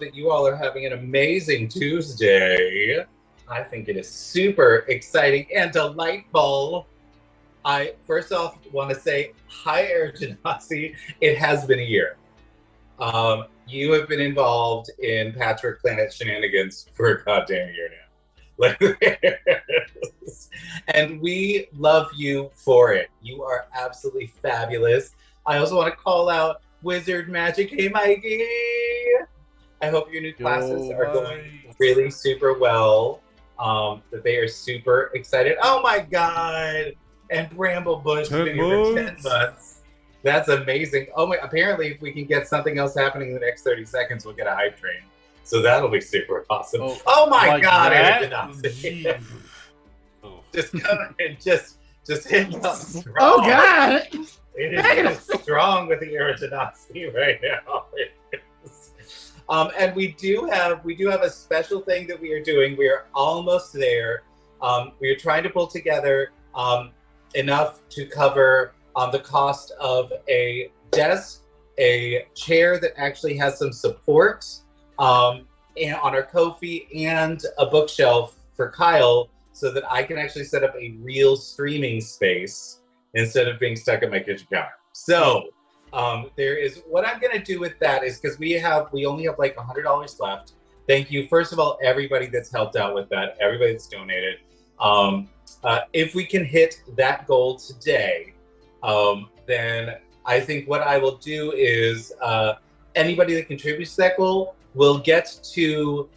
that you all are having an amazing Tuesday. I think it is super exciting and delightful. I first off want to say hi, Eric Janasi. It has been a year. You have been involved in Patchwork Planet shenanigans for a goddamn year now. And we love you for it. You are absolutely fabulous. I also want to call out Wizard Magic. Hey, Mikey. I hope your new classes are going really super well. That they are super excited. Oh my God. And Bramble Bush has been here for 10 months. That's amazing. Oh my, apparently if we can get something else happening in the next 30 seconds, we'll get a hype train. So that'll be super awesome. Oh my like God, Eric Just come in, just hit up strong. Oh God! It is strong with the Eritanasi right now. And we do have a special thing that we are doing. We are almost there. We are trying to pull together enough to cover the cost of a desk, a chair that actually has some support, and on our Ko-fi, and a bookshelf for Kyle, so that I can actually set up a real streaming space instead of being stuck at my kitchen counter. So there is what I'm gonna do with that is because we only have like $100 left. Thank you, first of all, everybody that's helped out with that, everybody that's donated. If we can hit that goal today, then I think what I will do is anybody that contributes to that goal will get to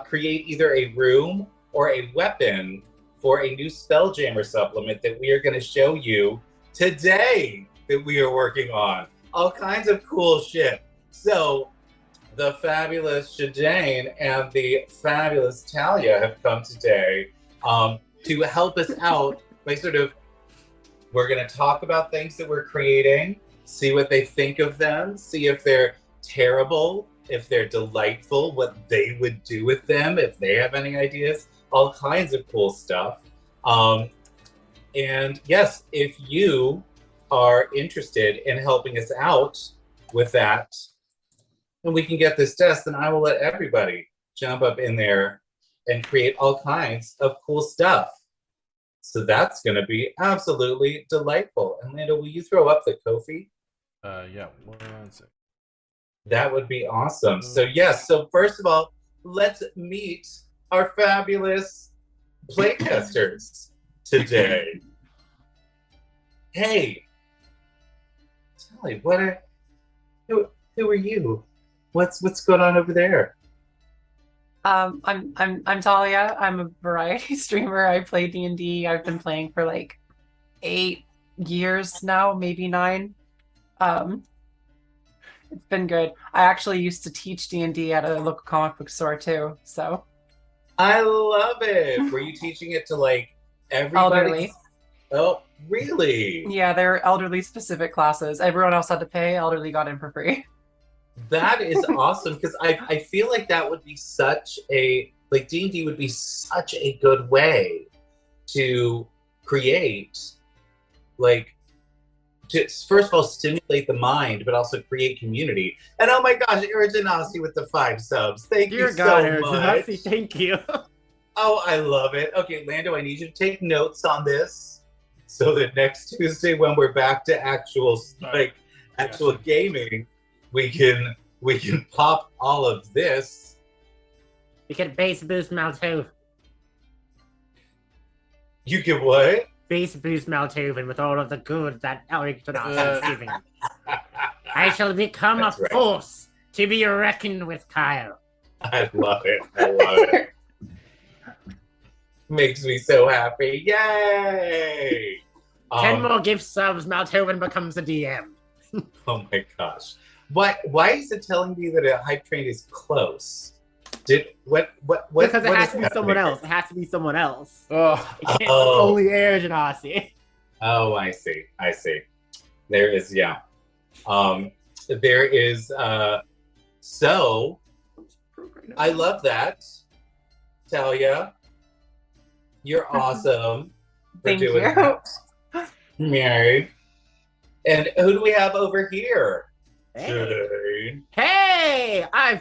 create either a room or a weapon for a new Spelljammer supplement that we are going to show you today that we are working on. All kinds of cool shit. So the fabulous Shadane and the fabulous Talia have come today to help us out by we're going to talk about things that we're creating, see what they think of them, see if they're terrible, if they're delightful, what they would do with them, if they have any ideas, all kinds of cool stuff. And yes, if you are interested in helping us out with that, and we can get this desk, then I will let everybody jump up in there and create all kinds of cool stuff. So that's going to be absolutely delightful. And Lando, will you throw up the Ko-fi? Yeah, 1 second. That would be awesome. So yes, so first of all, let's meet our fabulous playtesters today. Hey, tell me, who are you? What's going on over there? I'm Talia. I'm a variety streamer. I play D&D. I've been playing for like 8 years now, maybe 9. It's been good. I actually used to teach D&D at a local comic book store too. So I love it. Were you teaching it to like everybody? Elderly. Oh, really? Yeah, they're elderly specific classes. Everyone else had to pay. Elderly got in for free. That is awesome, because I feel like that would be such a, like D&D would be such a good way to create, like, to first of all stimulate the mind, but also create community. And oh my gosh, Eriginasi with the 5 subs. Thank you so much. Thank you. Oh, I love it. Okay, Lando, I need you to take notes on this so that next Tuesday when we're back to actual gaming, we can pop all of this. We can base boost Malthoven. You can what? Base boost Malthoven with all of the good that Elric is giving. I shall become a force to be reckoned with, Kyle. I love it. I love it. Makes me so happy. Yay! 10 more gift subs, Malthoven becomes a DM. Oh my gosh. Why is it telling me that a hype train is close? Because it has to be someone else. It has to be someone else. Oh. It can't only air Genasi. Oh, I see. There is, yeah. There is, so, I love that. Talia, you're awesome for doing that. Mary. And who do we have over here? Shane. Hey, I'm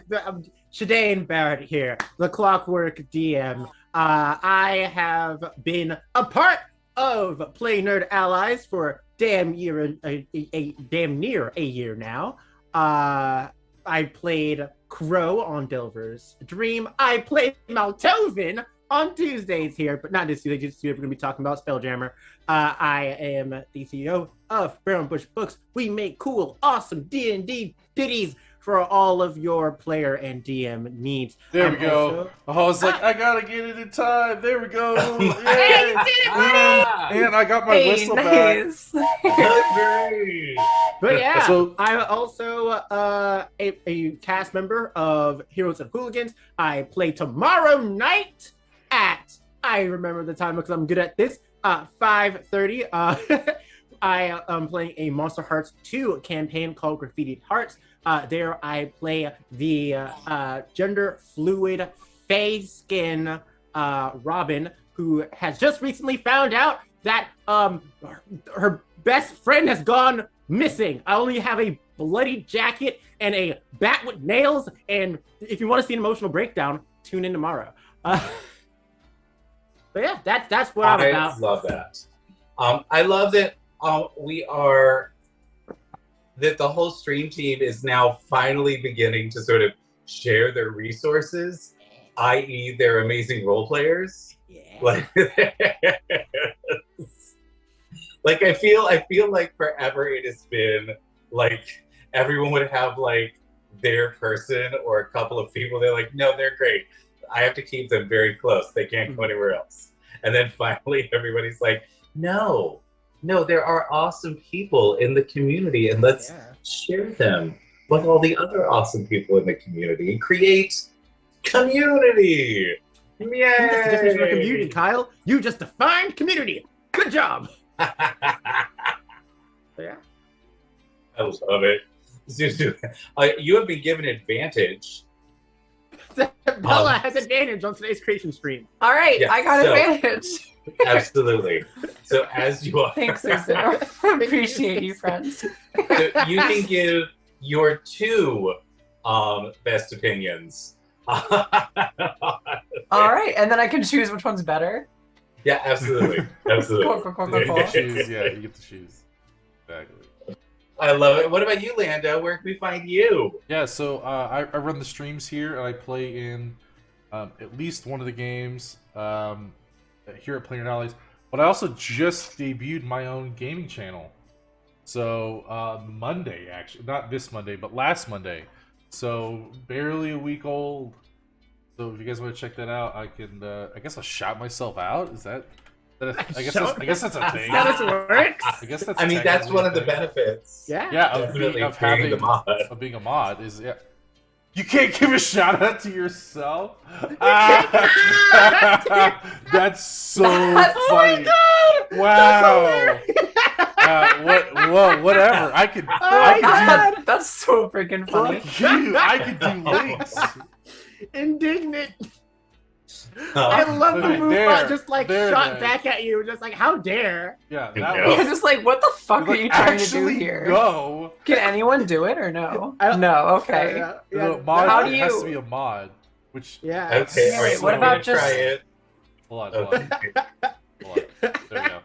Shadane Barrett here, the Clockwork DM. I have been a part of Play Nerd Allies for damn near a year now. I played Crow on Delver's Dream. I played Maltoven on Tuesdays here, but not this Tuesday. Just Tuesday, we're going to be talking about Spelljammer. I am the CEO of Brown Bush Books. We make cool, awesome D&D ditties for all of your player and DM needs. There we go. I was like, I gotta get it in time. There we go. Hey, you did it, buddy! And I got my whistle back. But yeah, So- I'm also a cast member of Heroes and Hooligans. I play tomorrow night at, I remember the time because I'm good at this, 5:30. I am playing a Monster Hearts 2 campaign called Graffitied Hearts. There I play the gender fluid fae skin Robin, who has just recently found out that her best friend has gone missing. I only have a bloody jacket and a bat with nails, and if you want to see an emotional breakdown, tune in tomorrow. But yeah, that's what I'm about. I love that. I love that that the whole stream team is now finally beginning to sort of share their resources, i.e. their amazing role players. Yeah. Like I feel like forever it has been like everyone would have like their person or a couple of people. They're like, no, they're great. I have to keep them very close. They can't go anywhere else. And then finally everybody's like, no, there are awesome people in the community, and let's share them with all the other awesome people in the community and create community. Yay! That's the definition of community, Kyle. You just defined community. Good job. Yeah. I love it. You have been given advantage. Bella has advantage on today's creation stream. All right, Yeah, I got so- advantage. Absolutely. So as you are, Thanks, Susan. Appreciate you, friends. so you can give your two best opinions. All right, and then I can choose which one's better. Yeah, absolutely. Cool. You get to choose. Yeah, you get to choose. Exactly. I love it. What about you, Lando? Where can we find you? Yeah, so I run the streams here, and I play in at least one of the games here at Player Allies. But I also just debuted my own gaming channel. So Monday, actually, not this Monday, but last Monday. So barely a week old. So if you guys want to check that out, I can. I guess I'll shout myself out. Is that? I guess that's a thing. That works. I guess that's. I mean, that's technically one a of the thing. benefits. Yeah. Yeah, Definitely of being having the mod. of being a mod is You can't give a shout out to yourself. That's so funny. Wow. Whatever. I could. God, that's so freaking funny. Fuck you. I could do links. Indignant. I love the Okay, move there, just like there, shot there. back at you, just like how dare. Yeah, Yeah. that You're was. just like, what the fuck are Like, you trying to do actually here? go. Can anyone do it or no? I don't- No, okay. The mod, How do it has you- to be a mod. Which. Yeah. Okay, all right. Wait, So what I'm gonna about just- try it? Hold on. Okay. Hold on. There we go.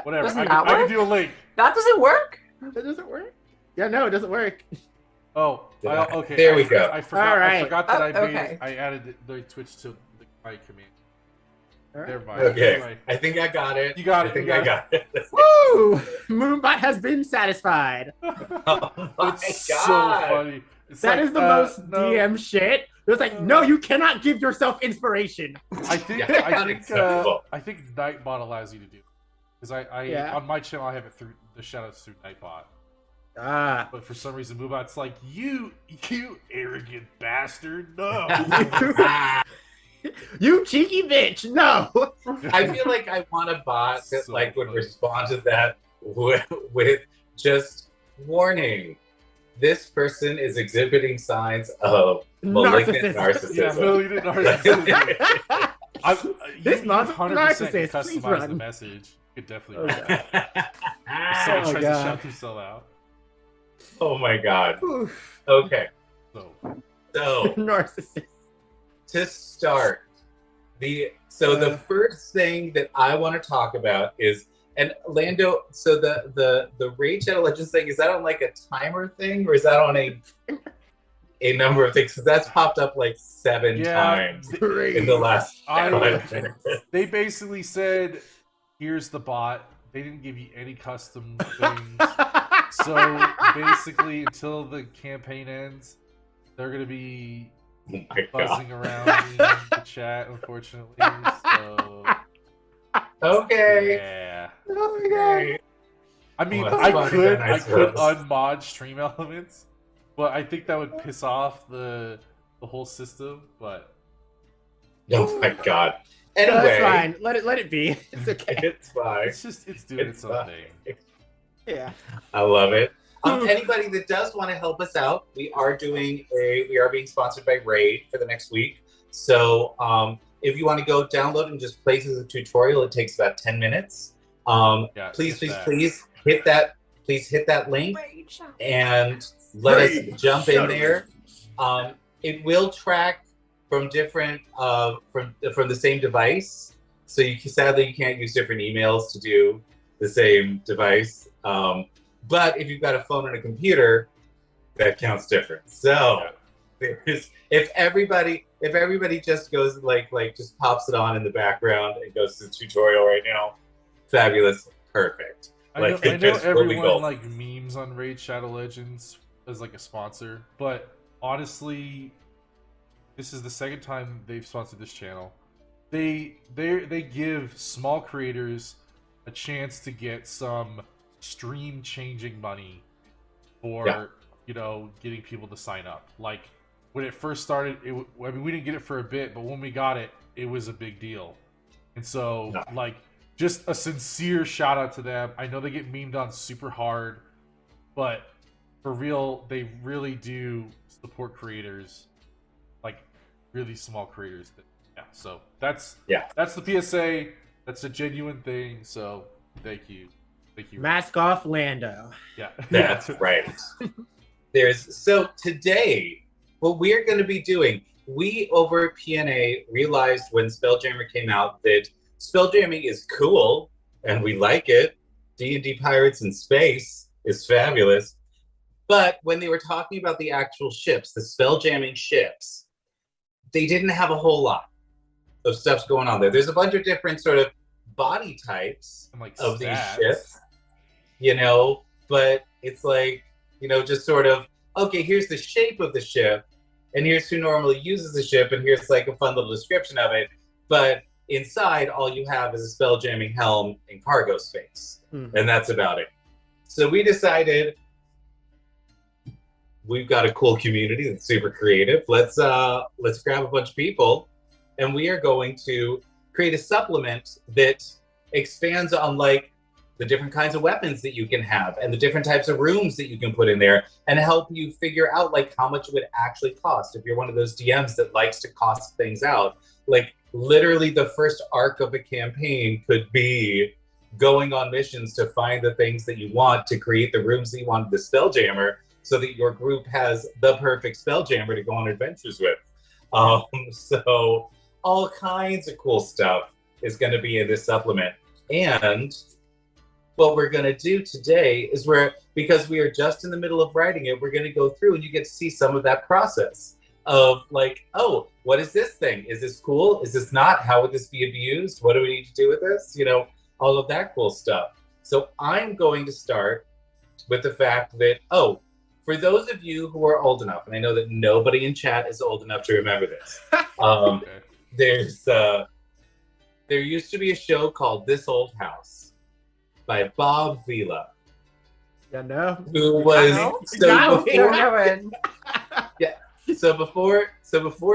Whatever. Doesn't I that can work? do a link. That doesn't work? That doesn't work. Yeah, no, it doesn't work. Oh, okay. There we go. I forgot. All right. I forgot that Oh, I made. okay. I added the Twitch to my command. All right. Never mind. Okay, Right. I think I got it. You got it, I think you I got got it. Woo! Moonbot has been satisfied. Oh my It's God. so funny. It's That like, is the most no. DM shit. It's like, no, you cannot give yourself inspiration. I think Yeah, unacceptable. I think Nightbot allows you to do, because I Yeah. on my channel I have it through the shoutouts through Nightbot, Ah. but for some reason Moobot's like you arrogant bastard, no. You cheeky bitch. No. I feel like I want a bot that So would funny. respond to that with just warning. This person is exhibiting signs of malignant Narcissism. Yeah, narcissism. million narcissism. This you monster 100% narcissist, can please customize the run. message. You could definitely. Okay. If someone Oh, tries God. to shout themselves out. Oh my God. Oof. Okay. So So Narcissist. to start, the first thing that I want to talk about is, and Lando, so the Raid Shadow Legends thing, is that on like a timer thing, or is that on a number of things? Because that's popped up like 7 times in the last 5 minutes. They basically said, here's the bot. They didn't give you any custom things. So basically, until the campaign ends, they're going to be Oh my buzzing God. around in the chat, unfortunately. So, Okay. yeah. Oh my God. Okay. I mean, Well, that's I fine could then, I unmod stream elements, but I think that would piss off the whole system. But Oh my God. No, Anyway, it's fine. Let it be. It's okay. it's fine. it's doing its own fine. thing. Yeah. I love it. Anybody that does want to help us out, we are being sponsored by Raid for the next week. So if you want to go download and just play through the tutorial, it takes about 10 minutes. Yeah, Please hit that link and let us jump in there. It will track from different from the same device, so sadly you can't use different emails to do the same device. But if you've got a phone and a computer, that counts different. So if everybody just goes just pops it on in the background and goes to the tutorial right now, fabulous, perfect. I know just really everyone cool. like memes on Raid Shadow Legends as like a sponsor, but honestly, this is the second time they've sponsored this channel. They give small creators a chance to get some stream changing money for getting people to sign up. Like when it first started, I mean we didn't get it for a bit, but when we got it, it was a big deal. And so like just a sincere shout out to them. I know they get memed on super hard, but for real, they really do support creators, like really small creators. So that's the PSA. That's a genuine thing. So thank you. Mask off, Lando. Yeah, That's right. So today, what we're going to be doing, we over at PNA realized when Spelljammer came out that spelljamming is cool and we like it. D&D Pirates in Space is fabulous. But when they were talking about the actual ships, the spelljamming ships, they didn't have a whole lot of stuff going on there. There's a bunch of different sort of body types of these ships, but it's like, just sort of, okay, here's the shape of the ship, and here's who normally uses the ship, and here's like a fun little description of it. But inside, all you have is a spelljamming helm and cargo space, and that's about it. So we decided we've got a cool community that's super creative. Let's grab a bunch of people, and we are going to create a supplement that expands on like the different kinds of weapons that you can have and the different types of rooms that you can put in there, and help you figure out like how much it would actually cost. If you're one of those DMs that likes to cost things out, like literally the first arc of a campaign could be going on missions to find the things that you want to create the rooms that you want the Spelljammer, so that your group has the perfect Spelljammer to go on adventures with. So all kinds of cool stuff is going to be in this supplement. And what we're going to do today is because we are just in the middle of writing it, we're going to go through and you get to see some of that process of like, oh, what is this thing? Is this cool? Is this not? How would this be abused? What do we need to do with this? All of that cool stuff. So I'm going to start with the fact that, for those of you who are old enough, and I know that nobody in chat is old enough to remember this, there used to be a show called This Old House by Bob Vila. Who was so before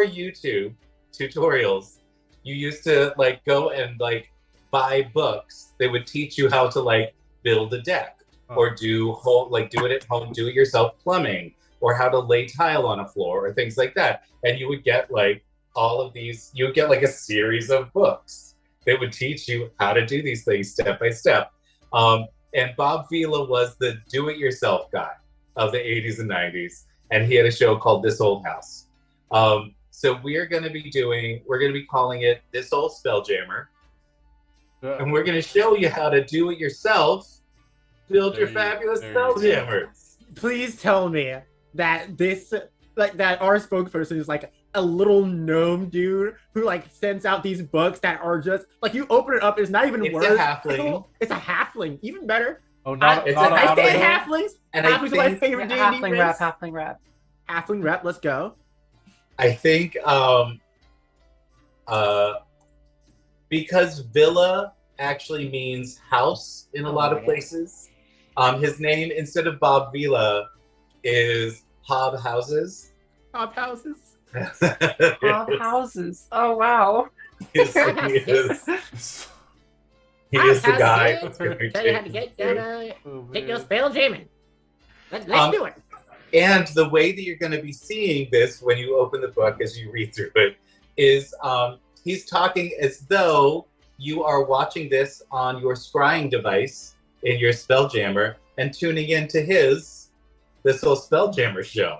YouTube tutorials, you used to like go and like buy books. They would teach you how to like build a deck, or do it at home, do it yourself plumbing, or how to lay tile on a floor, or things like that. And you would get like all of these. You would get like a series of books that would teach you how to do these things step by step. And Bob Vila was the do-it-yourself guy. of the 80s and 90s, and he had a show called This Old House. So we're going to be calling it This Old Spelljammer, and we're going to show you how to do it yourself, build your fabulous Spelljammers. Please tell me that that our spokesperson is like a little gnome dude who like sends out these books that are just like you open it up, it's not even words. It's a halfling. It's a halfling, even better. Oh, I stand halflings. And Halflings are my favorite D&D halfling race. rep. Halfling rep. Let's go. I think because villa actually means house in a lot of places, his name instead of Bob Vila is Hob Houses. Hob Houses. Hob Houses. Oh wow. He is the guy. Tell you how to get your spell jamming. Let's do it. And the way that you're going to be seeing this when you open the book as you read through it is he's talking as though you are watching this on your scrying device in your Spelljammer and tuning into this whole Spelljammer show.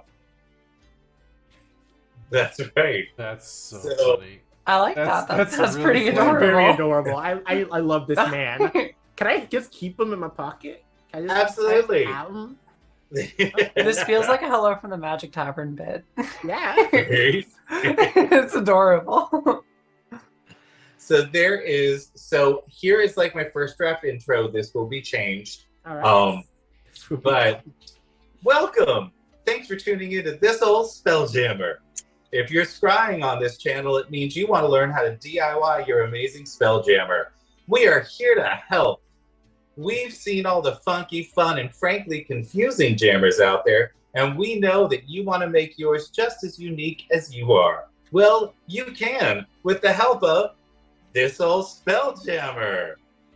That's right. That's so funny. I like that. That's really pretty funny. adorable. Very adorable. I love this man. Can I just keep him in my pocket? Absolutely. This feels like a Hello from the Magic Tavern bit. Yeah. It's adorable. So here is like my first draft intro. This will be changed. All right. But welcome. Thanks for tuning in to This Old Spelljammer. If you're scrying on this channel, it means you want to learn how to DIY your amazing Spelljammer. We are here to help. We've seen all the funky, fun, and frankly confusing jammers out there, and we know that you want to make yours just as unique as you are. Well, you can with the help of This Old Spelljammer.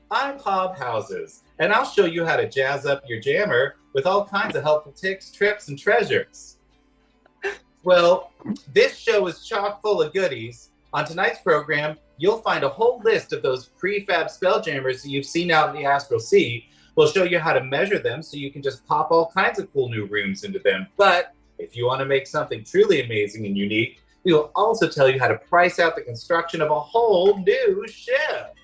I'm Hob Houses, and I'll show you how to jazz up your jammer with all kinds of helpful tips, trips, and treasures. Well, this show is chock full of goodies. On tonight's program, you'll find a whole list of those prefab Spelljammers that you've seen out in the Astral Sea. We'll show you how to measure them so you can just pop all kinds of cool new rooms into them. But if you want to make something truly amazing and unique, we will also tell you how to price out the construction of a whole new ship.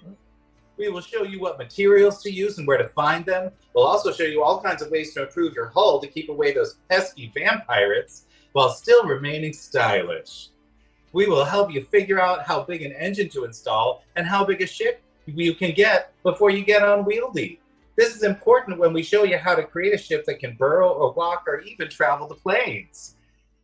We will show you what materials to use and where to find them. We'll also show you all kinds of ways to improve your hull to keep away those pesky vampirates while still remaining stylish. We will help you figure out how big an engine to install and how big a ship you can get before you get unwieldy. This is important when we show you how to create a ship that can burrow or walk or even travel the plains.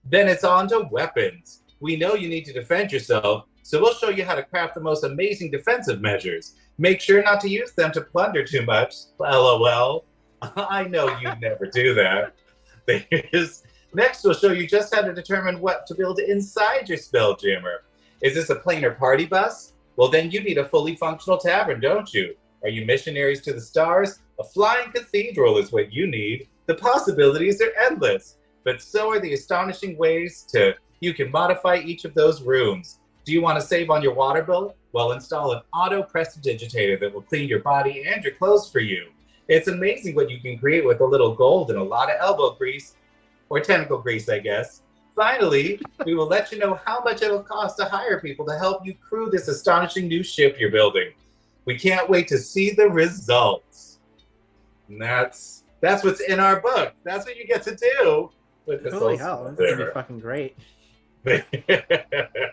Then it's on to weapons. We know you need to defend yourself, so we'll show you how to craft the most amazing defensive measures. Make sure not to use them to plunder too much. LOL. I know you'd never do that. Next, we'll show you just how to determine what to build inside your Spelljammer. Is this a planar party bus? Well, then you need a fully functional tavern, don't you? Are you missionaries to the stars? A flying cathedral is what you need. The possibilities are endless, but so are the astonishing ways you can modify each of those rooms. Do you want to save on your water bill? Well, install an auto prestidigitator that will clean your body and your clothes for you. It's amazing what you can create with a little gold and a lot of elbow grease, or tentacle grease, I guess. Finally, we will let you know how much it'll cost to hire people to help you crew this astonishing new ship you're building. We can't wait to see the results. And that's what's in our book. That's what you get to do with this. Holy hell, this is gonna be fucking great.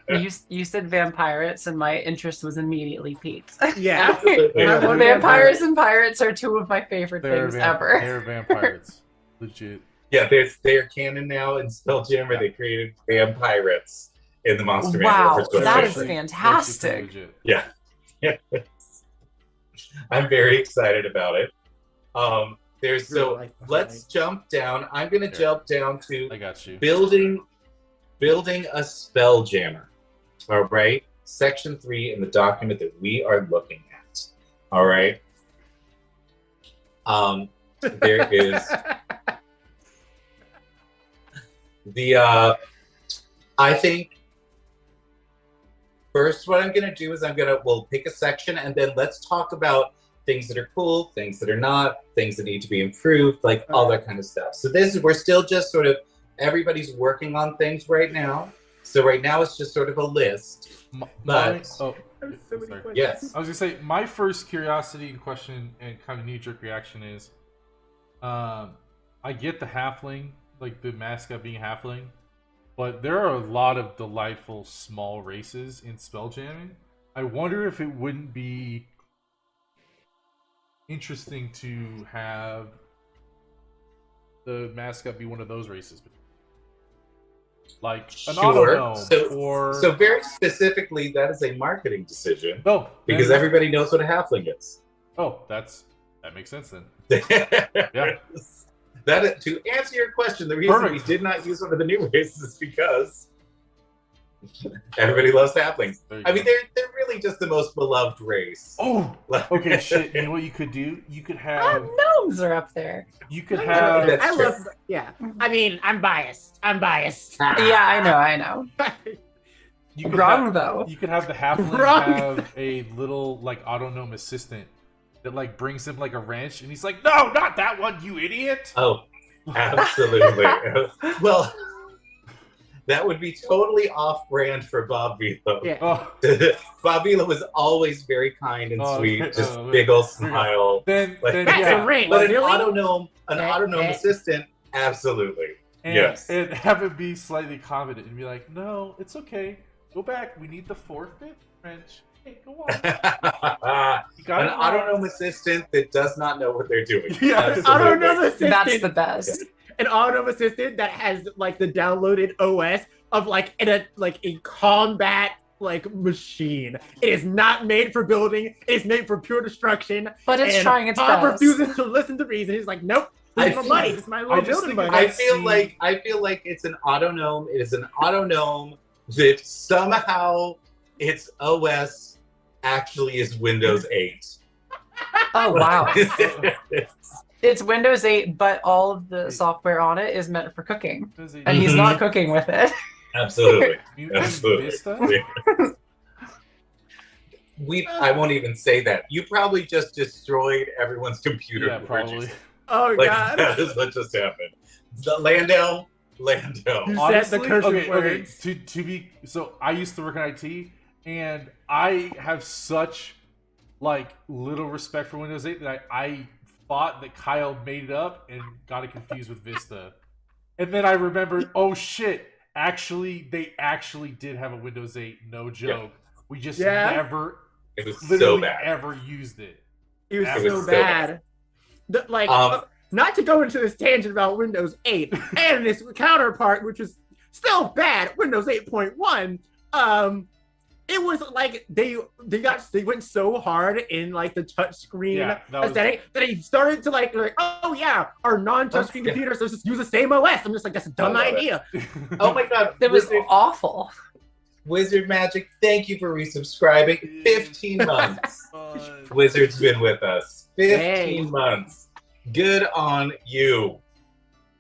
You said vampirates, and my interest was immediately piqued. Yeah, absolutely. Vampires and pirates are two of my favorite things ever. They're vampires. Legit. Yeah, they're canon now in Spelljammer. They created vampirates in the Monster Wow, Manual. that is fantastic. Yeah. I'm very excited about it. Let's jump down. I'm going to jump down to I got you. building a Spelljammer. All right, section 3 in the document that we are looking at. All right. There is I think first what I'm going to do is we'll pick a section and then let's talk about things that are cool, things that are not, things that need to be improved, like all that kind of stuff. So we're still just sort of, everybody's working on things right now. So right now it's just sort of a list. But so many sorry. questions. Yes. I was gonna say my first curiosity and question and kind of knee-jerk reaction is, I get the halfling, like the mascot being halfling, but there are a lot of delightful small races in spelljamming. I wonder if it wouldn't be interesting to have the mascot be one of those races, like an autognome, So very specifically, that is a marketing decision. Oh, because everybody knows what a halfling is. Oh, that makes sense then. Yeah. To answer your question, the reason we did not use one of the new races is because everybody loves halflings. I mean, they're really just the most beloved race. Oh, okay, shit. You know what you could do? You could have gnomes are up there. You could have. I love. Yeah. I mean, I'm biased. Yeah, I know. You could Wrong have, though. You could have the halfling have a little like autognome assistant that like brings him like a wrench, and he's like, "No, not that one, you idiot!" Oh, absolutely. Well, that would be totally off-brand for Bob Vila. Yeah. Oh. Bob Vila was always very kind and sweet, okay. just big old smile. Then That's a ring. But really? an autognome assistant, absolutely. Yes. And have it be slightly confident and be like, "No, it's okay. Go back. We need the 4/5 wrench. Hey, go on." An autognome assistant that does not know what they're doing. Yeah. Autognome assistant. That's the best. Yeah. An autonomous assistant that has like the downloaded OS of like a combat like machine. It is not made for building. It is made for pure destruction. But it's trying its Bob best. refuses to listen to reason. He's like, nope. This is my money. This is my little building money. I feel like it's an autognome. It is an autognome that somehow its OS actually is Windows 8. Oh wow. It's Windows 8, but all of the software on it is meant for cooking. And he's not cooking with it. Absolutely. Absolutely. I won't even say that. You probably just destroyed everyone's computer. Yeah, probably. Oh god. That is what just happened. Lando. You Honestly, said the curse words. To be so, I used to work in IT, and I have such like little respect for Windows 8 that I thought that Kyle made it up and got it confused with Vista, and then I remembered, oh shit, they actually did have a Windows 8, no joke. Yeah. We just never, it was literally so bad. Ever used it. It was so bad. Not to go into this tangent about Windows 8 and its counterpart, which was still bad, Windows 8.1. It was like they went so hard in like the touchscreen aesthetic that they started to like oh yeah, our non-touchscreen computers, let's just use the same OS. I'm just like, that's a dumb idea. Oh my god, it was awful. Wizard Magic, thank you for resubscribing. 15 months. Wizard's been with us. 15 months. Good on you.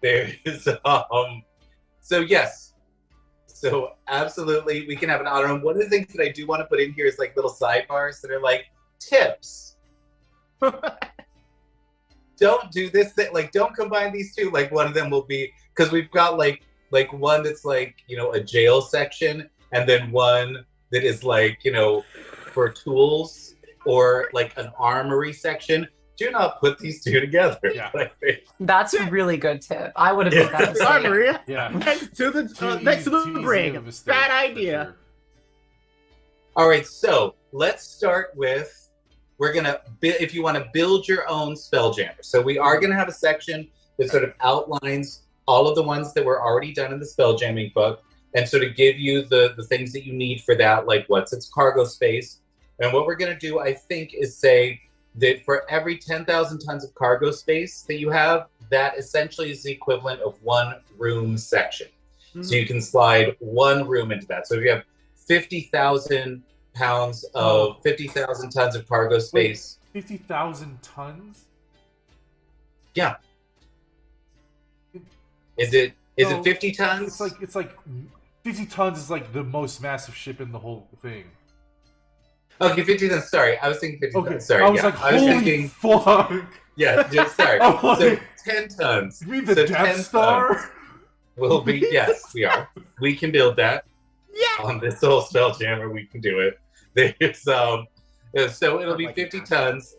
There is so yes. So absolutely, we can have an autognome. One of the things that I do want to put in here is like little sidebars that are like tips. Don't do this thing. Like, don't combine these two. Like, one of them will be, because we've got like one that's like, you know, a jail section, and then one that is like, you know, for tools, or like an armory section. Do not put these two together. Yeah. That's a really good tip. I would have made that. Armory. Yeah. Next to the ring. Bad idea. Sure. All right, so let's start with, we're gonna if you want to build your own Spelljammer. So we are gonna have a section that sort of outlines all of the ones that were already done in the Spelljamming book, and sort of give you the things that you need for that, like what's its cargo space. And what we're gonna do, I think, is say that for every 10,000 tons of cargo space that you have, that essentially is the equivalent of one room section. Mm-hmm. So you can slide one room into that. So if you have 50,000 pounds of 50,000 tons of cargo space. 50,000 tons? Yeah. Is it 50 tons? It's like 50 tons is like the most massive ship in the whole thing. Okay, 50 tons. Sorry, I was thinking 50 Okay. tons. Sorry, I was yeah. like, I was holy thinking, fuck. yeah, just sorry. I'm So like, 10 tons. you mean the So Death 10 Star? tons will be, yes, we are. We can build that Yeah. on this whole Spelljammer. We can do it. There's, so it'll be Like 50 that. tons.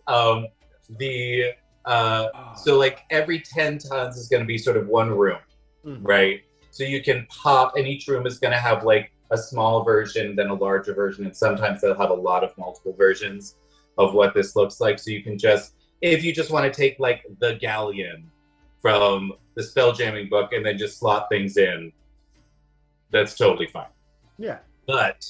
So like every 10 tons is going to be sort of one room, right? So you can pop, and each room is going to have like a small version, then a larger version, and sometimes they'll have a lot of multiple versions of what this looks like. So you can just, if you just want to take like the galleon from the spelljamming book and then just slot things in, that's totally fine. Yeah. But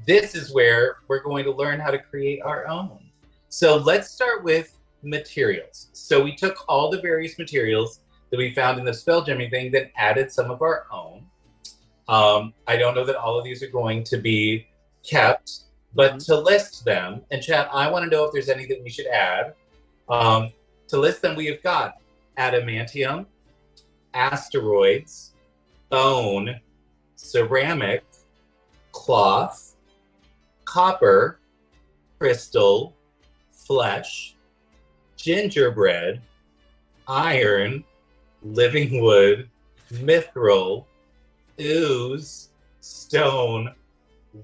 this is where we're going to learn how to create our own. So let's start with materials. So we took all the various materials that we found in the spelljamming thing, then added some of our own. I don't know that all of these are going to be kept, but to list them, and chat, I want to know if there's any that we should add. To list them, we have got adamantium, asteroids, bone, ceramic, cloth, copper, crystal, flesh, gingerbread, iron, living wood, mithril, ooze, stone,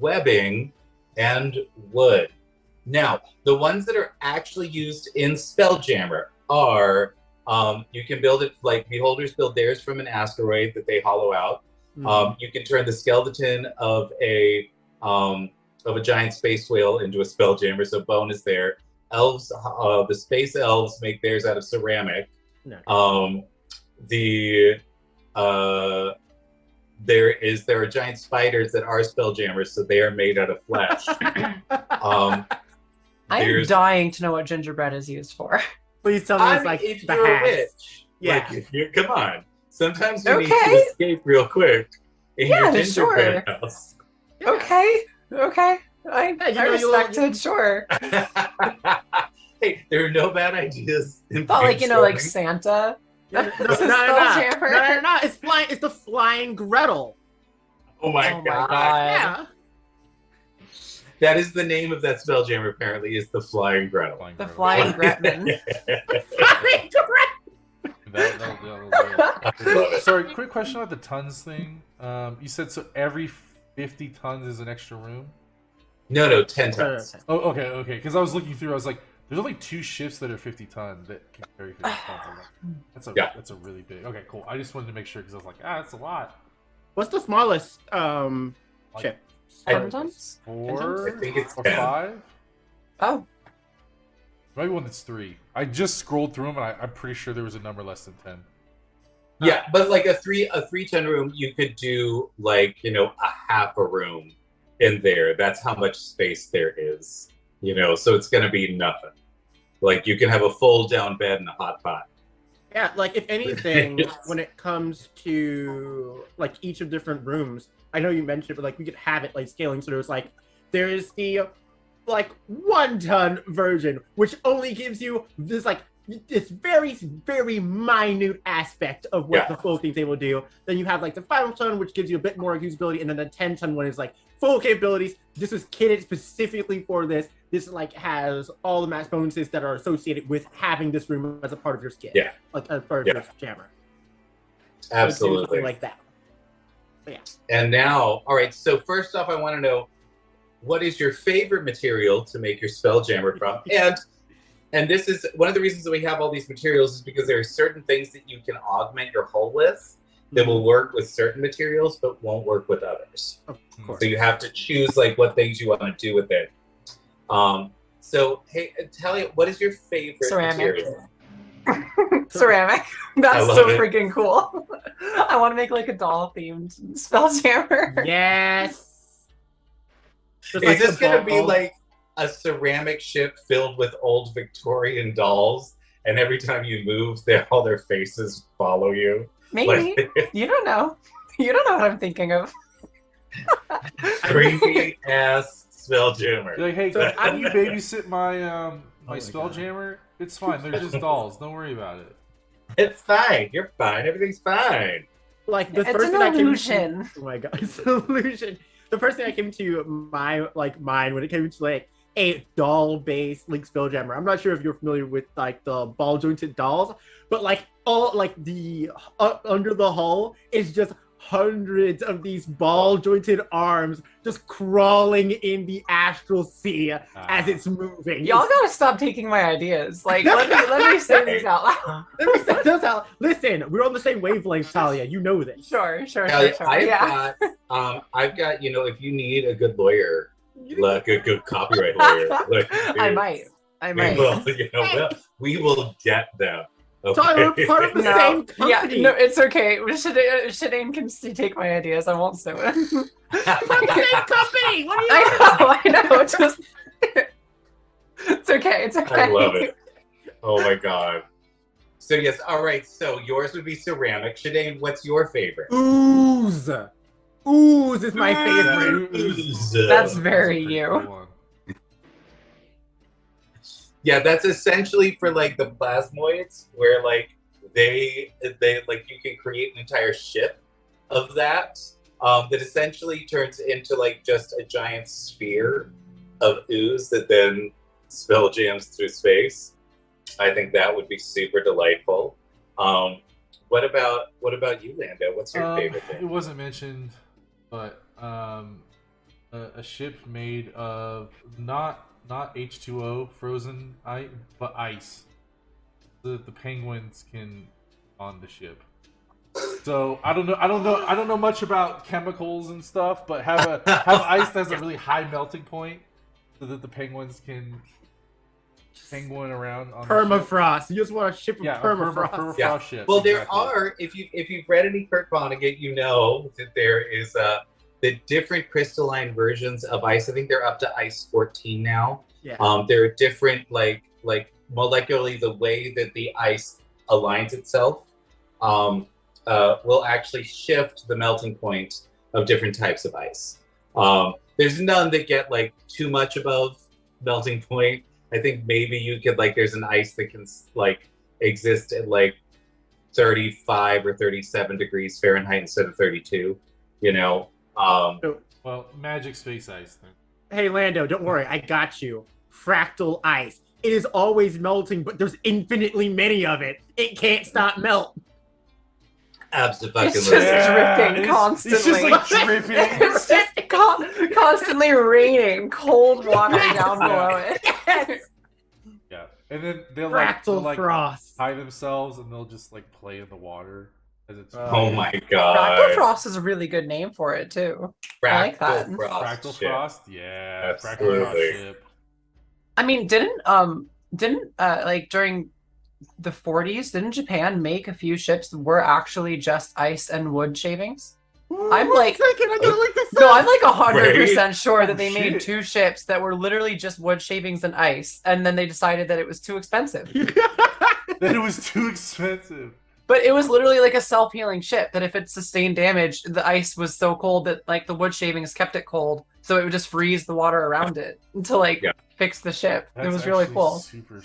webbing, and wood. Now, the ones that are actually used in Spelljammer are, you can build it, like Beholders build theirs from an asteroid that they hollow out. You can turn the skeleton of a giant space whale into a Spelljammer, so bone is there. Elves, the space elves make theirs out of ceramic. No. There are giant spiders that are Spelljammers, so they are made out of flesh. I'm dying to know what gingerbread is used for. Please tell me it's like if the you're a hash. witch, Yeah. like if you're, come on. Sometimes you need Okay. to escape real quick in your Yeah, gingerbread sure. house. Okay. I you know, respect it, sure. Hey, there are no bad ideas in But like, like brainstorming. Santa. No, This is Spelljammer. no. It's flying. It's the flying Gretel. Oh my Oh my god. Yeah. That is the name of that Spelljammer, apparently, is the Flying Gretel. The flying Gretman. Flying Gretel. Sorry, quick question about the tons thing. You said so every 50 tons is an extra room? No, 10 tons. Oh, okay. Because I was looking through, I was like, there's only 2 ships that are 50 tons that can carry 50 tons. That's a really big. Okay, cool. I just wanted to make sure because I was like, that's a lot. What's the smallest ship? 10 tons? 4 I think it's or 10. 5? Oh. Maybe one that's 3. I just scrolled through them and I'm pretty sure there was a number less than 10. Yeah, but like a 3-ton room, you could do like, a half a room in there. That's how much space there is, so it's going to be nothing. Like you can have a fold down bed and a hot pot. Yeah, like if anything, when it comes to like each of different rooms, I know you mentioned it, but like we could have it like scaling. So there's the like 1-ton version, which only gives you this like this very, very minute aspect of what the full thing's able to do. Then you have like the 5-ton, which gives you a bit more usability, and then the 10-ton one is like full capabilities. This is kitted specifically for this. This like has all the max bonuses that are associated with having this room as a part of your skin. Yeah. Like as part of your jammer. Absolutely. Something like that. But yeah. And now, all right, so first off, I want to know, what is your favorite material to make your Spelljammer from? And this is one of the reasons that we have all these materials is because there are certain things that you can augment your hull with that will work with certain materials but won't work with others. Of course. So you have to choose like what things you want to do with it. So hey, Talia, what is your favorite material? Ceramic. That's love so it. freaking cool. I want to make like a doll themed Spelljammer. Yes. Just Is like this the going to be ball. like a ceramic ship filled with old Victorian dolls, and every time you move, all their faces follow you? Maybe. You don't know. You don't know what I'm thinking of. Creepy ass Spelljammer. You're like, hey, So can you babysit my my Spelljammer? It's fine. They're just dolls. Don't worry about it. It's fine. You're fine. Everything's fine. Like the It's first an thing I came illusion. to, oh my god, it's an illusion. The first thing I came to my mind when it came to like a doll-based Link Spelljammer. I'm not sure if you're familiar with like the ball jointed dolls, but like all like the under the hull is just hundreds of these ball jointed arms just crawling in the astral sea as it's moving. Y'all gotta stop taking my ideas. Like, let me say these out loud. Let me say this out. Listen, we're on the same wavelength, Talia. You know this. Sure. I've got, if you need a good lawyer, like a good copyright lawyer, I might. We will get them. Okay. Tyler, we're part of the same company. Yeah, no, it's okay. Shadane can take my ideas. I won't sue it. We're the same company. What are you? I know. It's just, it's okay. I love it. Oh my god. So yes, all right. So yours would be ceramic. Shadane, what's your favorite? Ooze. Ooze is my favorite. That's very you. Yeah, that's essentially for like the plasmoids, where like they like you can create an entire ship of that that essentially turns into like just a giant sphere of ooze that then spell jams through space. I think that would be super delightful. What about you, Lando? What's your favorite thing? It wasn't mentioned, but a ship made of not H2O frozen ice, but ice. The penguins can on the ship. So I don't know much about chemicals and stuff, but have ice that has a really high melting point, so that the penguins can penguin around on permafrost. You just want a ship of permafrost. Permafrost ship. Well, there are. If you've read any Kurt Vonnegut, you know that there is the different crystalline versions of ice. I think they're up to ice 14 now. Yeah. There are different like molecularly the way that the ice aligns itself will actually shift the melting point of different types of ice. There's none that get like too much above melting point. I think maybe you could like there's an ice that can like exist at like 35 or 37 degrees Fahrenheit instead of 32. Well, magic space ice then. Hey Lando, don't worry, I got you. Fractal ice. It is always melting, but there's infinitely many of it. It can't stop melt. Absolutely. It's just dripping constantly. It's just like dripping. It's just constantly raining cold water down below it. Yes. Yeah, and then they'll Fractal like frost. hide themselves, and they'll just like play in the water as it's. Oh my god. Fractal Frost is a really good name for it too. I like that. Fractal ship. Frost, yeah. Absolutely. Fractal Frost ship. I mean, didn't like during the 40s, didn't Japan make a few ships that were actually just ice and wood shavings? I'm like, I'm like 100% sure that they made two ships that were literally just wood shavings and ice, and then they decided that it was too expensive. That it was too expensive. But it was literally like a self-healing ship that if it sustained damage, the ice was so cold that like the wood shavings kept it cold, so it would just freeze the water around it to like fix the ship. That's it was really cool. Super.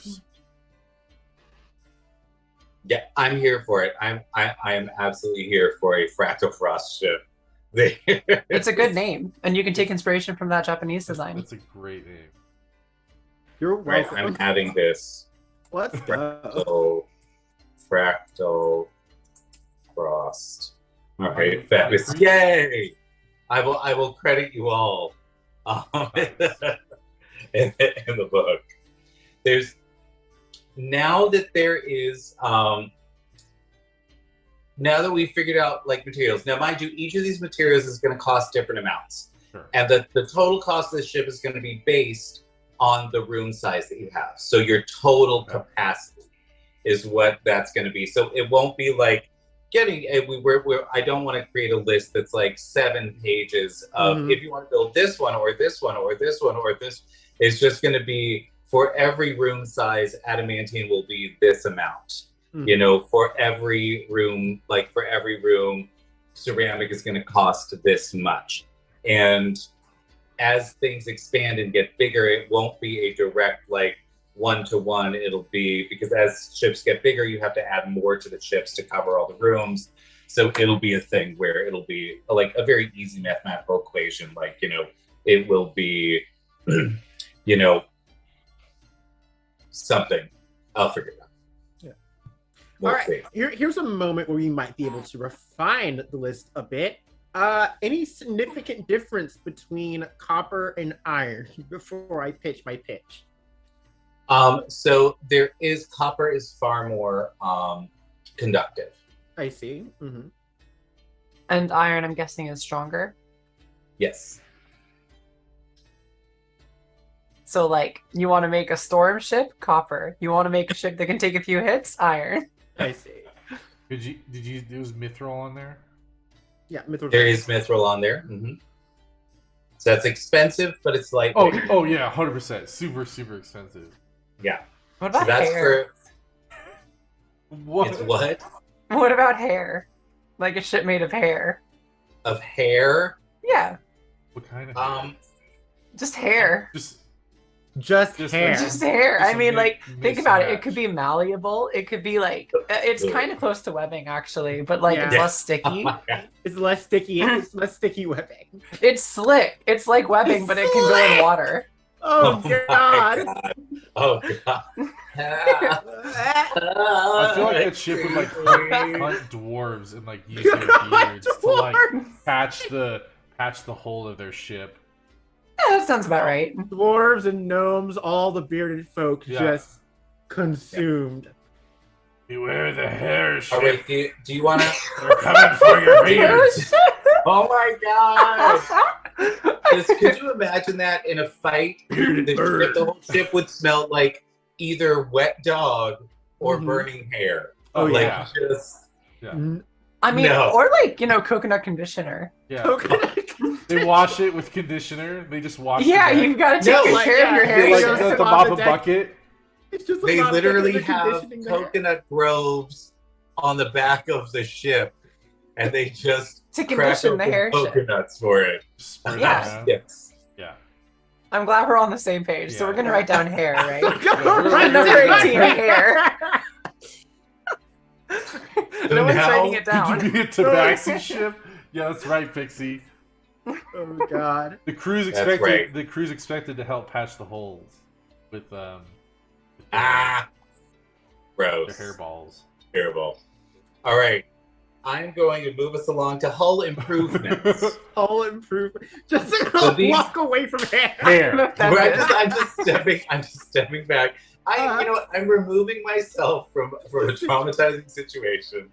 Yeah, I'm here for it. I am absolutely here for a Fractal Frost ship. It's a good name, and you can take inspiration from that Japanese design. That's a great name. You're right. welcome. I'm having this. Let's go. Fractal Frost. All right, fabulous! Yay! I will credit you all in the book. There's now that there is now that we've figured out like materials. Now, mind you, each of these materials is going to cost different amounts, and the total cost of the ship is going to be based on the room size that you have. So your total capacity is what that's going to be. So it won't be like getting. I don't want to create a list that's like 7 pages of if you want to build this one or this one or this one or this. It's just going to be for every room size, adamantine will be this amount. For every room, ceramic is going to cost this much. And as things expand and get bigger, it won't be a direct like 1-to-1. It'll be because as ships get bigger, you have to add more to the ships to cover all the rooms. So it'll be a thing where it'll be like a very easy mathematical equation. Like, it will be something. I'll figure it out. Yeah. We'll All right. see. Here's a moment where we might be able to refine the list a bit. Any significant difference between copper and iron before I pitch my pitch? So copper is far more conductive. I see. Mm-hmm. And iron, I'm guessing, is stronger. Yes. So, like, you want to make a storm ship? Copper. You want to make a ship that can take a few hits? Iron. I see. Did you was mithril on there? Yeah, mithril. There is mithril on there. Mm-hmm. So that's expensive, but it's lightweight. Oh yeah, 100%. Super expensive. Yeah. What So about that's hair? What? It's what? What about hair? Like a ship made of hair. Of hair? Yeah. What kind of hair? Just hair. Just Just hair. Just hair. Just I mean, like, think about it. It mismatch. could be malleable. It could be like, it's kind of close to webbing, actually, but like it's Yeah. less sticky. Oh my God. It's less sticky. It's less sticky webbing. It's slick. It's like webbing, but it can go in water. Oh, my God. Oh God. I feel like that ship would like hunt dwarves and like use their beards to like patch the hole of their ship. Yeah, that sounds about right. Dwarves and gnomes, all the bearded folk Yeah. just consumed. Beware the hair ship. All right, do you want to? They're coming for your beards. Oh my God! Could you imagine that in a fight? The whole ship would smell like either wet dog or Mhm. burning hair. Oh, like yeah. just I mean, No. or like, coconut conditioner. Yeah. Coconut. They wash it with conditioner. They just wash. Yeah, the you've got to take No, good like, care of your yeah, hair. they like gotta Just- sit the on mop the a deck. bucket. It's just a they lot of literally coconut have conditioning there. coconut groves on the back of the ship, and they just to crack condition the open hair ship. coconuts for it. Spray it Yeah. around. Yes. Yeah. I'm glad we're on the same page. So Yeah. we're going to write down hair, right? Right, Number right. 18, hair. No one's now- writing it down. Could you be a tabaxi ship? Yeah, that's right, Pixie. Oh, God. The crew's That's expected. right. The crew's expected to help patch the holes with Ah, their gross. hairballs. Terrible. All right, I'm going to move us along to hull improvements. All improvement. Just So these- walk away from hair. Hair. Where I'm just stepping back. Uh-huh. I'm removing myself from a traumatizing situation.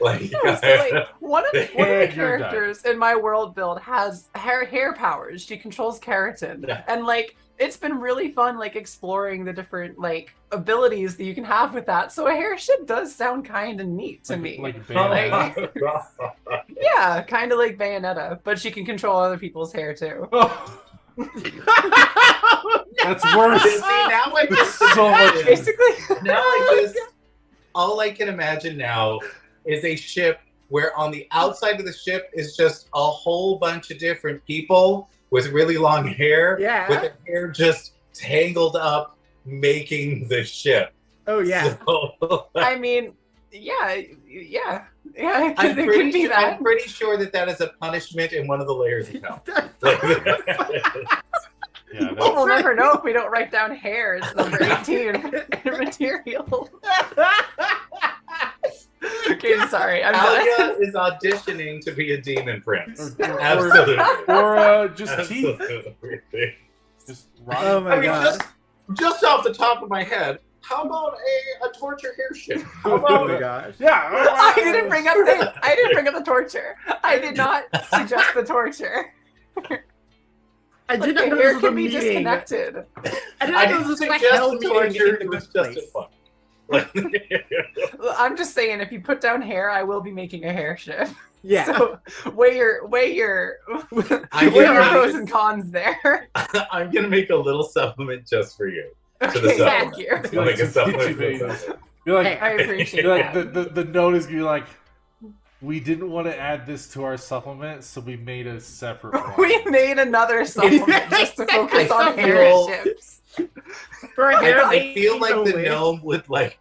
Like, No, so like one of the You're characters in my world build has hair powers. She controls keratin, Yeah. and like it's been really fun, like exploring the different like abilities that you can have with that. So a hair ship does sound kind of neat to me. Like oh Bayonetta. my God. Yeah, kind of like Bayonetta, but she can control other people's hair too. Oh, that's worse. See, now I It's just so much- imagine- Basically, now I just all I can imagine now is a ship where on the outside of the ship is just a whole bunch of different people with really long hair, Yeah. with their hair just tangled up, making the ship. Oh, yeah. So, I mean, yeah. It I'm could be that. pretty sure that is a punishment in one of the layers of hell. Yeah, Well, we'll that's, never know if we don't write down hair as number 18 in material. Okay, sorry. I'm done. Alia is auditioning to be a demon prince. or, Absolutely. or just teeth. Absolutely. Just Oh, rotten. my God. just off the top of my head, how about a torture hair ship? How Oh, about my gosh. Yeah. I didn't bring up the torture. I did not suggest the torture. I Like, didn't the know hair this was a can be meeting. disconnected. I didn't I know didn't this was like suggest hell the meeting torture, in it the was first just place. fun. I'm just saying, if you put down hair, I will be making a hair ship. Yeah. So weigh your I'm pros and cons there. I'm gonna make a little supplement just for you. To the Okay, supplement. thank you. I'll make a Like, supplement. you made to the it. supplement. You're like, Hey, I appreciate you're like that. the note is gonna be like, we didn't want to add this to our supplement, so we made a separate one. We made another supplement just to focus I on hair feel- ships. For hair I feel like the only. gnome would like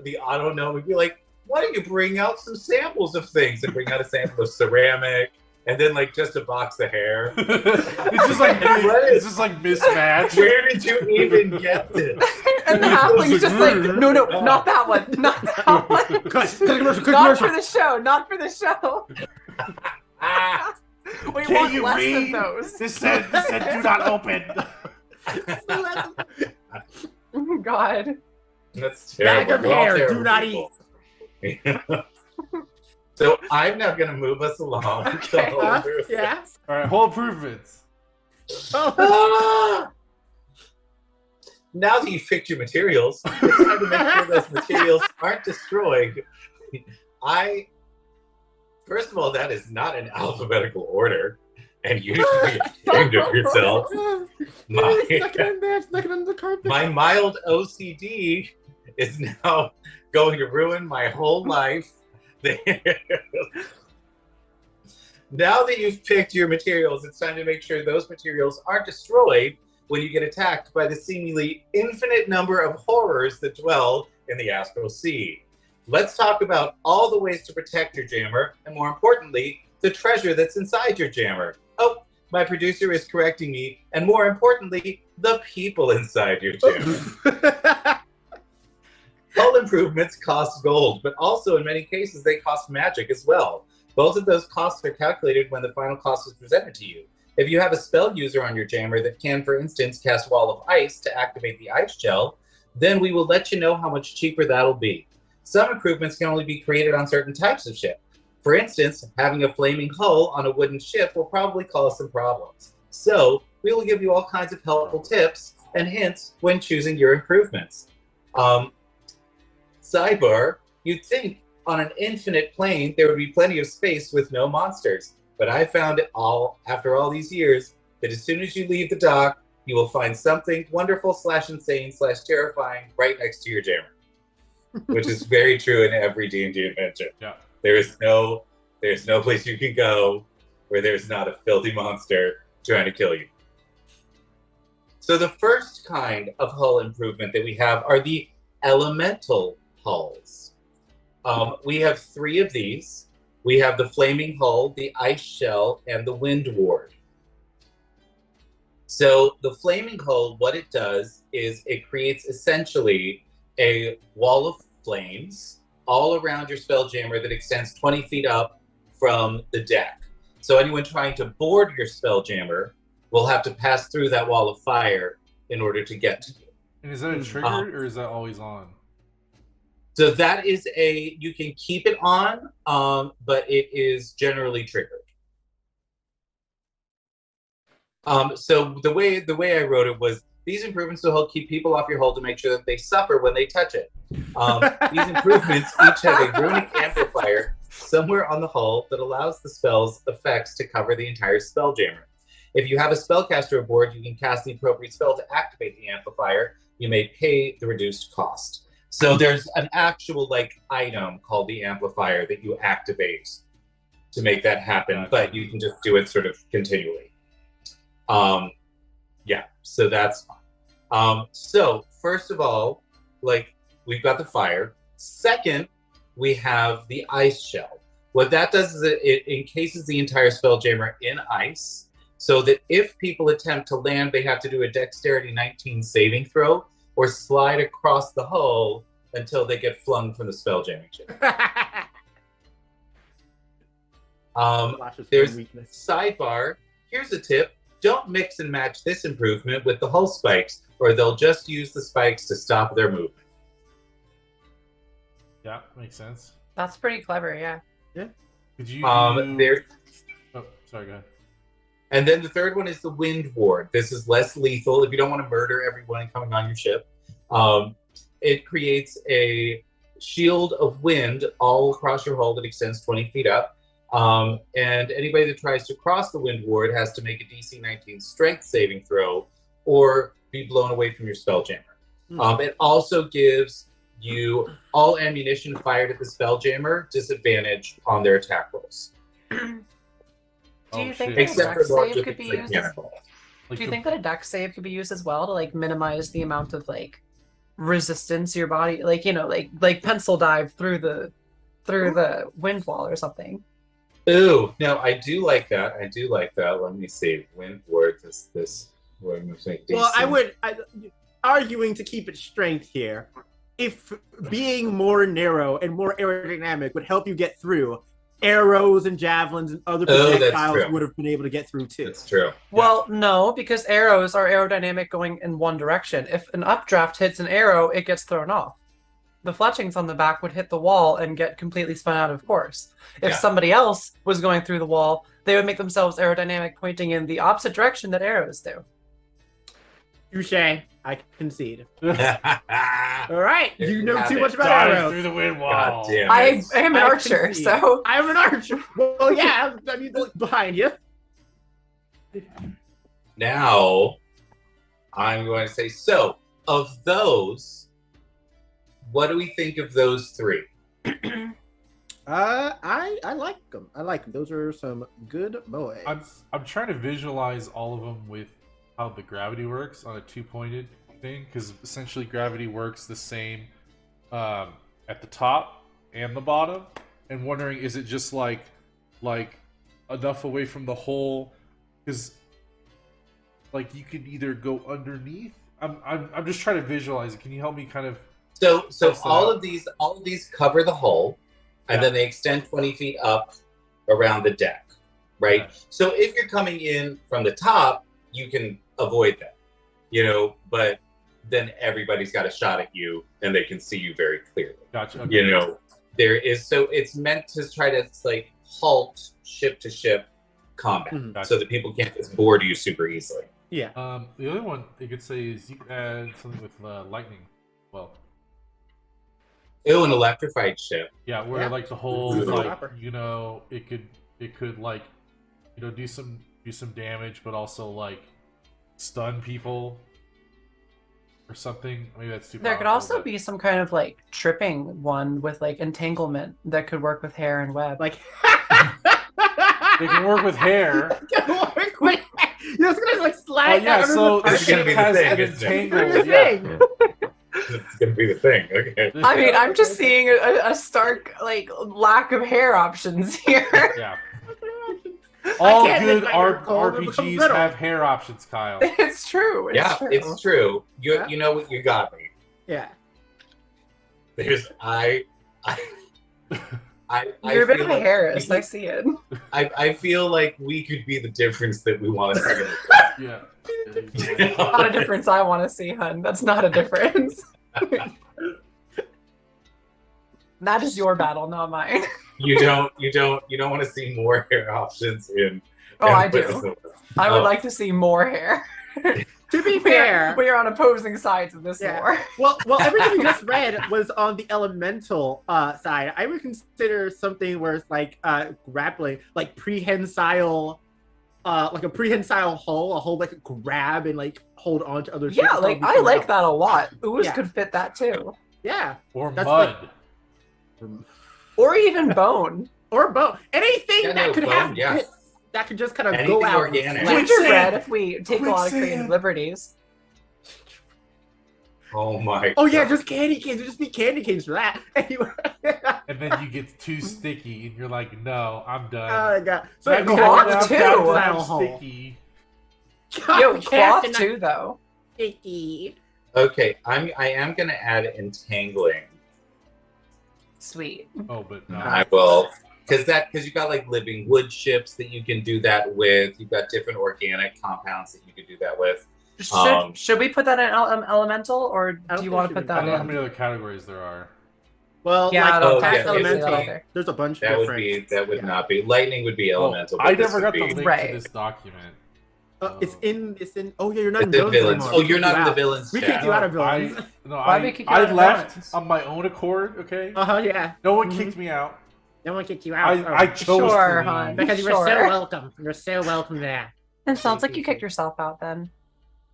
the auto gnome would be like, why don't you bring out some samples of things and bring out a sample of ceramic, and then like just a box of hair. It's just like mismatched. Where did you even get this? And the halfling's just like, no, not that one, not that one. Cut commercial, cut Not commercial. for the show, not for the show. We Can want you less read? of those. This said do not open. Oh God. That's Bag terrible. of We're all hair, terrible do not people. So I'm now going to move us along. Okay. Yeah. All right, whole improvements. Oh. Ah! Now that you've picked your materials, it's time to make sure those materials aren't destroyed. First of all, that is not in alphabetical order, and you should be ashamed of yourself. Stuck it in there, stuck it under the carpet. My mild OCD is now going to ruin my whole life. Now that you've picked your materials, it's time to make sure those materials aren't destroyed when you get attacked by the seemingly infinite number of horrors that dwell in the astral sea. Let's talk about all the ways to protect your jammer, and more importantly, the treasure that's inside your jammer. Oh, my producer is correcting me, and more importantly, the people inside your jammer. Hull improvements cost gold, but also in many cases they cost magic as well. Both of those costs are calculated when the final cost is presented to you. If you have a spell user on your jammer that can, for instance, cast Wall of Ice to activate the ice gel, then we will let you know how much cheaper that'll be. Some improvements can only be created on certain types of ship. For instance, having a flaming hull on a wooden ship will probably cause some problems. So, we will give you all kinds of helpful tips and hints when choosing your improvements. Sidebar, you'd think on an infinite plane there would be plenty of space with no monsters, but I found it all, after all these years, that as soon as you leave the dock, you will find something wonderful / insane / terrifying right next to your jammer, which is very true in every D&D adventure. Yeah. There's no place you can go where there's not a filthy monster trying to kill you. So the first kind of hull improvement that we have are the elemental hulls. We have 3 of these. We have the flaming hull, the ice shell, and the wind ward. So the flaming hull, what it does is it creates essentially a wall of flames all around your spelljammer that extends 20 feet up from the deck. So anyone trying to board your spelljammer will have to pass through that wall of fire in order to get to you. And is that a trigger or is that always on? So that is you can keep it on, but it is generally triggered. So the way I wrote it was, these improvements will help keep people off your hull to make sure that they suffer when they touch it. These improvements each have a runic amplifier somewhere on the hull that allows the spell's effects to cover the entire spelljammer. If you have a spellcaster aboard, you can cast the appropriate spell to activate the amplifier. You may pay the reduced cost. So there's an actual item called the amplifier that you activate to make that happen, but you can just do it sort of continually. So that's fine. So first of all, we've got the fire. Second, we have the ice shell. What that does is it encases the entire spelljammer in ice, so that if people attempt to land, they have to do a dexterity 19 saving throw or slide across the hull until they get flung from the spelljamming ship. There's sidebar. Here's a tip. Don't mix and match this improvement with the hull spikes, or they'll just use the spikes to stop their movement. Yeah, makes sense. That's pretty clever, yeah. Could you There. Oh, sorry, go ahead. And then the third one is the wind ward. This is less lethal if you don't want to murder everyone coming on your ship. It creates a shield of wind all across your hull that extends 20 feet up. And anybody that tries to cross the wind ward has to make a DC 19 strength saving throw or be blown away from your spelljammer. It also gives you all ammunition fired at the spelljammer disadvantage on their attack rolls. Do you think that Except a for dex large save could be used? mechanical. Do you think that a dex save could be used as well to minimize the amount of resistance your body, like pencil dive through the wind wall or something? Ooh, no, I do like that. I do like that. Let me see. When word does this word make Well, DC? arguing to keep it strength here. If being more narrow and more aerodynamic would help you get through, arrows and javelins and other Oh, that's projectiles true. would have been able to get through too. That's true. Well, no, because arrows are aerodynamic going in one direction. If an updraft hits an arrow, it gets thrown off. The fletchings on the back would hit the wall and get completely spun out of course. If Yeah. somebody else was going through the wall, they would make themselves aerodynamic, pointing in the opposite direction that arrows do. Touche. I concede. Yeah. All right, There you you know have too it. much about Dive arrows. through the wind God wall. damn I it. am an I archer, concede. so I'm an archer. Well, yeah, I mean, look behind you. Now, I'm going to say, so, of those, what do we think of those three? I like them. I like them. Those are some good boys. I'm trying to visualize all of them with how the gravity works on a two-pointed thing, because essentially gravity works the same at the top and the bottom, and wondering, is it just like enough away from the hole, because like you could either go underneath. I'm just trying to visualize it. Can you help me kind of? So Test that all out. of these cover the hull, and Yeah. then they extend 20 feet up around the deck, right? Okay. So if you're coming in from the top, you can avoid that, but then everybody's got a shot at you, and they can see you very clearly. Gotcha. Okay. There is, so it's meant to try to like halt ship to ship combat, Mhm. Gotcha. so that people can't just board you super easily. Yeah. The other one you could say is you could add something with lightning. Well, Ew, an electrified ship. yeah, where Yeah. like the whole It's a like rapper. it could like do some damage, but also like stun people or something. Maybe that's too. there could powerful, also but- be some kind of like tripping one with like entanglement that could work with hair and web. Like They can work with hair. You're just gonna like slide. Yeah, that so under the This is gonna ship be the has thing, an isn't it? entangled. the Yeah. thing. This is gonna be the thing. Okay. I mean, I'm just seeing a stark like lack of hair options here. Yeah. I All can't good make my hair cold, it'll become RPGs brittle. have hair options, Kyle. It's true. It's Yeah, true. it's true. Yeah. You know what, you got me. Yeah. There's I You're a bit feel of a like Harris. we- I see it. I feel like we could be the difference that we want to see. Yeah. Not a difference I want to see, hun. That's not a difference. That is your battle, not mine. You don't want to see more hair options in. Oh, I Endless do. War. I would Oh. like to see more hair. To be fair, we are on opposing sides of this Yeah. war. well, everything we just read was on the elemental side. I would consider something where it's like grappling, like prehensile, like a prehensile hull, a hull that could grab and like hold on to other. Yeah, ships. like Probably I like something that a else. lot. Ooze Yeah. could fit that too, Yeah, Or That's mud. or even bone. or both. Anything Yeah, that no, could bone, have yeah. bits that could just kind of Anything go out. organic. and Gingerbread, Quicksand! if we take a lot of creative Quicksand! liberties. Oh my. Oh yeah, God. just candy canes. Just be candy canes for that. Anyway. And then you get too sticky, and you're like, "No, I'm done." Oh my god. So Maybe go cloth down, too. down, I'm down, hole. sticky. Yo, cloth Captain, too, though. Sticky. Okay, I am gonna add entangling. Sweet. Oh, but no. I will, because you got like living wood ships that you can do that with. You've got different organic compounds that you could do that with. Should we put that in elemental, or I do don't you think want it to should put I be don't know how that many in? other categories there are. Well, Yeah, I like don't Oh, past yeah, it would elemental, be- there's a bunch of That would different. be Yeah. not be lightning would be elemental. Oh, but I this never would got the be- link Right. to this document. It's in. Oh yeah, you're not It's in in villains villains. anymore. Oh, We you're kicked not you in the out. villains We chat. kicked you out of villains. Why we kick you out I of left villains? on my own accord. Okay. Yeah. No one Mhm. kicked me out. No one kicked you out. I chose Sure, to hon. leave. because you were so Sure. welcome. You're so welcome there. It sounds like you kicked yourself out then.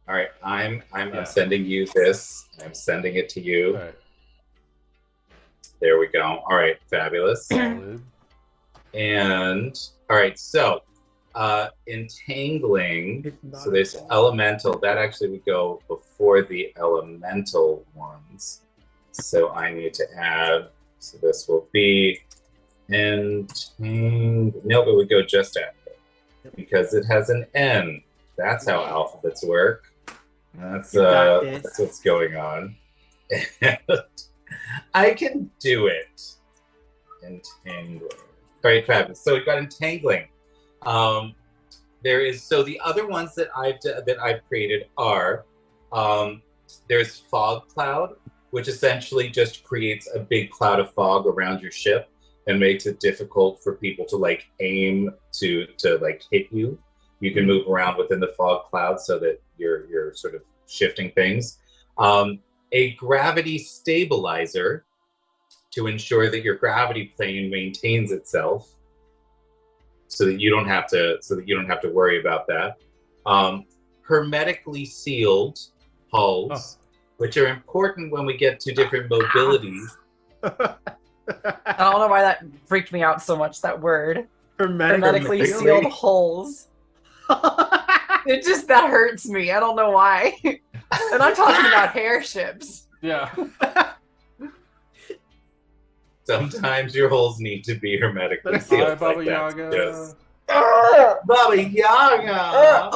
All right, I'm Yeah. sending you this. I'm sending it to you. Alright, There we go. All right, fabulous. solid. And all right, so entangling. It's not So there's a- elemental. That actually would go before the elemental ones. So I need to add. So this will be And no, it would go just after because it has an N. That's how alphabets work. That's what's going on. I can do it. Entangling. All right, Travis. So we've got entangling. So the other ones that I've created are there's fog cloud, which essentially just creates a big cloud of fog around your ship and makes it difficult for people to like aim to like hit you. You can move around within the fog cloud so that you're sort of shifting things. A gravity stabilizer to ensure that your gravity plane maintains itself, so that you don't have to worry about that. Hermetically sealed hulls, which are important when we get to different mobilities. I don't know why that freaked me out so much, that word. Hermetically sealed holes. That hurts me. I don't know why. And I'm talking about airships. Yeah. Sometimes your holes need to be hermetically sealed. Hi, Baba like Yaga. Yes. Baba Yaga.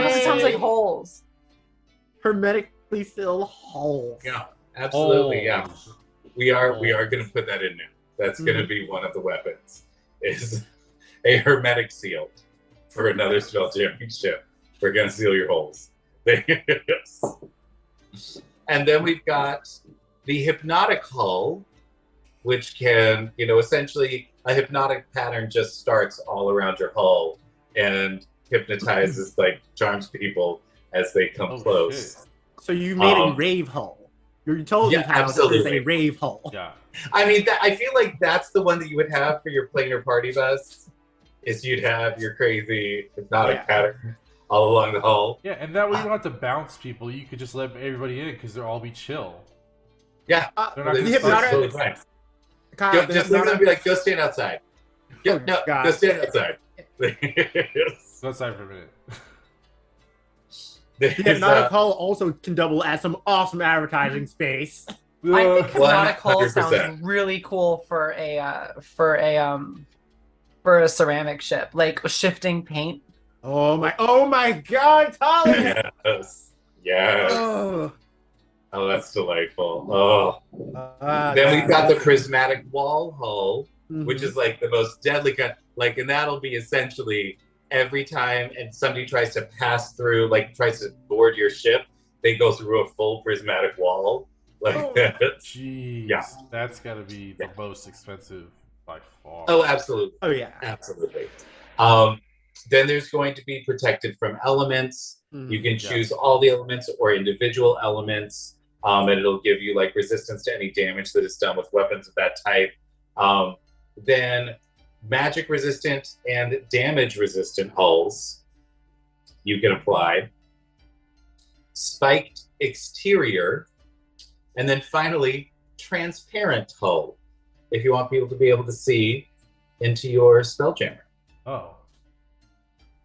It sounds like holes. Hermetically sealed holes. Yeah, absolutely. Yeah, Holes. we are going to put that in there. That's going to be one of the weapons. Is a hermetic seal for another spell-jamming ship. We're going to seal your holes. Yes. And then we've got the hypnotic hull, which can, essentially a hypnotic pattern just starts all around your hull and hypnotizes, like charms people as they come close. Shit. So you made a rave hull. You told me how this is a rave hull. Yeah. I mean, I feel like that's the one that you would have for your planar party bus. Is you'd have your crazy hypnotic pattern all along the hull. Yeah, and that way you don't have to bounce people. You could just let everybody in because they'll all be chill. Yeah, They're not the gonna hypnotic- totally fine. Kyle, Just leave them and be like, go stand outside. Go stand outside. Go outside for a minute. the hypnotic hull also can double as some awesome advertising space. I think hypnotic hull 100%. sounds really cool for a ceramic ship, like shifting paint. Oh my God, Tali! Yes. Oh, that's delightful. Oh. Then we've got the prismatic wall hull, which is like the most deadly kind. Like, and that'll be essentially every time and somebody tries to pass through, like tries to board your ship, they go through a full prismatic wall. Like that. Jeez. Yeah. That's got to be the most expensive by far. Oh, absolutely. Oh yeah. Absolutely. Then there's going to be protected from elements. You can choose all the elements or individual elements. And it'll give you like resistance to any damage that is done with weapons of that type. Then magic resistant and damage resistant hulls you can apply. Spiked exterior. And then finally, transparent hull, if you want people to be able to see into your spelljammer. Oh.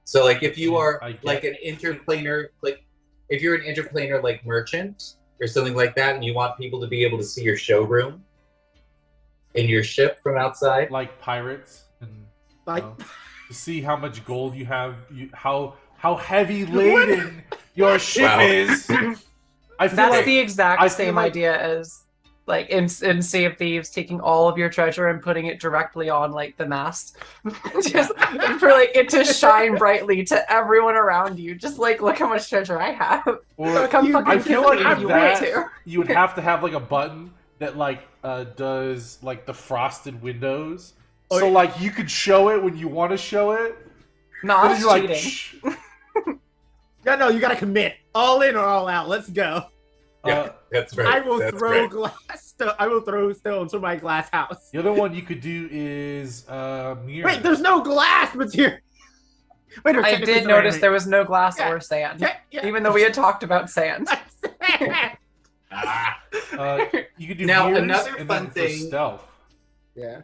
So like if you are like an interplanar, like if you're an interplanar like merchant or something like that, and you want people to be able to see your showroom in your ship from outside, Like pirates, and Like to see how much gold you have, how heavy laden your ship is. I feel That's like the exact same like- idea as like in Sea of Thieves, taking all of your treasure and putting it directly on like the mast, just for like it to shine brightly to everyone around you. Just like, look how much treasure I have. Or Come fucking I feel like if you want that to. you would have to have like a button that like does like the frosted windows, so like you could show it when you want to show it. No, But that's you're like, cheating. shh. yeah, no, you gotta commit. All in or all out. Let's go. that's right. I will That's throw right. I will throw stones from my glass house. The other one you could do is mirror. Wait, there's no glass material. Wait, I did notice there was no glass or sand, even though we had talked about sand. You could do Now, mirrors, another and fun then for thing- stealth. Yeah.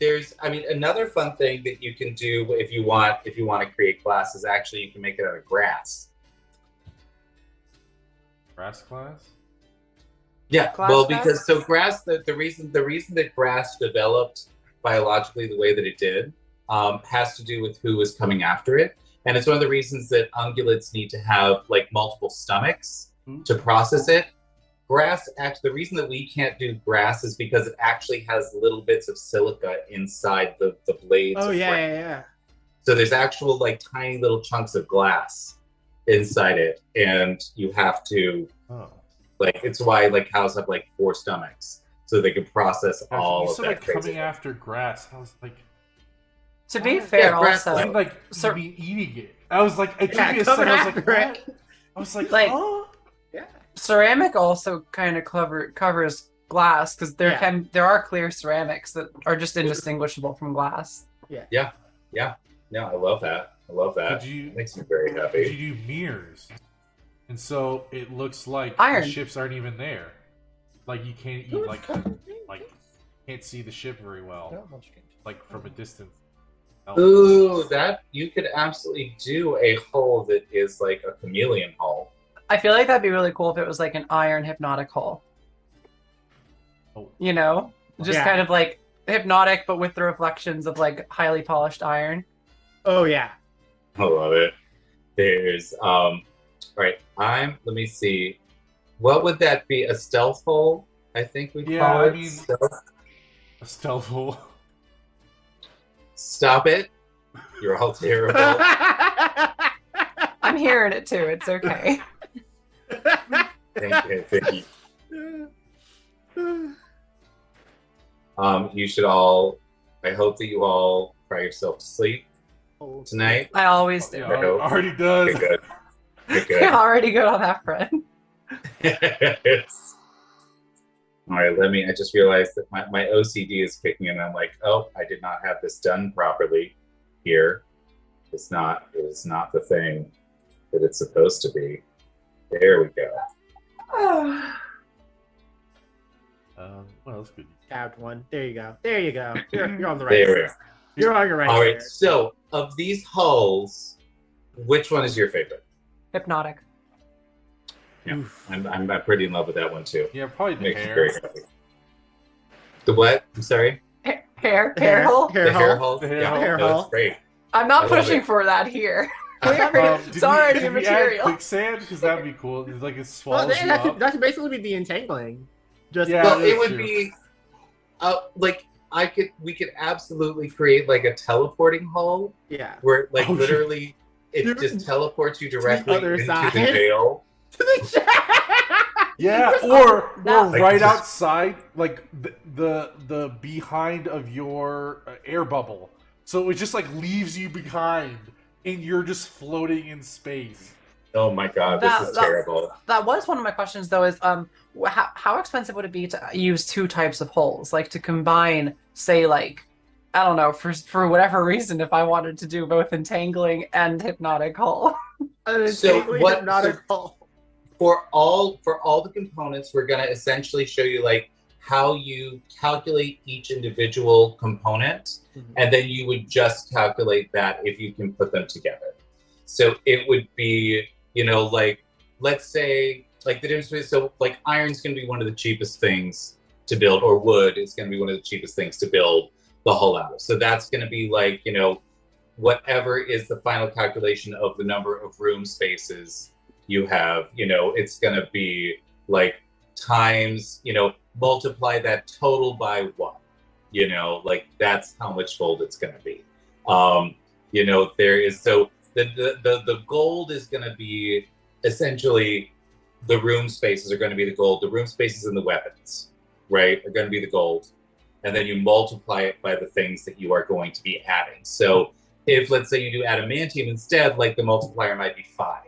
There's, another fun thing that you can do if you want to create glass is actually you can make it out of grass. Grass class. Yeah, Glass well, glass? because so grass, the reason that grass developed biologically the way that it did has to do with who was coming after it. And it's one of the reasons that ungulates need to have like multiple stomachs to process it. Grass, actually, the reason that we can't do grass is because it actually has little bits of silica inside the blades. Oh, of yeah, grass. yeah, yeah. So there's actual like tiny little chunks of glass inside it, and you have to like, it's why like cows have like 4 stomachs so they can process all of that. Like coming after grass, I was like, to be fair, grass, also, like you mean eating it. I was like, it took me a coming second. I was like, after it. what? I was like, Like, oh. Yeah. ceramic also kind of covers glass, because there are clear ceramics that are just indistinguishable from glass. Yeah. No, I love that. It makes me very happy. You do mirrors, and so it looks like Iron. the ships aren't even there. Like you can't can't see the ship very well, like from a distance. Ooh, that you could absolutely do a hull that is like a chameleon hull. I feel like that'd be really cool if it was like an iron hypnotic hull. Oh. You know, just kind of like hypnotic, but with the reflections of like highly polished iron. Oh yeah. I love it. There's right. Let me see. What would that be? A stealth hull? I think we call it. A stealth hull. Stop it. You're all terrible. I'm hearing it too. It's okay. Thank you. You should all. I hope that you all cry yourself to sleep tonight. I always do. Already does. Okay, good. Okay, Yeah, already good on that front. All right, I just realized that my OCD is kicking in. I'm like, oh, I did not have this done properly here. It is not the thing that it's supposed to be. There we go. What else could you? Tabbed one. There you go. You're on the right. There we are. You're on your right. All right, so of these hulls, which one is your favorite? Hypnotic. Yeah, I'm pretty in love with that one too. Yeah, probably the Makes me hair. very happy. The what? I'm sorry. Hair Hair hole. The hair hull. hull. The hair Yeah, hull. Hair no, hull. it's great. I'm not I love pushing it. for that here. Did It's already we add material. quicksand? Because that'd be cool. It's like it Well, swallows you that up. should basically be the entangling. Just Yeah. Well, that's it would true. be like we could absolutely create like a teleporting hull yeah. where like Oh, shit. literally it just teleports you directly other into side. the jail. Yeah, or Like, right just- outside, like the behind of your air bubble. So it just like leaves you behind, and you're just floating in space. Oh my god, this is terrible. That was one of my questions, though. Is how expensive would it be to use 2 types of holes, like to combine, say, like, I don't know, for whatever reason, if I wanted to do both entangling and hypnotic hole. So what- Hypnotic hull. For all the components, we're gonna essentially show you like how you calculate each individual component, and then you would just calculate that if you can put them together. So it would be, like, let's say, like the difference between, so like iron's gonna be one of the cheapest things to build, or wood is gonna be one of the cheapest things to build the hull out of. So that's gonna be like, whatever is the final calculation of the number of room spaces you have, it's going to be like times, multiply that total by 1, like that's how much gold it's going to be. There is, so the gold is going to be essentially the room spaces are going to be the gold. The room spaces and the weapons, right, are going to be the gold. And then you multiply it by the things that you are going to be adding. So if, let's say, you do adamantium instead, like the multiplier might be 5.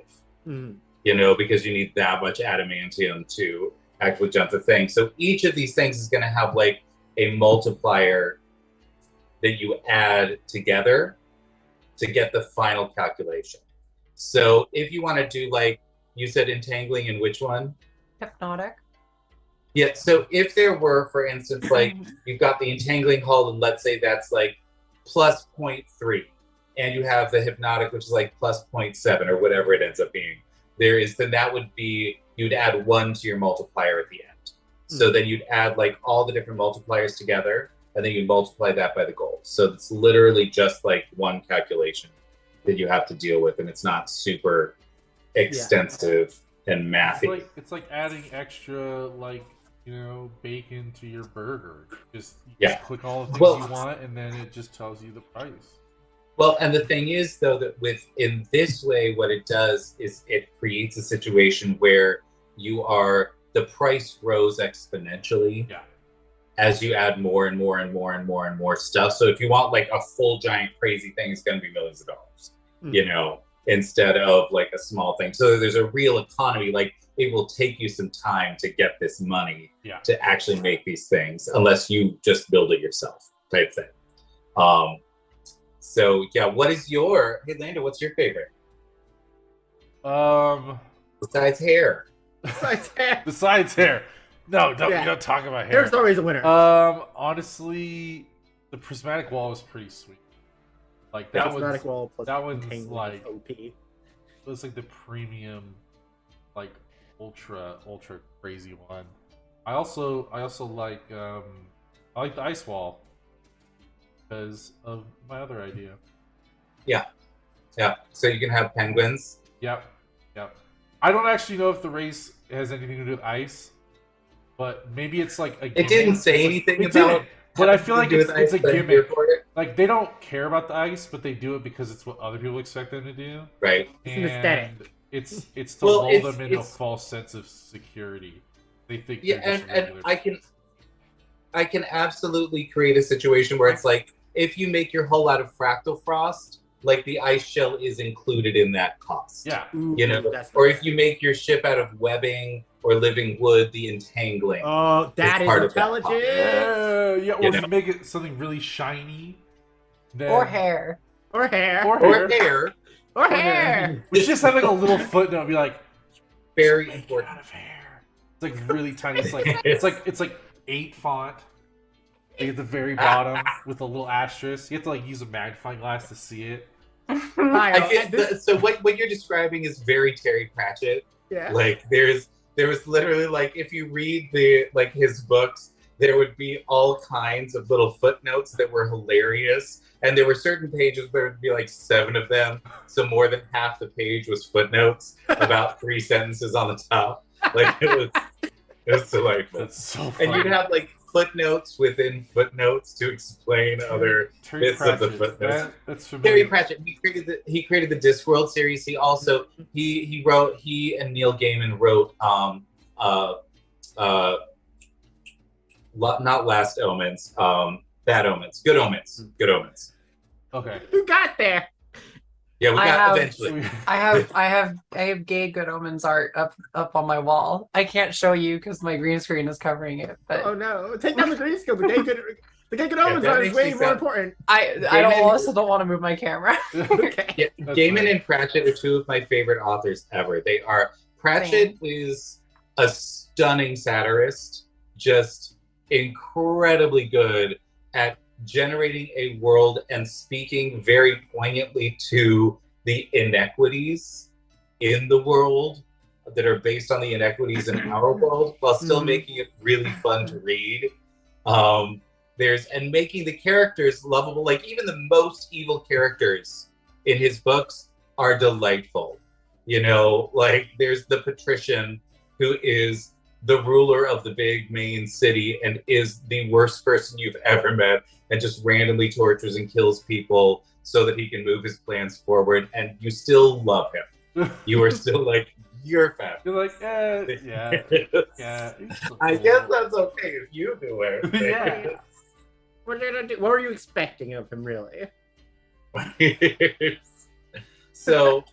Because you need that much adamantium to actually jump the thing. So each of these things is going to have like a multiplier that you add together to get the final calculation. So if you want to do, like you said, entangling in which one? Hypnotic. Yeah, so if there were, for instance, like you've got the entangling hull, and let's say that's like plus 0.3, and you have the hypnotic, which is like plus 0.7 or whatever it ends up being. Then that would be, you'd add 1 to your multiplier at the end. So then you'd add like all the different multipliers together, and then you multiply that by the gold. So it's literally just like one calculation that you have to deal with, and it's not super extensive and mathy. It's like adding extra, like, you know, bacon to your burger. You just click all the things you want, and then it just tells you the price. Well, and the thing is, though, that in this way, what it does is it creates a situation where the price grows exponentially as you add more and more and more and more and more stuff. So if you want like a full giant crazy thing, it's going to be millions of dollars, you know, instead of like a small thing. So there's a real economy. Like, it will take you some time to get this money to actually make these things, unless you just build it yourself, type thing. So what is hey Lando, what's your favorite? Besides hair. Besides hair. No, you don't talk about hair. There's always a winner. Honestly, the prismatic wall was pretty sweet. Like that prismatic wall plus that one's like OP. It was like the premium, like ultra crazy one. I also like I like the ice wall because of my other idea. Yeah. So you can have penguins. Yep. I don't actually know if the race has anything to do with ice, but maybe it's like a gimmick. It didn't say anything about. But I feel like it's a gimmick. Like, they don't care about the ice, but they do it because it's what other people expect them to do. Right. It's an aesthetic. It's to lull them into a false sense of security. They think and I can absolutely create a situation where it's like, if you make your hull out of fractal frost, like the ice shell is included in that cost. Yeah. You know, or if you make your ship out of webbing or living wood, the entangling. Oh, that is intelligent. Or if you make it something really shiny. Then... Or hair. Or hair. Which just having a little footnote, be like, very important. Out of hair. It's like really tiny. It's like 8 font. Like at the very bottom with a little asterisk. You have to like use a magnifying glass to see it. So what you're describing is very Terry Pratchett. Yeah. Like there was literally like, if you read his books, there would be all kinds of little footnotes that were hilarious. And there were certain pages, there would be like 7 of them. So more than half the page was footnotes, about 3 sentences on the top. Like it was delightful. That's so funny. And you'd have like footnotes within footnotes to explain other bits of the footnotes. That's Terry Pratchett. He created the Discworld series. He also he and Neil Gaiman wrote not Last Omens, Bad Omens, Good Omens, Good Omens. Okay. You got there. Yeah, we got eventually. I have gay Good Omens art up on my wall. I can't show you because my green screen is covering it. But oh no, take down the green screen. The gay Good Omens art is way more important. I also don't want to move my camera. Okay. Yeah, Gaiman and Pratchett are 2 of my favorite authors ever. They are. Pratchett is a stunning satirist, just incredibly good at generating a world and speaking very poignantly to the inequities in the world that are based on the inequities in our world, while still making it really fun to read. And making the characters lovable. Like, even the most evil characters in his books are delightful. You know, like there's the patrician who is the ruler of the big main city and is the worst person you've ever met, and just randomly tortures and kills people so that he can move his plans forward, and you still love him. You are still like, you're fat. You're like, yeah. I guess that's okay if you do it. Yeah. What were you expecting of him, really? So,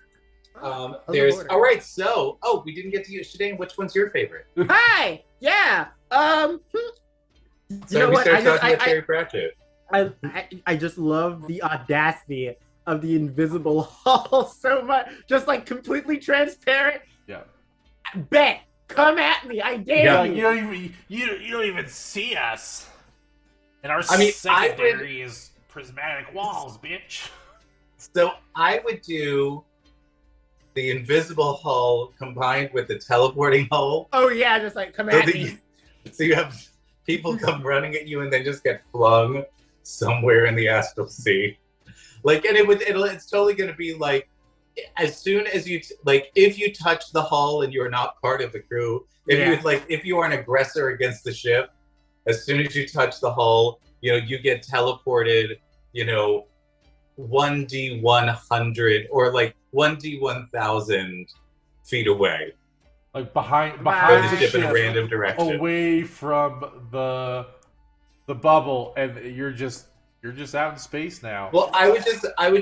there's all right. So, we didn't get to you, Shadane. Which one's your favorite? Hi, yeah. So you know we what? start talking about Terry Pratchett. I just love the audacity of the invisible hull so much. Just like completely transparent. Yeah. Bet, come at me. I dare you. You don't even see us. And our I mean, secondary is prismatic walls, bitch. So I would do the invisible hull combined with the teleporting hull. Oh yeah, just like come at me. So you have people come running at you and then just get flung somewhere in the astral sea. Like, and it's totally going to be like, as soon as you like, if you touch the hull and you're not part of the crew, if you are an aggressor against the ship, as soon as you touch the hull, you get teleported, 1D100 or like 1D1000 feet away. Like behind the ship in a random direction, away from the bubble, and you're just out in space now. Well, I would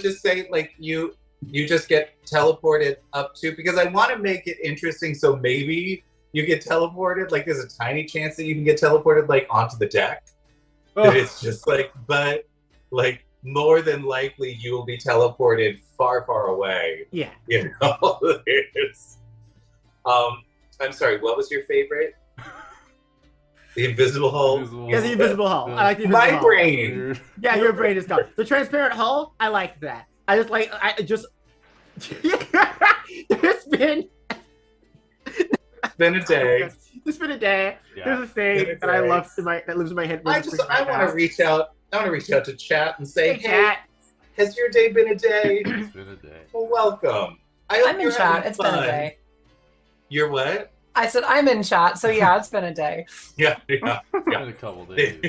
just say, like, you just get teleported up to, because I want to make it interesting, so maybe you get teleported, like there's a tiny chance that you can get teleported like onto the deck. That it's just like, but like more than likely you will be teleported far, far away. Yeah. I'm sorry, what was your favorite? The invisible hull? Yeah, the invisible hull. I like the invisible hull. My brain. Yeah, your brain is gone. The transparent hull, I like that. It's been a day. It's been a day. Yeah. There's a saying that I love that lives in my head. I want to reach out. I want to reach out to chat and say, hey, chat, has your day been a day? It's been a day. Well, welcome. I'm in chat. It's been a day. You're what? I said I'm in chat, so yeah, it's been a day. Yeah. It's been a couple days.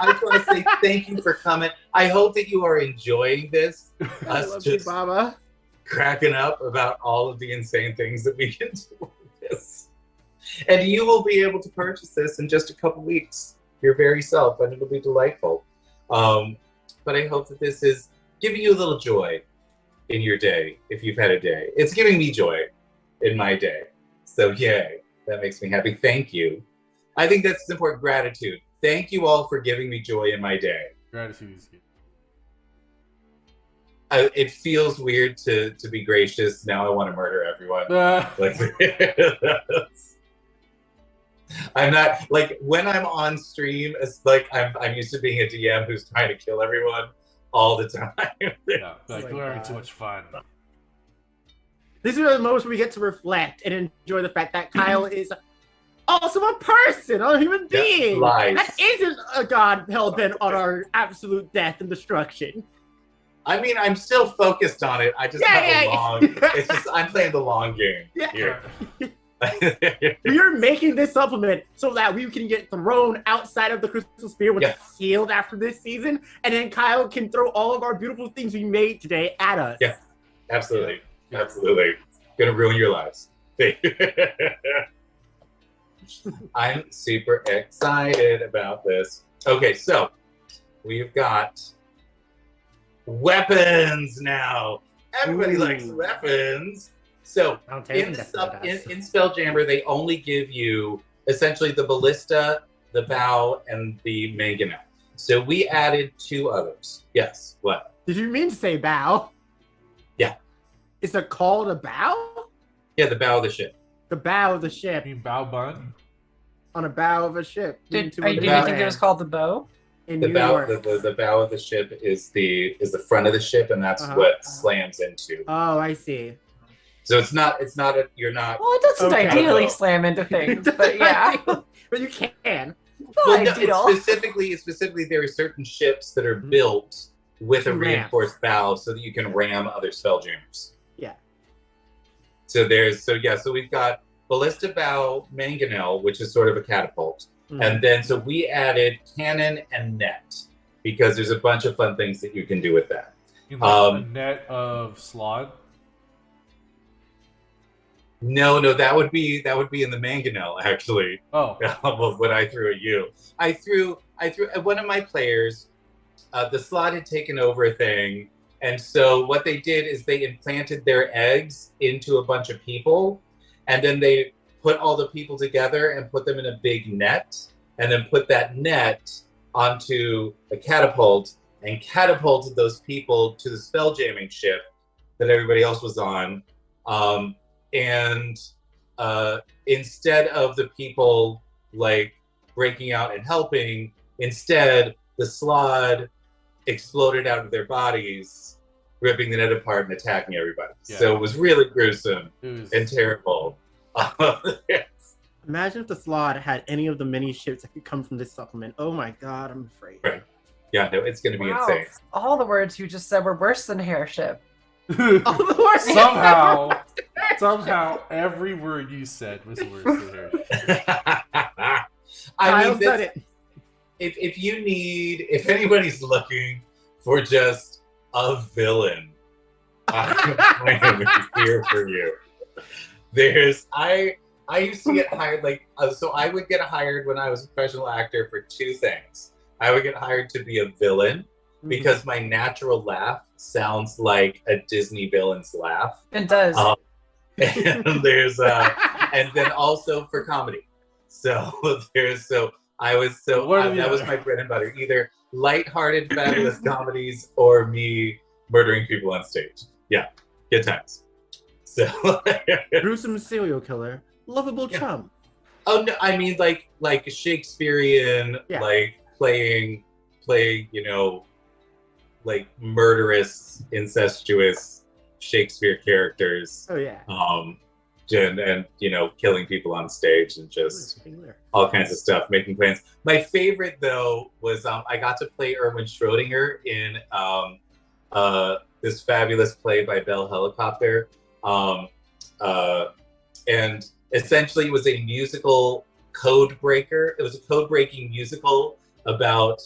I just want to say thank you for coming. I hope that you are enjoying this. Us just Baba. Cracking up about all of the insane things that we can do with this. And you will be able to purchase this in just a couple weeks, your very self, and it'll be delightful. But I hope that this is giving you a little joy in your day, if you've had a day. It's giving me joy in my day. So yay, that makes me happy. Thank you. I think that's important. Gratitude. Thank you all for giving me joy in my day. Gratitude is good. It feels weird to be gracious. Now I want to murder everyone. I'm not, like, when I'm on stream, it's like I'm used to being a DM who's trying to kill everyone all the time. Yeah, like, we're having too much fun. These are the moments where we get to reflect and enjoy the fact that Kyle is also a person, a human being. Lies. That isn't a god hell-bent on our absolute death and destruction. I mean, I'm still focused on it. I just it's just, I'm playing the long game here. We're making this supplement so that we can get thrown outside of the crystal sphere when it's sealed after this season, and then Kyle can throw all of our beautiful things we made today at us. Yeah, absolutely. Absolutely. Gonna ruin your lives. I'm super excited about this. Okay, so we've got weapons now. Everybody likes weapons. So in Spelljammer, they only give you essentially the ballista, the bow, and the mangonel. So we added 2 others. Yes. What? Did you mean to say bow? Yeah. Is it called a bow? Yeah, the bow of the ship. The bow of the ship. You mean bow bun? On a bow of a ship. Did you think it was called the bow? The bow of the ship is the front of the ship, and that's what slams into. Oh, I see. So it's not you're not. Well, it doesn't ideally slam into things, but yeah. But you can. Well, no, specifically, there are certain ships that are built with a reinforced bow so that you can ram other spelljammers. Yeah. So we've got ballista bow mangonel, which is sort of a catapult. And then, so we added cannon and net because there's a bunch of fun things that you can do with that. A net of slot? No, that would be in the mangonel, actually. Oh. What I threw at you. I threw at one of my players, the slot had taken over a thing, and so what they did is they implanted their eggs into a bunch of people, and then they put all the people together and put them in a big net, and then put that net onto a catapult and catapulted those people to the spelljamming ship that everybody else was on. Instead of the people like breaking out and helping, instead the slod exploded out of their bodies, ripping the net apart and attacking everybody. Yeah. So it was really gruesome and terrible. Imagine if the slot had any of the mini ships that could come from this supplement. Oh my god, I'm afraid. Right. Yeah, no, it's going to be Wow. insane. All the words you just said were worse than hairship. Somehow, every word you said was worse than her. I mean, said it. If anybody's looking for just a villain, I am here for you. I used to get hired so I would get hired when I was a professional actor for two things. I would get hired to be a villain because my natural laugh sounds like a Disney villain's laugh. It does. And and then also for comedy. That was my bread and butter. Either lighthearted, fabulous comedies or me murdering people on stage. Yeah, good times. So Gruesome serial killer, lovable chum. Oh no, I mean like Shakespearean, like playing, like murderous, incestuous Shakespeare characters. Oh yeah. And killing people on stage and just all kinds of stuff, making plans. My favorite though was I got to play Erwin Schrödinger in this fabulous play by Bell Helicopter, and essentially it was a musical code breaker. It was a code breaking musical about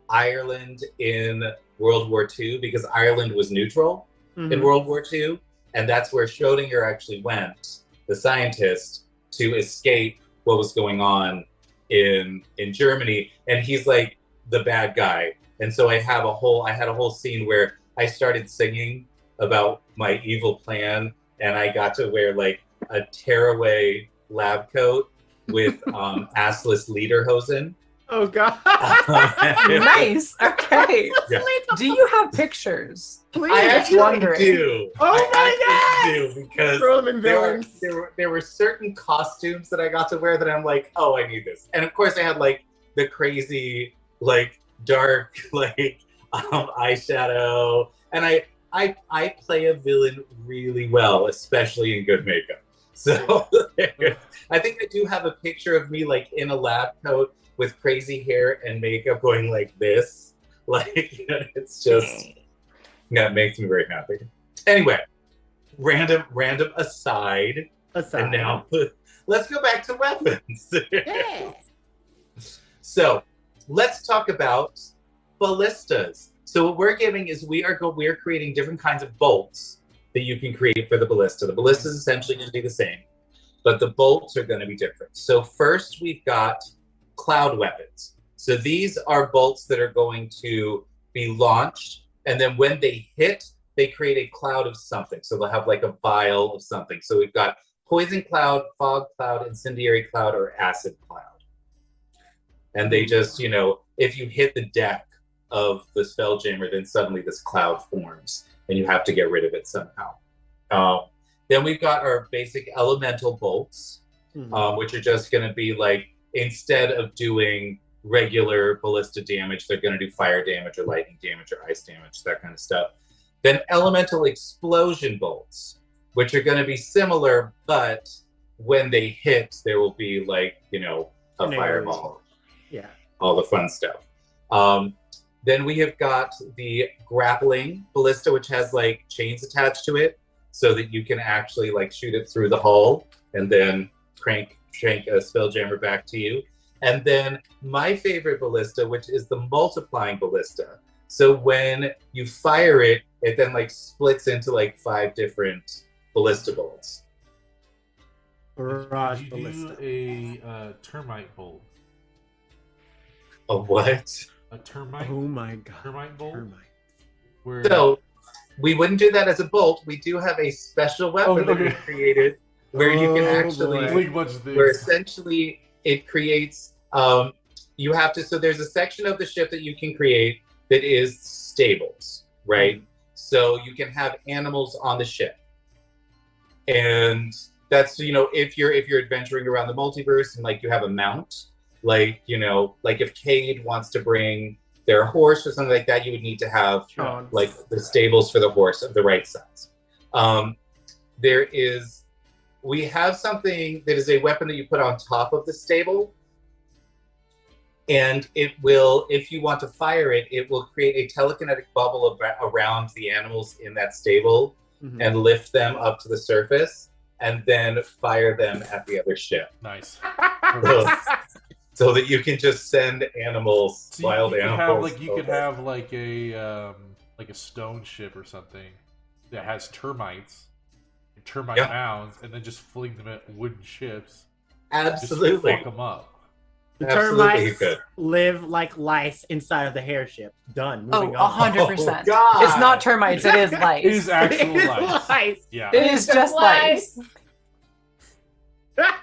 Ireland in World War II because Ireland was neutral in World War II, and that's where Schrödinger actually went, the scientist, to escape what was going on in Germany, and he's like the bad guy. And so I had a whole scene where I started singing about my evil plan, and I got to wear like a tearaway lab coat with assless lederhosen. Oh god. Nice. Okay. Yeah. Do you have pictures? Please. I actually wondering. do. Oh my I do, because Roman there villains. were certain costumes that I got to wear that I'm like, oh, I need this. And of course I had like the crazy, like dark, like eyeshadow. And I play a villain really well, especially in good makeup. So I think I do have a picture of me like in a lab coat with crazy hair and makeup going like this. Like, it's just, it makes me very happy. Anyway, random aside. And now let's go back to weapons. Yeah. So let's talk about ballistas. So what we're giving is we're creating different kinds of bolts that you can create for the ballista. The ballista is essentially going to be the same, but the bolts are going to be different. So first we've got cloud weapons. So these are bolts that are going to be launched, and then when they hit, they create a cloud of something. So they'll have like a vial of something. So we've got poison cloud, fog cloud, incendiary cloud, or acid cloud. And they just, if you hit the deck of the Spelljammer, then suddenly this cloud forms, and you have to get rid of it somehow. Then we've got our basic elemental bolts, which are just going to be like, instead of doing regular ballista damage, they're going to do fire damage or lightning damage or ice damage, that kind of stuff. Then elemental explosion bolts, which are going to be similar, but when they hit, there will be like, a fireball. Yeah. All the fun stuff. Then we have got the grappling ballista, which has like chains attached to it so that you can actually like shoot it through the hull and then crank a Spelljammer back to you. And then my favorite ballista, which is the multiplying ballista. So when you fire it, it then like splits into like 5 different ballista bolts. Barrage Did ballista. you do a termite bolt? A what? A termite? Oh my god. Termite bolt? Termite. Where... So we wouldn't do that as a bolt. We do have a special weapon that we created where you can actually, where essentially it creates, you have to, so there's a section of the ship that you can create that is stables, right? So you can have animals on the ship. And that's, if you're adventuring around the multiverse and like you have a mount, like, like if Cade wants to bring their horse or something like that, you would need to have like the stables for the horse of the right size. There is we have something that is a weapon that you put on top of the stable. And it will, if you want to fire it, it will create a telekinetic bubble around the animals in that stable and lift them up to the surface and then fire them at the other ship. Nice. So that you can just send animals, So wild animals. You could have like a stone ship or something that has termites, termite mounds, and then just fling them at wooden ships. Absolutely. Just fuck them up. The Absolutely termites live like lice inside of the hair ship. Done. Moving on. 100%. God. It's not termites, it is lice. It is actual It is lice. lice. Yeah. It is just lice.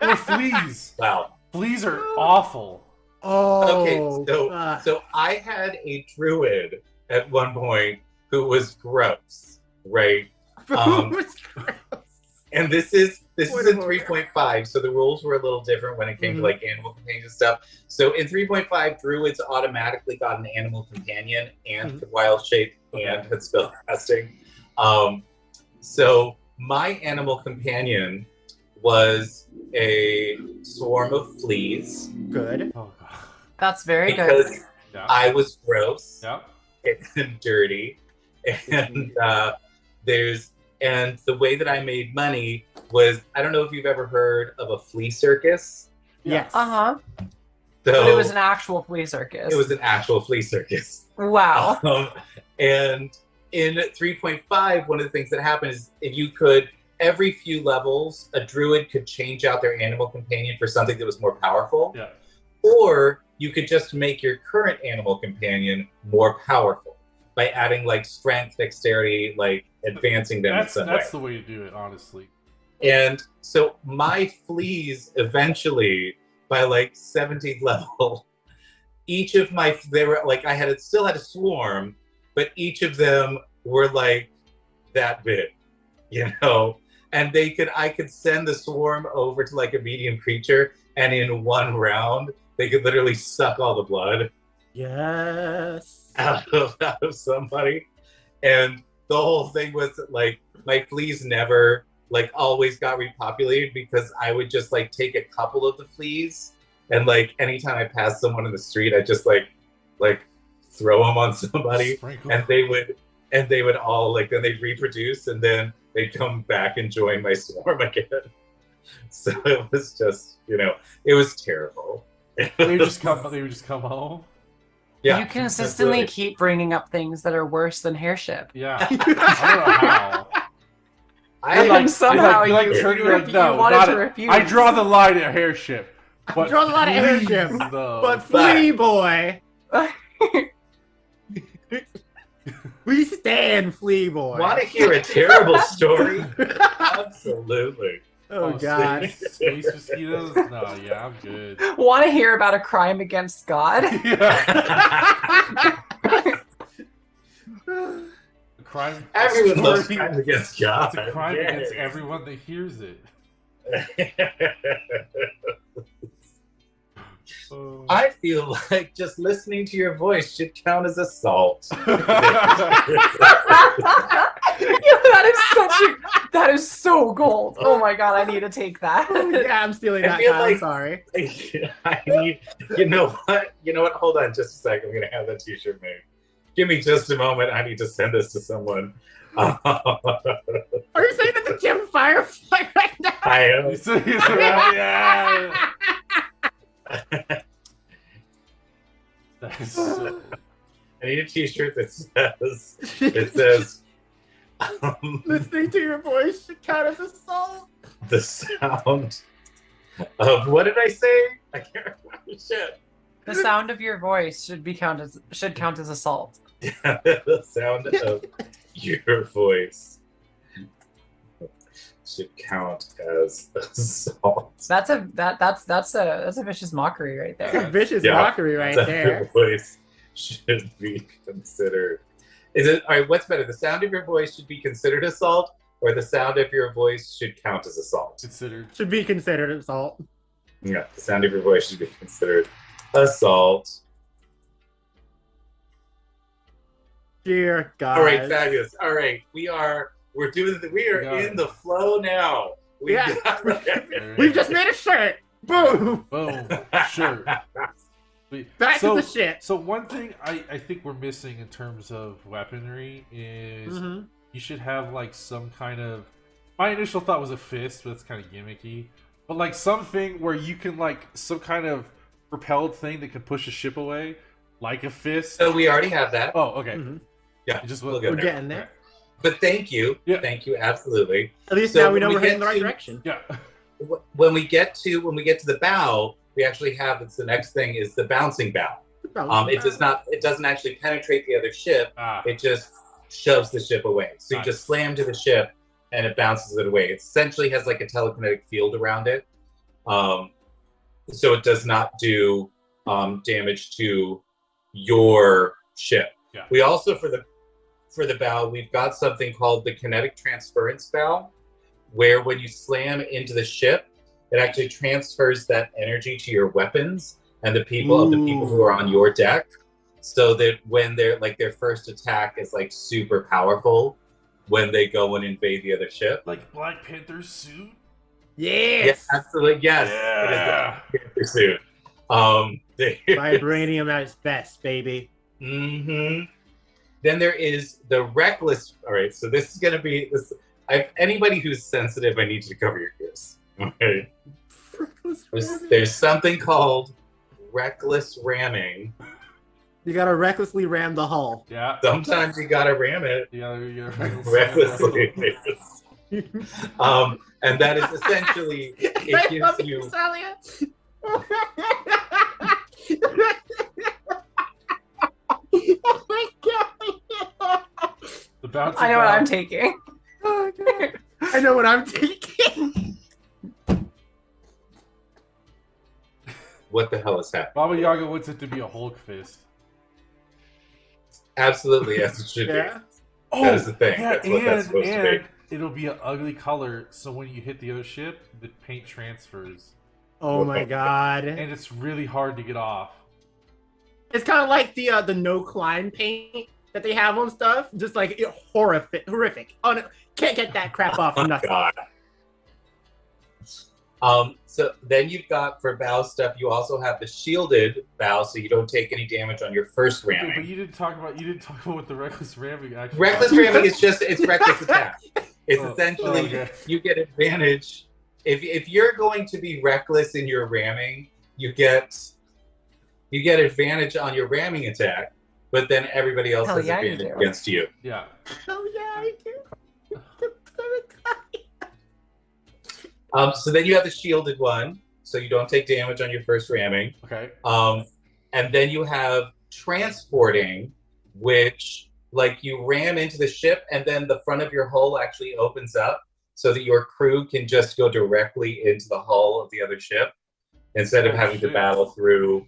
Or fleas. Wow. Fleas are awful. Oh. Okay, so I had a druid at one point who was gross, right? And this is in 3.5, so the rules were a little different when it came to like animal companion stuff. So in 3.5, druids automatically got an animal companion and could wild shape and had spell casting. So my animal companion was a swarm of fleas. Good. Oh, God. That's very because good. Yeah. I was gross Yep. and dirty, and and the way that I made money was, I don't know if you've ever heard of a flea circus. Yes. Uh-huh. So But it was an actual flea circus. It was an actual flea circus. Wow. And in 3.5, one of the things that happened is if you could, every few levels, a druid could change out their animal companion for something that was more powerful. Yeah. Or you could just make your current animal companion more powerful by adding like strength, dexterity, like advancing them in some way. That's the way to do it, honestly. And so my fleas eventually, by like 17th level, each of they were like, still had a swarm, but each of them were like that big, you know? And I could send the swarm over to like a medium creature, and in one round, they could literally suck all the blood Yes. out of somebody. And the whole thing was like, my fleas never like always got repopulated because I would just like take a couple of the fleas, and like anytime I passed someone in the street, I just like throw them on somebody, Sprinkle. and they would all like, then they'd reproduce, and then they'd come back and join my swarm again. So it was just, it was terrible. They would just come home. Yeah, you consistently keep bringing up things that are worse than hairship. Yeah. I don't know how. And somehow you wanted to refuse. I draw the line at hairship. I draw the line at hairship. But Flea Boy. We stand Flea Boy. Want to hear a terrible story? Absolutely. Oh, God. Space mosquitoes? No, yeah, I'm good. Want to hear about a crime against God? Yeah. Crime. Everyone loves crimes against God. It's a crime against everyone that hears it. I feel like just listening to your voice should count as assault. That is so gold. Oh my God, I need to take that. Yeah, I'm stealing that. I'm sorry. I need. You know what? Hold on, just a second. I'm gonna have that T-shirt made. Give me just a moment. I need to send this to someone. Are you saying that the Jim Firefly right now? I am. Yeah. I need a T-shirt that says listening to your voice should count as assault. The sound of, what did I say? I can't remember shit. The sound of your voice should count as assault. The sound of your voice should count as assault. That's a vicious mockery right That's a there. vicious mockery right there. Your voice should be considered. Is it all right? What's better? The sound of your voice should be considered assault, or the sound of your voice should count as assault? Considered. Should be considered assault. Yeah, the sound of your voice should be considered assault. Dear God. All right, fabulous. All right, we are in the flow now. Yeah. Alright. We've just made a shirt. Boom. Boom. Sure. Back to the shit. So one thing I think we're missing in terms of weaponry is you should have like some kind of. My initial thought was a fist, but it's kind of gimmicky. But like something where you can like some kind of propelled thing that can push a ship away, like a fist. So we already have that. Oh, okay. Yeah, We'll We're getting there. But thank you. Yeah. Thank you, absolutely. At least So now we know when we're we heading in the get right to- direction. Yeah. When we get to the bow, we actually have it's the next thing is the bouncing bow. It doesn't actually penetrate the other ship. It just shoves the ship away. So you just slam to the ship and it bounces it away. It essentially has like a telekinetic field around it. So it does not do damage to your ship. Yeah. We also for the bow, we've got something called the kinetic transference bow, where when you slam into the ship, it actually transfers that energy to your weapons and the people who are on your deck, so that when they're like their first attack is like super powerful when they go and invade the other ship. Like Black Panther's suit. Yes. Yes, absolutely. Yes. Yeah. It is the pursuit. Vibranium at its best, baby. Then there is the reckless. All right, so this is gonna be this. Anybody who's sensitive, I need you to cover your ears. Okay. There's something called reckless ramming. You gotta recklessly ram the hull. Yeah. Sometimes you gotta ram it Yeah. recklessly. And that is essentially it gives you. Oh my god! The bouncy I know what ball. I'm taking. Oh my god! I know what I'm taking. What the hell is happening? Baba Yaga wants it to be a Hulk fist. Absolutely, as it should Yeah. be. That is the thing. That's what that's supposed to and be. it'll be an ugly color, so when you hit the other ship, the paint transfers. Oh my god! And it's really hard to get off. It's kind of like the no climb paint that they have on stuff. Just like horrific. Oh no, can't get that crap off. Oh my Nothing. god. So then you've got for bow stuff. You also have the shielded bow, so you don't take any damage on your first Okay, ramming. but you didn't talk about what the reckless ramming actually. Reckless ramming is just it's reckless attack. It's essentially okay. you get advantage if you're going to be reckless in your ramming. You get advantage on your ramming attack, but then everybody else Hell has yeah, you advantage do. against you. Yeah. Oh yeah, I do. So then you have the shielded one, so you don't take damage on your first ramming. Okay. And then you have transporting, which like you ram into the ship and then the front of your hull actually opens up so that your crew can just go directly into the hull of the other ship instead of having to battle through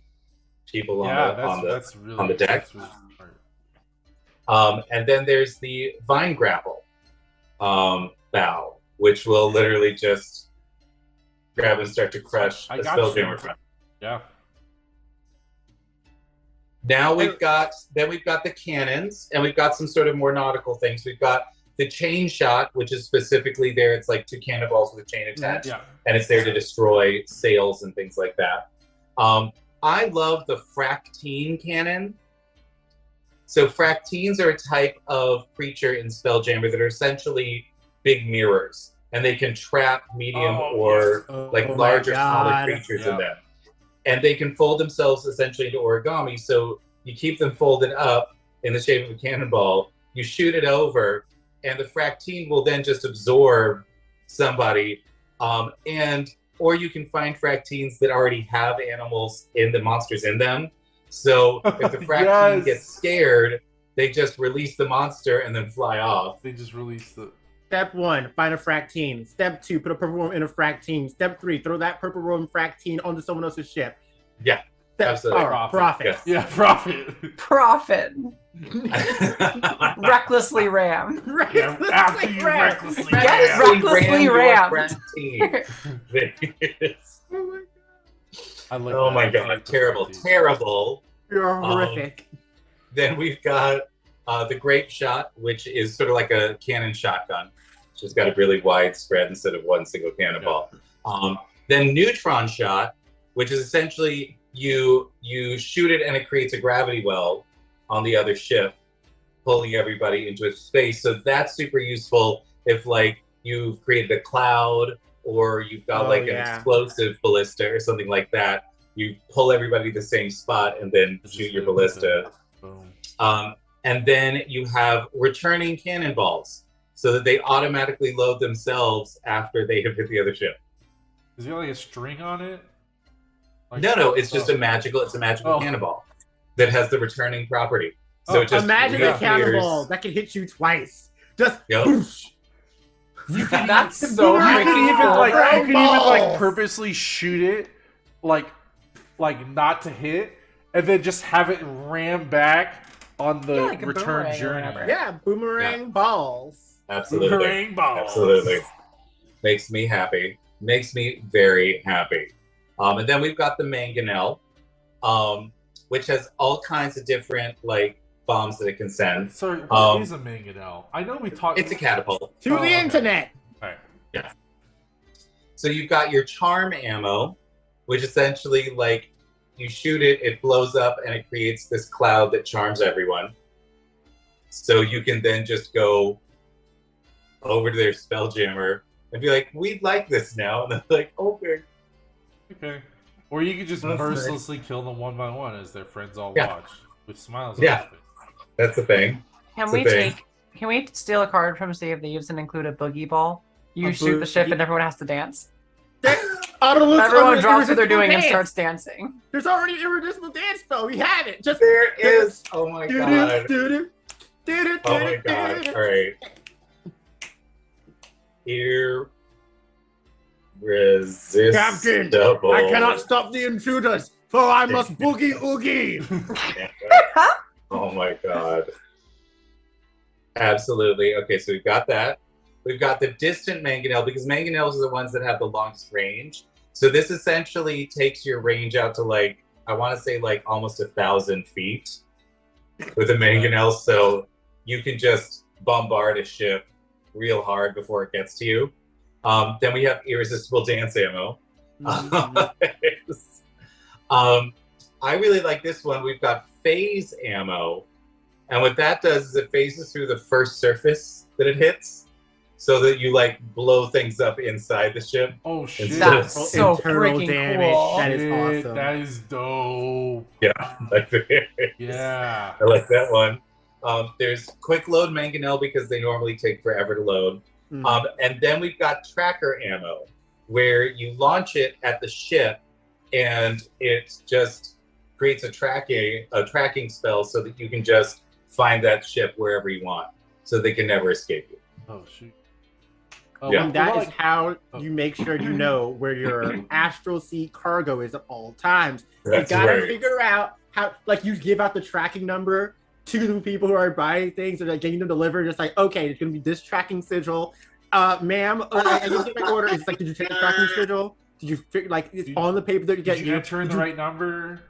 people on the deck. That's really smart. And then there's the vine grapple bow, which will literally just grab and start to crush I the got spelljammer you. front. Yeah. Now we've got the cannons, and we've got some sort of more nautical things. We've got the chain shot, which is specifically there. It's like 2 cannonballs with a chain attached, Yeah. and it's there to destroy sails and things like that. I love the fractine cannon. So fractines are a type of creature in Spelljammer that are essentially big mirrors, and they can trap medium or large or smaller creatures in them. And they can fold themselves essentially into origami. So you keep them folded up in the shape of a cannonball, you shoot it over, and the fractine will then just absorb somebody. Or you can find fractines that already have animals in the monsters in them. So if the fractine gets scared, they just release the monster and then fly off. They just release the. Step 1, find a fractine. Step 2, put a purple worm in a fractine. Step 3, throw that purple worm fractine onto someone else's ship. Yeah, Step absolutely. 4, profit. Yes. Yeah, profit. Profit. Recklessly ram. After you recklessly Yes, ram. recklessly ram. I like Oh that. my I god, like the terrible, fractine. terrible. You're horrific. Then we've got the grape shot, which is sort of like a cannon shotgun. She's got a really wide spread instead of one single cannonball. Then neutron shot, which is essentially you shoot it and it creates a gravity well on the other ship, pulling everybody into a space. So that's super useful if like you've created a cloud or you've got an explosive ballista or something like that. You pull everybody to the same spot and then shoot your ballista. And then you have returning cannonballs so that they automatically load themselves after they have hit the other ship. Is there like a string on it? No, it's just a magical cannonball that has the returning property. So it just imagine a cannonball that can hit you twice. Just boosh. That's so You can even balls. purposely shoot it like not to hit, and then just have it ram back on the like a return boomerang or journey. whatever. Yeah, boomerang balls. Absolutely. Boomerang balls. Absolutely. Makes me happy. Makes me very happy. And then we've got the mangonel, which has all kinds of different bombs that it can send. So what is a mangonel? I know we talked. It's a catapult. To the internet. Right. Yeah. So you've got your charm ammo, which essentially you shoot it, it blows up, and it creates this cloud that charms everyone. So you can then just go over to their spelljammer and be like, "We'd like this now," and they're like, "Okay." Okay. Or you could just That's mercilessly kill them one by one as their friends all Yeah. watch with smiles. Yeah. On their face. That's the thing. Can we steal a card from Sea of Thieves and include a boogie ball? You shoot the ship and everyone has to dance. Everyone drops what they're doing and starts dancing. There's already irresistible dance spell. We had it. Just There is. Oh my god. Oh Oh my god. All right. Irresistible. Captain, I cannot stop the intruders, for I must boogie oogie. Oh my god. Absolutely. Okay, so we've got that. We've got the distant mangonel, because mangonels are the ones that have the longest range. So this essentially takes your range out to I want to say almost 1,000 feet with a mangonel. So you can just bombard a ship real hard before it gets to you. Then we have irresistible dance ammo. I really like this one. We've got phase ammo. And what that does is it phases through the first surface that it hits, so that you blow things up inside the ship. Oh shit! That's so internal freaking damage. cool. That is awesome. That is dope. Yeah, Yeah. I like that one. There's quick load mangonel, because they normally take forever to load. And then we've got tracker ammo, where you launch it at the ship, and it just creates a tracking spell, so that you can just find that ship wherever you want, so they can never escape you. Oh shoot. Yeah. And that is how you make sure you know where your astral sea cargo is at all times. That's you gotta right. figure out how, you give out the tracking number to the people who are buying things and getting them delivered. It's okay, it's gonna be this tracking sigil. Ma'am, I need to get my order. It's did you check the tracking sigil? Did you figure it's on the paper that you get? Did you enter in the right number?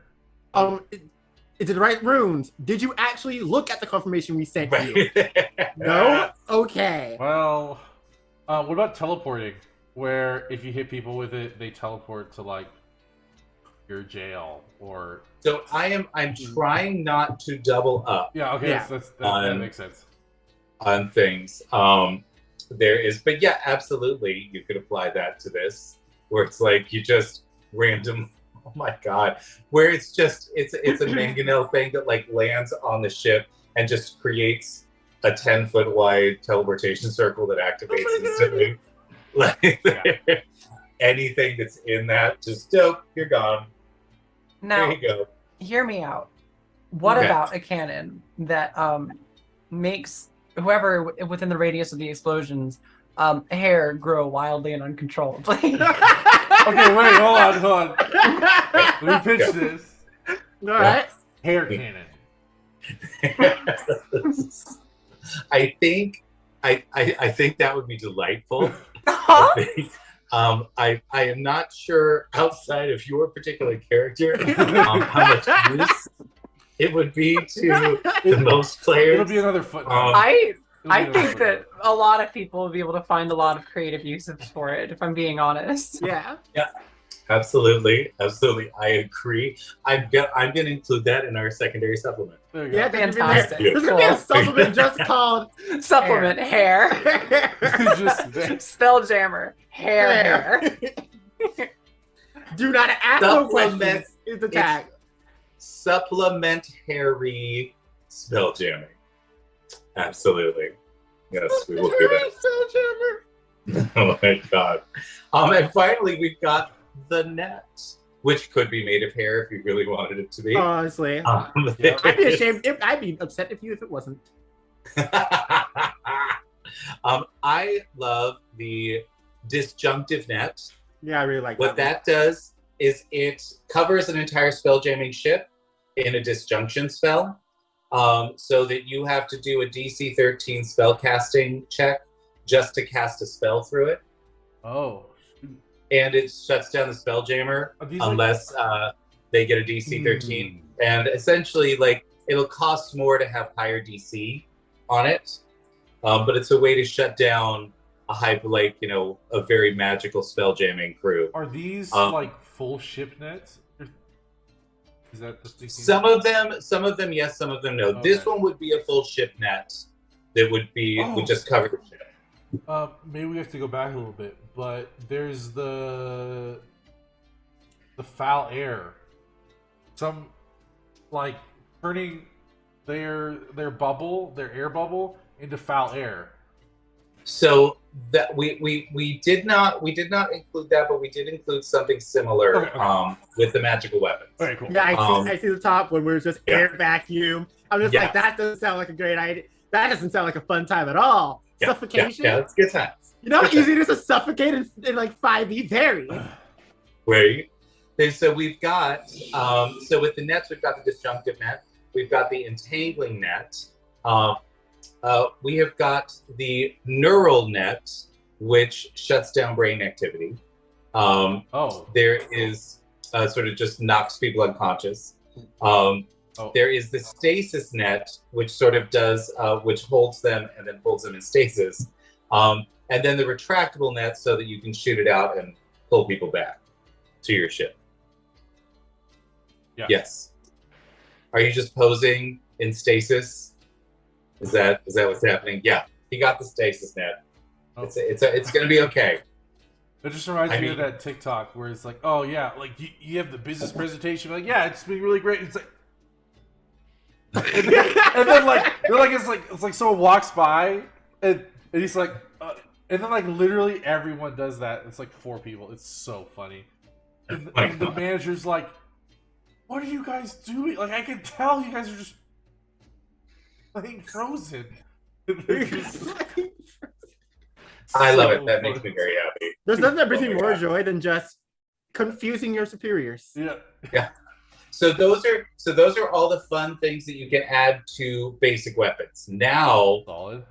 Is it the right runes? Did you actually look at the confirmation we sent you? No? Okay. Well, what about teleporting? Where if you hit people with it, they teleport to your jail or. So I'm trying not to double up. Yeah. Okay. Yeah. That makes sense. On things. There is, but yeah, absolutely, you could apply that to this, where it's you just random. Oh my god! Where it's a mangonel thing that lands on the ship and just creates a 10-foot wide teleportation circle that activates instantly. Anything that's in that, just dope, you're gone. Now, there you go. hear me out. What Okay. about a cannon that makes whoever within the radius of the explosions hair grow wildly and uncontrollably? Okay, wait, hold on. Let me pitch this. All right. Hair cannon. I think that would be delightful. Huh? I am not sure, outside of your particular character, how much use it would be to the most players. It'll be another footnote. I think that a lot of people will be able to find a lot of creative uses for it, if I'm being honest. Yeah. Absolutely. I agree. I'm gonna include that in our secondary supplement. There you Yeah, go. Fantastic. There's gonna be a Cool. supplement just called Supplement hair. Just there. Spelljammer. Hair. Do not ask no Supplement. questions. Is the tag. Supplementary spell jamming. Absolutely. Yes, we will do that. Oh my god. And finally we've got the net, which could be made of hair if you really wanted it to be. Honestly, Yeah. I'd be ashamed. I'd be upset if it wasn't. I love the disjunctive net. Yeah, I really like What that does is it covers an entire spell jamming ship in a disjunction spell, so that you have to do a DC 13 spell casting check just to cast a spell through it, Oh. and it shuts down the spell jammer Are these unless they get a DC 13. And essentially, like, it'll cost more to have higher DC on it, but it's a way to shut down a a very magical spell jamming crew. Are these like full ship nets? Is that the thing? Some of them, yes. Some of them, no. Okay. This one would be a full ship net that would just cover the ship. Maybe we have to go back a little bit, but there's the foul air. Some like turning their air bubble into foul air. So that we did not include that, but we did include something similar Okay. with the magical weapons. Okay, cool. Yeah, I see the top one where it's just Yeah. air vacuum. I'm just Yeah. like, that doesn't sound like a great idea. That doesn't sound like a fun time at all. Yeah, Suffocation. Yeah, it's good times. You know how Good easy it is to suffocate in like 5e? Very. Right. So we've got so with the nets, we've got the disjunctive net, we've got the entangling net, we have got the neural net, which shuts down brain activity. There is sort of just knocks people unconscious. There is the stasis net, which sort of does, which holds them and then holds them in stasis. And then the retractable net, so that you can shoot it out and pull people back to your ship. Yeah. Yes. Are you just posing in stasis? Is that what's happening? Yeah. He got the stasis net. Oh. It's gonna be okay. It just reminds me of that TikTok where it's like, oh yeah, like you have the business presentation, like yeah, it's been really great. It's like, and then it's like someone walks by and he's like, and then like literally everyone does that. It's like 4 people. It's so funny. And the manager's like, what are you guys doing? Like I can tell you guys are just playing Frozen. I love it. That makes me very happy. There's nothing that brings me more joy than just confusing your superiors. Yeah. Yeah. So those are all the fun things that you can add to basic weapons. Now Solid.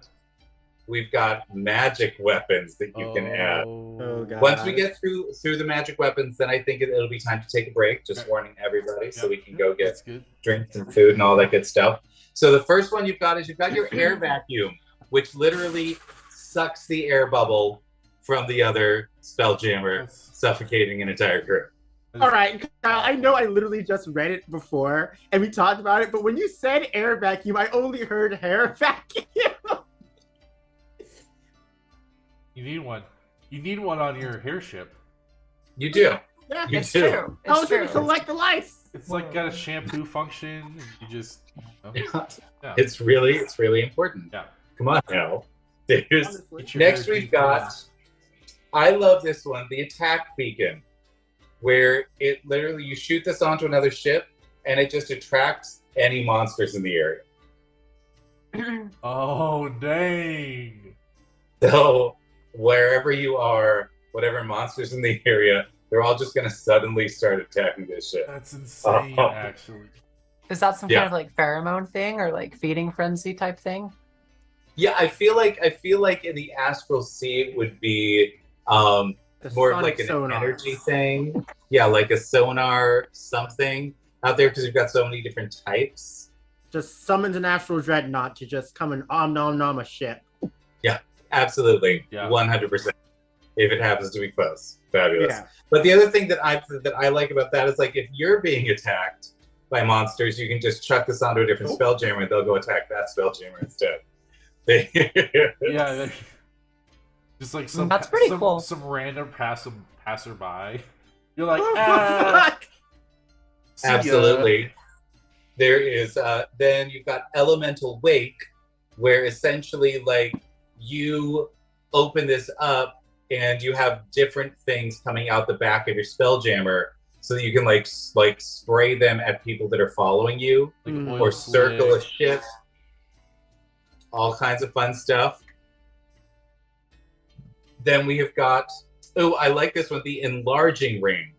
we've got magic weapons that you can add. Oh god. Once we get through the magic weapons, then I think it'll be time to take a break. Just warning everybody, so we can go get That's good. drinks and food and all that good stuff. So the first one you've got your air vacuum, which literally sucks the air bubble from the other spelljammer, suffocating an entire crew. All right, Kyle, I know I literally just read it before and we talked about it, but when you said air vacuum, I only heard hair vacuum. You need one. You need one on your hair ship. You do. Yeah, You It's do. true. I was It's going true. to collect the lice. It's like got a shampoo function. And you just. Yeah. It's really important. Yeah. Come on now. There's Honestly. Get your next hair we've deep got. cleaned. I love this one, the attack beacon, where it literally you shoot this onto another ship and it just attracts any monsters in the area. Oh dang! So wherever you are, whatever monsters in the area, they're all just gonna suddenly start attacking this ship. That's insane, actually. Is that some Yeah. kind of like pheromone thing or like feeding frenzy type thing? Yeah, I feel like in the Astral Sea it would be The more of sonic like an sonar. energy thing. Yeah, like a sonar something out there because you've got so many different types. just summons an astral dreadnought to just come and nom a ship. Yeah, absolutely. Yeah. 100%. If it happens to be close. Fabulous. Yeah. But the other thing that I like about that is like if you're being attacked by monsters, you can just chuck this onto a different spelljammer and they'll go attack that spelljammer instead. Yeah, just like some That's pretty cool. Some random passerby. You're like, see ya. Absolutely. There is then you've got Elemental Wake, where essentially like you open this up and you have different things coming out the back of your spelljammer so that you can like spray them at people that are following you, Like or circle a ship. All kinds of fun stuff. Then we have got, I like this one, the enlarging ring,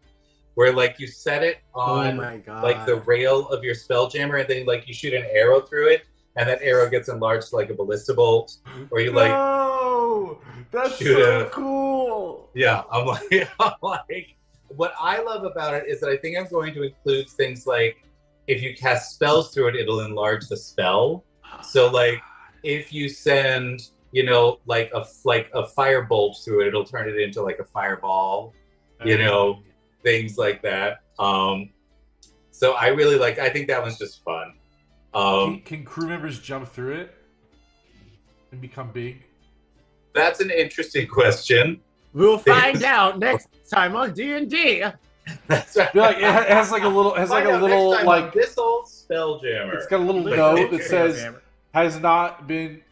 where like you set it on like the rail of your spelljammer, and then like you shoot an arrow through it, and that arrow gets enlarged to like a ballista bolt, or you like. No, that's shoot so cool. Yeah, I'm like, what I love about it is that I think I'm going to include things like if you cast spells through it, it'll enlarge the spell. So like if you send, you know, like a firebolt through it, it'll turn it into like a fireball, you know, things like that. So I really like, I think that one's just fun. Can crew members jump through it and become big? That's an interesting question. We'll find out next time on D&D. That's right. Like, it has like a little, like this old spelljammer. It's got a little note that says has not been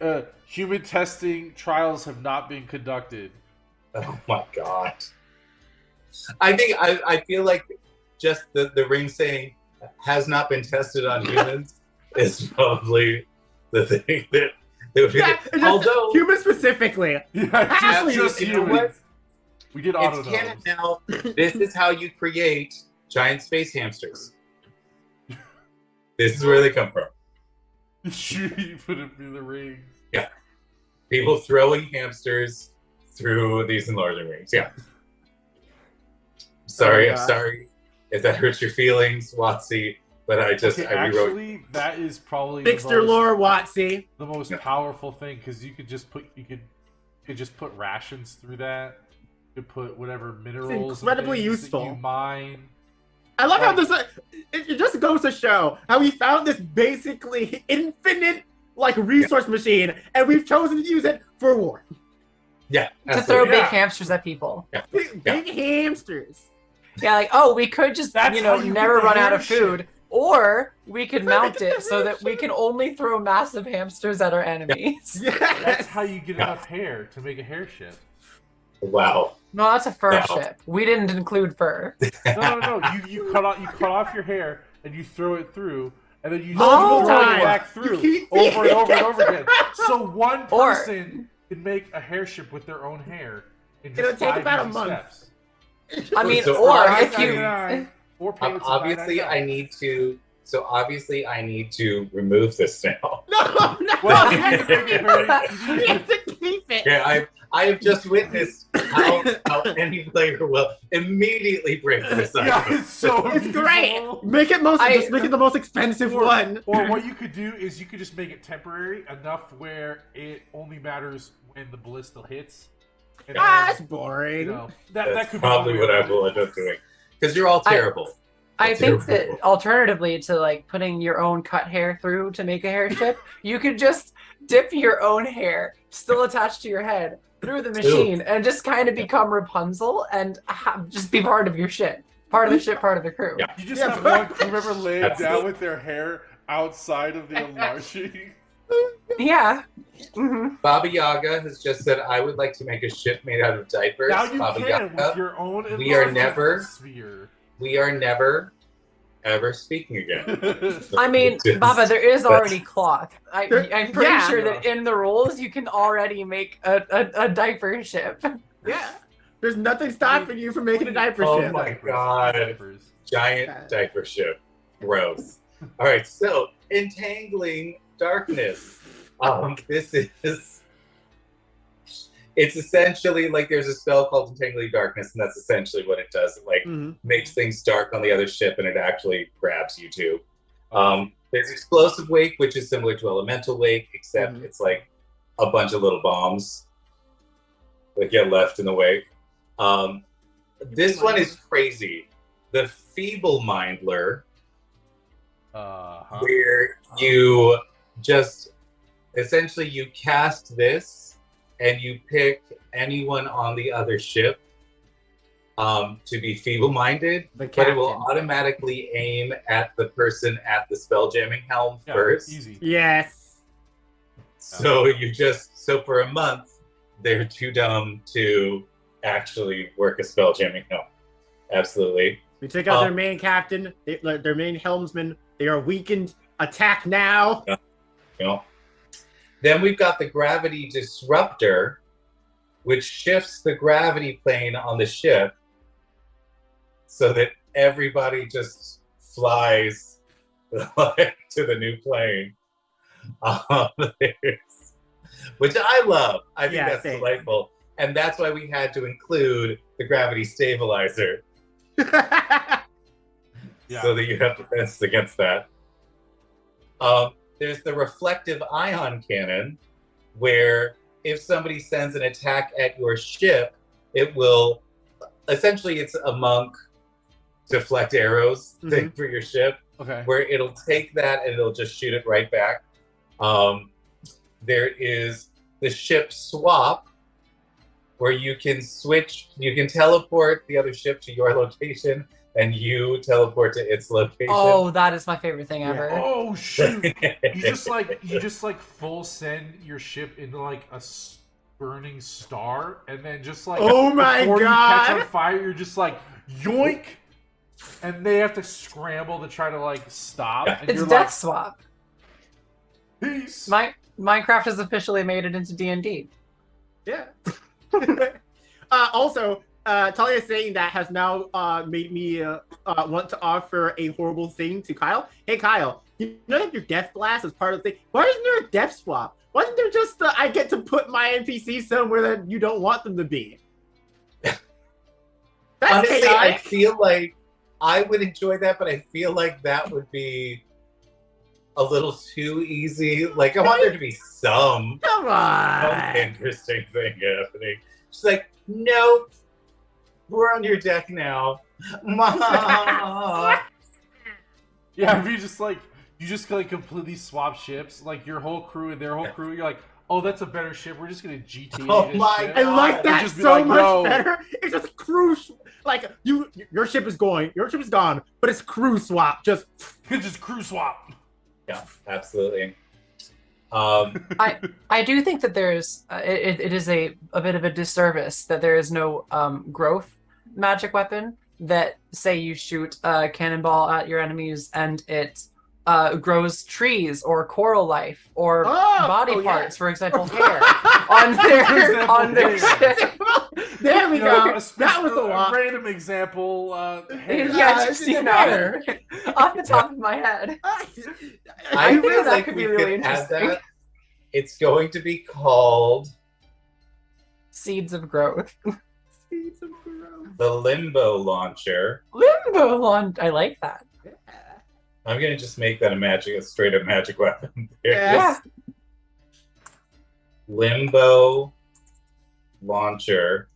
human testing trials have not been conducted. Oh my god! I feel like just the ring saying has not been tested on humans is probably the thing that would be. Although humans specifically, yeah, just humans. We did auto it's canon now. This is how you create giant space hamsters. This is where they come from. You put it through the ring. Yeah, people throwing hamsters through these enlarging rings. Yeah. Sorry, I'm sorry if that hurts your feelings, Watsy. But I rewrote. Actually, that is probably Fixter lore, Watsy. The most powerful thing, because you could just put rations through that. You could put whatever minerals. It's incredibly useful. That you mine. I love how this. It just goes to show how we found this basically infinite like resource machine, and we've chosen to use it for war. Yeah, to throw big hamsters at people. Yeah. Big hamsters. Yeah, like we could just never run out of food, or we could mount it so that we can only throw massive hamsters at our enemies. Yeah. That's how you get enough hair to make a hair ship. Wow. No, that's a fur ship. We didn't include fur. No. You cut off your hair and you throw it through, and then you Multiple throw times. it back through over and over and over again. So one person can make a hair ship with their own hair in just It'll take 5 about a easy month. steps. I mean, So or obviously- if you. Obviously, I need to. So obviously, I need to remove this now. No. Well, you you need to make it very. You have to keep it. Yeah, I have just witnessed how any player will immediately break this up. Yeah, it's so It's useful. great. Make it just make it the most expensive one. Or what you could do is you could just make it temporary enough where it only matters when the ballista hits. And That's boring. that That's could probably be what I will end up doing. Because you're all terrible. I think that alternatively to like putting your own cut hair through to make a hair ship, you could just dip your own hair still attached to your head through the machine and just kind of become Rapunzel and just be part of your ship. Part of the ship, part of the crew. Yeah. You just have one crew member laying down with their hair outside of the enlarging. Yeah. Mm-hmm. Baba Yaga has just said, I would like to make a ship made out of diapers. Now you Baba can Yaga, with your own we are enlarging never, ever speaking again. I mean, Baba, there is already cloth. I'm pretty sure that in the rules you can already make a diaper ship. Yeah. There's nothing stopping you from making a diaper Oh ship. my god. Giant diaper ship. Gross. All right, so Entangling Darkness. This is... It's essentially like there's a spell called Entangling Darkness, and that's essentially what it does. It makes things dark on the other ship, and it actually grabs you too. There's explosive wake, which is similar to elemental wake, except it's like a bunch of little bombs that get left in the wake. This one is crazy. The Feeble Mindler, where you just essentially you cast this and you pick anyone on the other ship to be feeble-minded, but it will automatically aim at the person at the spelljamming helm first. Easy. Yes. So so for a month, they're too dumb to actually work a spelljamming helm. Absolutely. We took out their main captain, their main helmsman. They are weakened. Attack now. Then we've got the Gravity Disruptor, which shifts the gravity plane on the ship so that everybody just flies to the new plane. Which I love. I think that's delightful. And that's why we had to include the gravity stabilizer. So that you have defense against that. There's the reflective ion cannon, where if somebody sends an attack at your ship, it will essentially it's a monk deflect arrows thing for your ship. Okay. Where it'll take that and it'll just shoot it right back. There is the ship swap, where you can teleport the other ship to your location and you teleport to its location. Oh, that is my favorite thing ever. Oh shoot! You just like full send your ship into like a burning star, and then just like oh my before god, you catch on fire, you're just like yoink, and they have to scramble to try to like stop. And It's you're death like, swap. Peace. Minecraft has officially made it into D&D. Yeah. Also, Talia saying that has now made me want to offer a horrible thing to Kyle. Hey, Kyle, you know that your death blast is part of the thing? Why isn't there a death swap? Why isn't there just I get to put my NPC somewhere that you don't want them to be? That's honestly, chaotic. I feel like I would enjoy that, but I feel like that would be a little too easy. Like, I want there to be some interesting thing happening. She's like, nope, we're on your deck now. Yeah, if you just like completely swap ships, like your whole crew and their whole crew, you're like, oh, that's a better ship. We're just gonna GTA this ship. I like that just be so like, much no. better. It's just crew, like your ship is gone, but it's crew swap. Just crew swap. Yeah, absolutely. I do think that there's it is a bit of a disservice that there is no growth magic weapon that say you shoot a cannonball at your enemies and it grows trees or coral life or body parts, for example, hair on their ship. There we go. That was a lot. Random example. Yeah, just hair off the top of my head. I think feel that like could we be really could add interesting. that. It's going to be called Seeds of growth. the Limbo Launcher. Limbo launch. I like that. I'm gonna just make that a straight up magic weapon. Yeah. Limbo Launcher.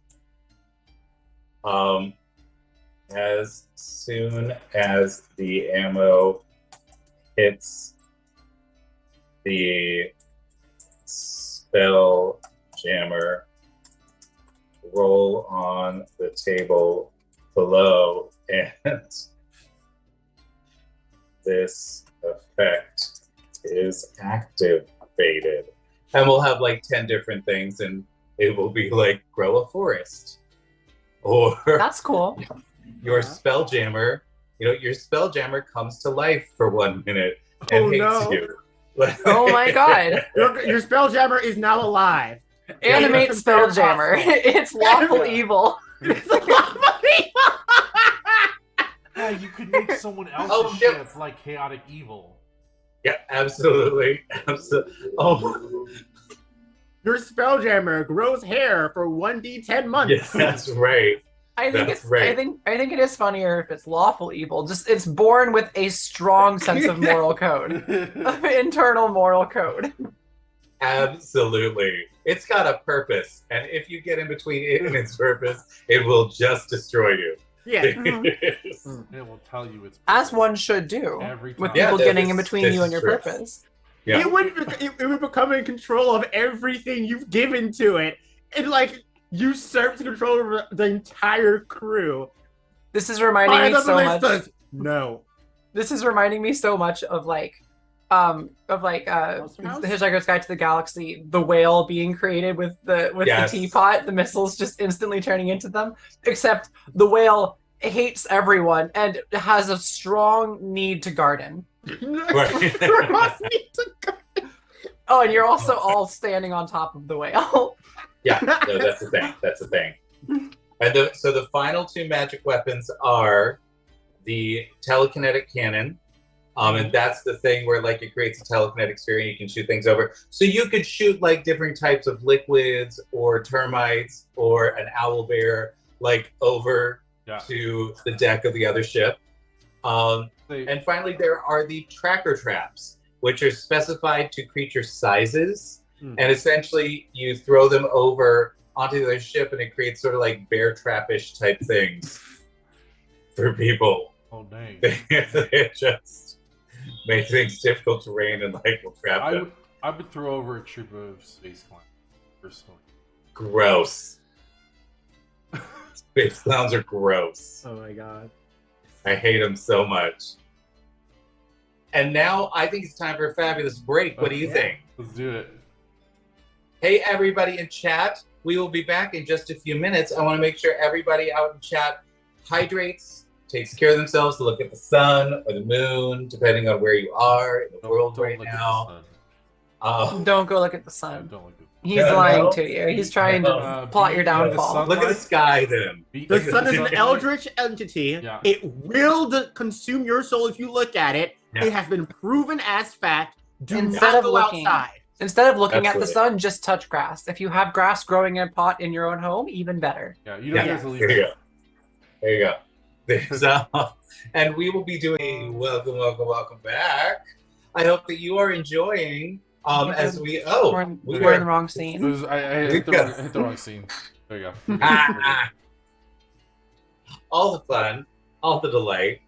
As soon as the ammo hits the spell jammer, roll on the table below, and this effect is activated. And we'll have like 10 different things, and it will be like grow a forest. Or That's cool. your spelljammer, your spelljammer comes to life for 1 minute and hates you. Oh my god. Your spelljammer is now alive. Animate spelljammer. It's lawful evil. It's lawful evil. Yeah, you could make someone else's ship like chaotic evil. Yeah, absolutely. Oh, your spelljammer grows hair for 1d10 months. yes, that's right. I think That's it's right. I think it is funnier if it's lawful evil. Just it's born with a strong sense of moral code. Of internal moral code. Absolutely. It's got a purpose. And if you get in between it and its purpose, it will just destroy you. Yeah. Yes. It will tell you it's As one should do. every With time. Yeah, people that getting in is- between this you and is your true. purpose. Yeah. It would become in control of everything you've given to it. And like usurp the control over the entire crew. This is reminding Fire me the so much. ballistas! No. This is reminding me so much of Monster House? The Hitchhiker's Guide to the Galaxy, the whale being created with Yes. the teapot, the missiles just instantly turning into them. Except the whale hates everyone and has a strong need to garden. Right. Oh, and you're also all standing on top of the whale. Yeah, no, that's the thing. That's the thing. And so the final two magic weapons are the telekinetic cannon. And that's the thing where like it creates a telekinetic sphere and you can shoot things over. So you could shoot like different types of liquids or termites or an owl bear like over to the deck of the other ship. And finally, there are the tracker traps, which are specified to creature sizes. And essentially, you throw them over onto the other ship, and it creates sort of like bear trappish type things for people. Oh, dang. It just make things difficult terrain and like will trap them. I would throw over a troop of space clowns, personally. Gross. Space clowns are gross. Oh my god. I hate them so much. And now I think it's time for a fabulous break. What do you think? Let's do it. Hey, everybody in chat. We will be back in just a few minutes. I want to make sure everybody out in chat hydrates, takes care of themselves to look at the sun or the moon, depending on where you are in the world right look at now. the sun. Don't go look at the Yeah, sun. don't look at He's No, lying no. to you. He's trying to plot your be in the downfall. sun. Look at the sky then. The sun is an eldritch entity. Yeah. It will consume your soul if you look at it. Yeah. It has been proven as fact. Do Instead not of go looking- outside. Instead of looking at the Absolutely. sun, just touch grass. If you have grass growing in a pot in your own home, even better. Yeah, you don't Yeah. have to leave. There you go. There you go. There's, and we will be doing welcome back. I hope that you are enjoying as we We're in the wrong scene. I hit the wrong scene. There you go. all the fun, all the delight.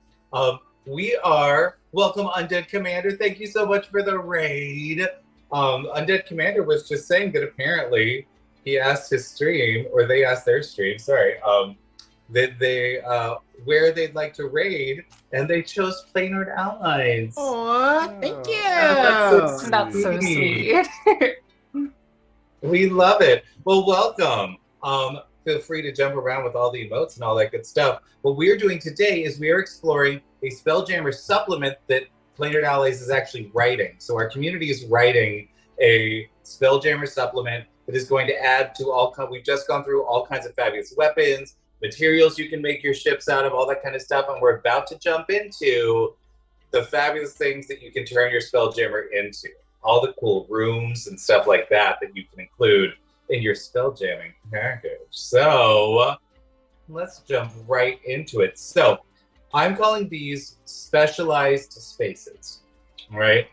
We are welcome, Undead Commander. Thank you so much for the raid. Undead Commander was just saying that apparently he asked his stream, or they asked their stream. Sorry, that they where they'd like to raid, and they chose Playnard Allies. Aw, thank you. That's That's so sweet. We love it. Well, welcome. Feel free to jump around with all the emotes and all that good stuff. What we're doing today is we are exploring a Spelljammer supplement that Playnard Allies is actually writing. So our community is writing a Spelljammer supplement that is going to add to we've just gone through all kinds of fabulous weapons, materials you can make your ships out of, all that kind of stuff. And we're about to jump into the fabulous things that you can turn your Spelljammer into. All the cool rooms and stuff like that you can include in your spelljamming package. So let's jump right into it. So I'm calling these specialized spaces, right?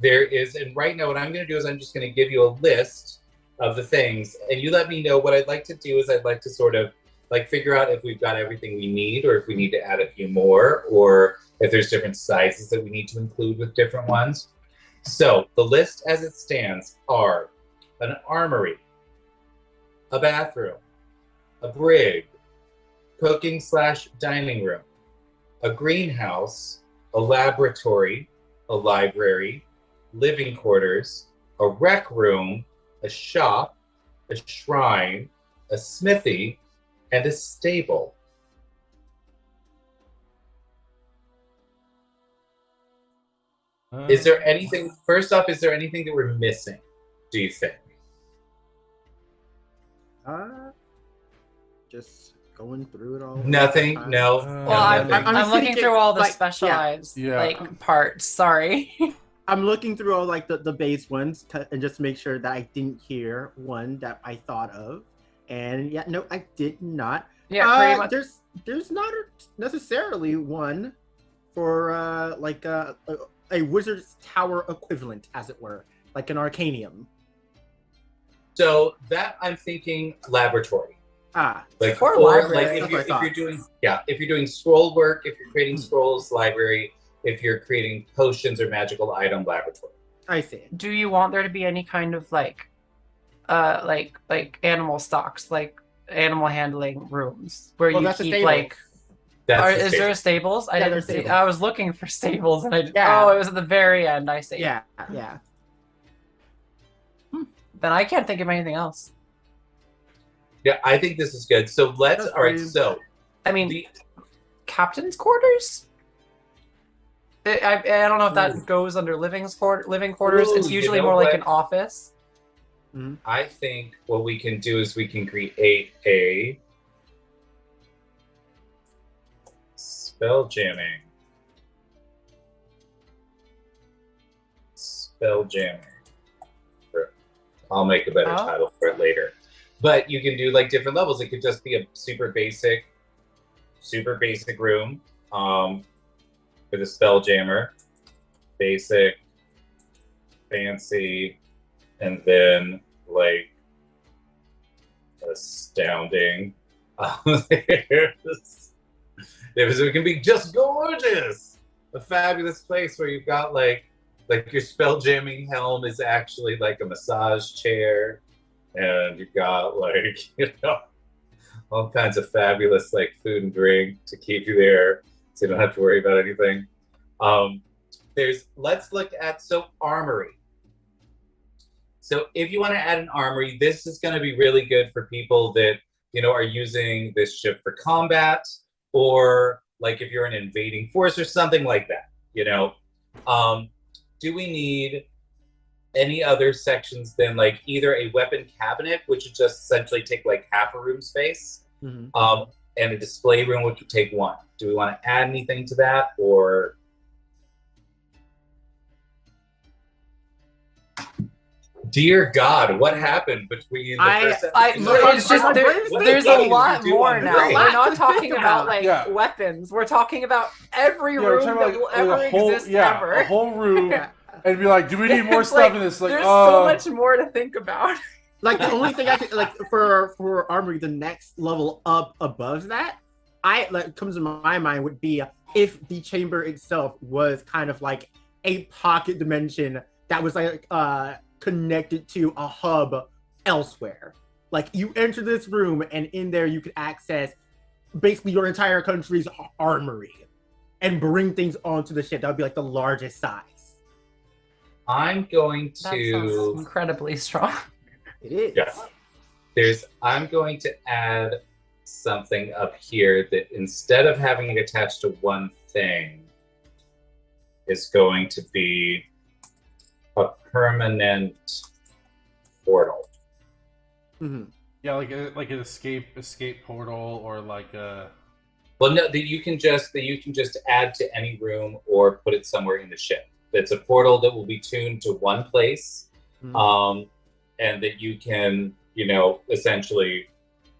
And right now what I'm going to do is I'm just going to give you a list of the things, and you let me know. What I'd like to do is I'd like to sort of like figure out if we've got everything we need, or if we need to add a few more, or if there's different sizes that we need to include with different ones. So the list as it stands are an armory, a bathroom, a brig, cooking/dining room, a greenhouse, a laboratory, a library, living quarters, a rec room, a shop, a shrine, a smithy, and a stable. Is there anything, first off, is there anything that we're missing, do you think? Just going through it all. Nothing? No. Well, I'm nothing. looking through all the like, specialized yeah. like parts. Sorry. I'm looking through all like the base ones and just make sure that I didn't hear one that I thought of. And yeah, no, I did not. Yeah, pretty much. There's not necessarily one for like a wizard's tower equivalent, as it were, like an arcanium. So that I'm thinking laboratory. Like Or or library. like if you're doing scroll work, if you're creating scrolls, library, if you're creating potions or magical item, laboratory. I see. Do you want there to be any kind of like animal stocks, like animal handling rooms where you that's a keep stable. like? That's Is there stables? I Yeah, didn't there's see. stables. I was looking for stables, and Yeah. oh, it was at the very end. I see. Yeah. Then I can't think of anything else. Yeah, I think this is good. So let's That's all right, pretty- so I mean, the captain's quarters. I don't know if that goes under living quarters. Ooh, It's you usually know more like what? an office. I think what we can do is we can create a spell jamming. I'll make a better title for it later. But you can do like different levels. It could just be a super basic room with a spell jammer, basic, fancy, and then like astounding. It can be just gorgeous. A fabulous place where you've got like your spell jamming helm is actually like a massage chair, and you've got like all kinds of fabulous like food and drink to keep you there, so you don't have to worry about anything. Let's look at armory. So if you want to add an armory, this is going to be really good for people that are using this ship for combat, or like if you're an invading force or something like that. Do we need any other sections than like either a weapon cabinet, which would just essentially take like half a room space, and a display room, which would take one? Do we want to add anything to that, or? Dear God, what happened between the first it's just there's a lot more now. We're not talking about like weapons. We're talking about every room that will ever exist ever. A whole room. And be like, do we need more stuff in this? Like, there's so much more to think about. Like the only thing I could like for armory, the next level up above that, comes to my mind would be if the chamber itself was kind of like a pocket dimension that was like connected to a hub elsewhere. Like you enter this room and in there you could access basically your entire country's armory and bring things onto the ship. That would be like the largest size. I'm going That to sounds incredibly strong. It is. Yeah. I'm going to add something up here that instead of having it attached to one thing is going to be a permanent portal. Yeah, like an escape portal, or like a. Well, no, that you can just add to any room or put it somewhere in the ship. It's a portal that will be tuned to one place, and that you can, essentially,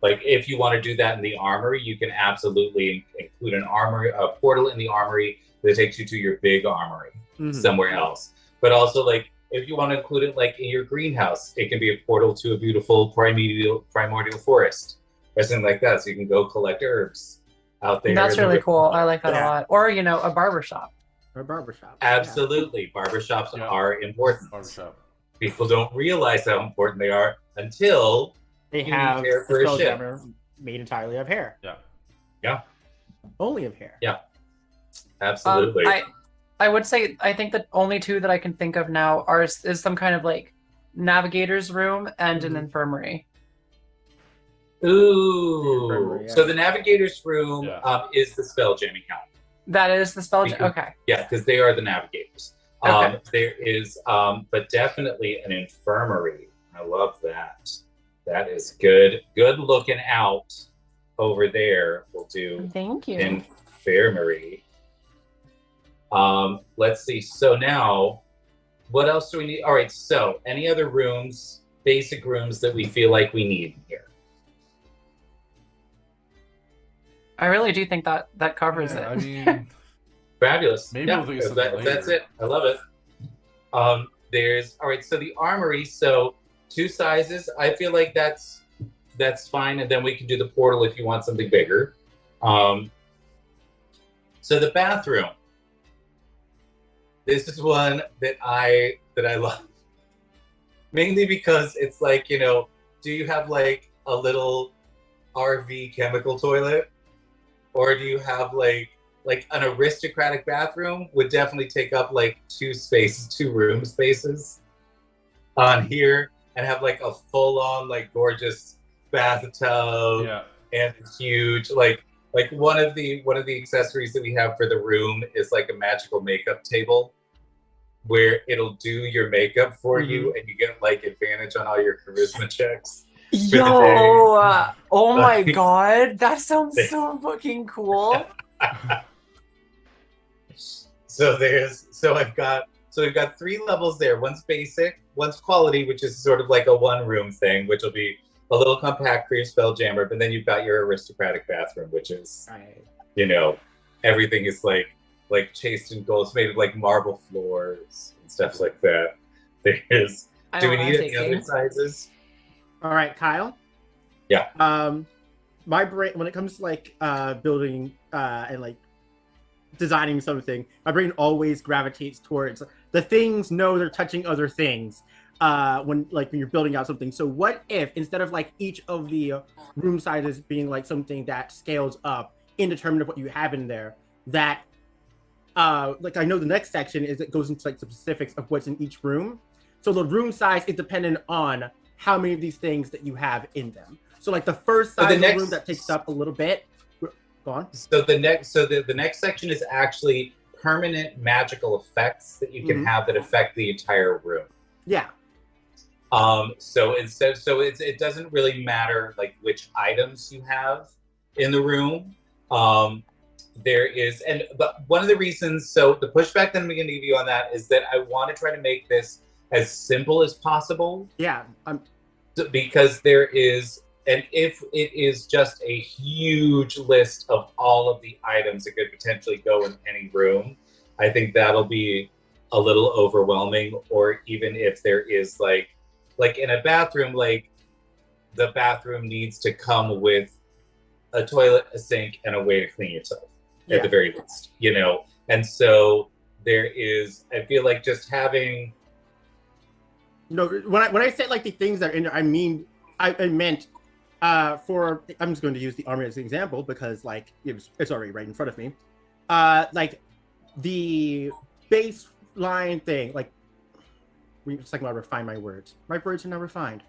like if you want to do that in the armory, you can absolutely include a portal in the armory that takes you to your big armory somewhere else. But also, like if you want to include it like in your greenhouse, it can be a portal to a beautiful primordial forest or something like that. So you can go collect herbs out there. That's really cool. I like that a lot. Or a barbershop. Or a barbershop. Absolutely. Yeah. Barbershops are important. Barbershop. People don't realize how important they are until they have hair for a ship made entirely of hair. Yeah. Only of hair. Yeah. Absolutely. I would say I think the only two that I can think of now is some kind of like navigator's room and an infirmary. Ooh. So the navigator's room is the spell jamming helm. That is the spell jamming. Okay. Yeah, because they are the navigators. Okay. There is, but definitely an infirmary. I love that. That is good. Good looking out over there. We'll do. Thank you. Infirmary. Let's see. So now, what else do we need? All right. So, any other rooms, basic rooms that we feel like we need here? I really do think that covers Yeah, it. I mean, Fabulous. maybe Yeah, we'll think of something later. that's it. I love it. All right. So the armory. So 2 sizes. I feel like that's fine, and then we can do the portal if you want something bigger. So the bathroom. This is one that I love, mainly because it's like, you know, do you have like a little RV chemical toilet, or do you have like an aristocratic bathroom would definitely take up like 2 room spaces on here, and have like a full on like gorgeous bathtub Yeah. and huge like one of the accessories that we have for the room is like a magical makeup table where it'll do your makeup for you, and you get like advantage on all your charisma checks. Yo, oh my god, that sounds so fucking cool. So we've got 3 levels there. One's basic, one's quality, which is sort of like a 1-room thing, which will be a little compact for your spelljammer. But then you've got your aristocratic bathroom, which is, you know, everything is like chased in gold. It's made of like marble floors and stuff like that. There's. Do we need any other sizes? All right, Kyle. Yeah. My brain, when it comes to like building and like designing something, my brain always gravitates towards the things know they're touching other things when you're building out something. So what if instead of like each of the room sizes being like something that scales up indeterminate of what you have in there, that like I know the next section is it goes into like the specifics of what's in each room. So the room size is dependent on how many of these things that you have in them. So like the first size of the room that takes up a little bit. Go on. So the next section is actually permanent magical effects that you can have that affect the entire room. Yeah. So it doesn't really matter like which items you have in the room. But one of the reasons, so the pushback that I'm going to give you on that is that I want to try to make this as simple as possible. Yeah. Because there is, and if it is just a huge list of all of the items that could potentially go in any room, I think that'll be a little overwhelming. Or even if there is like in a bathroom, like the bathroom needs to come with a toilet, a sink, and a way to clean yourself at the very least, you know? And so there is, I feel like just having. No, when I said like the things that are in there, I meant for, I'm just going to use the army as an example because like it's already right in front of me. Like the baseline thing, like we just like about to refine my words. My words are now refined.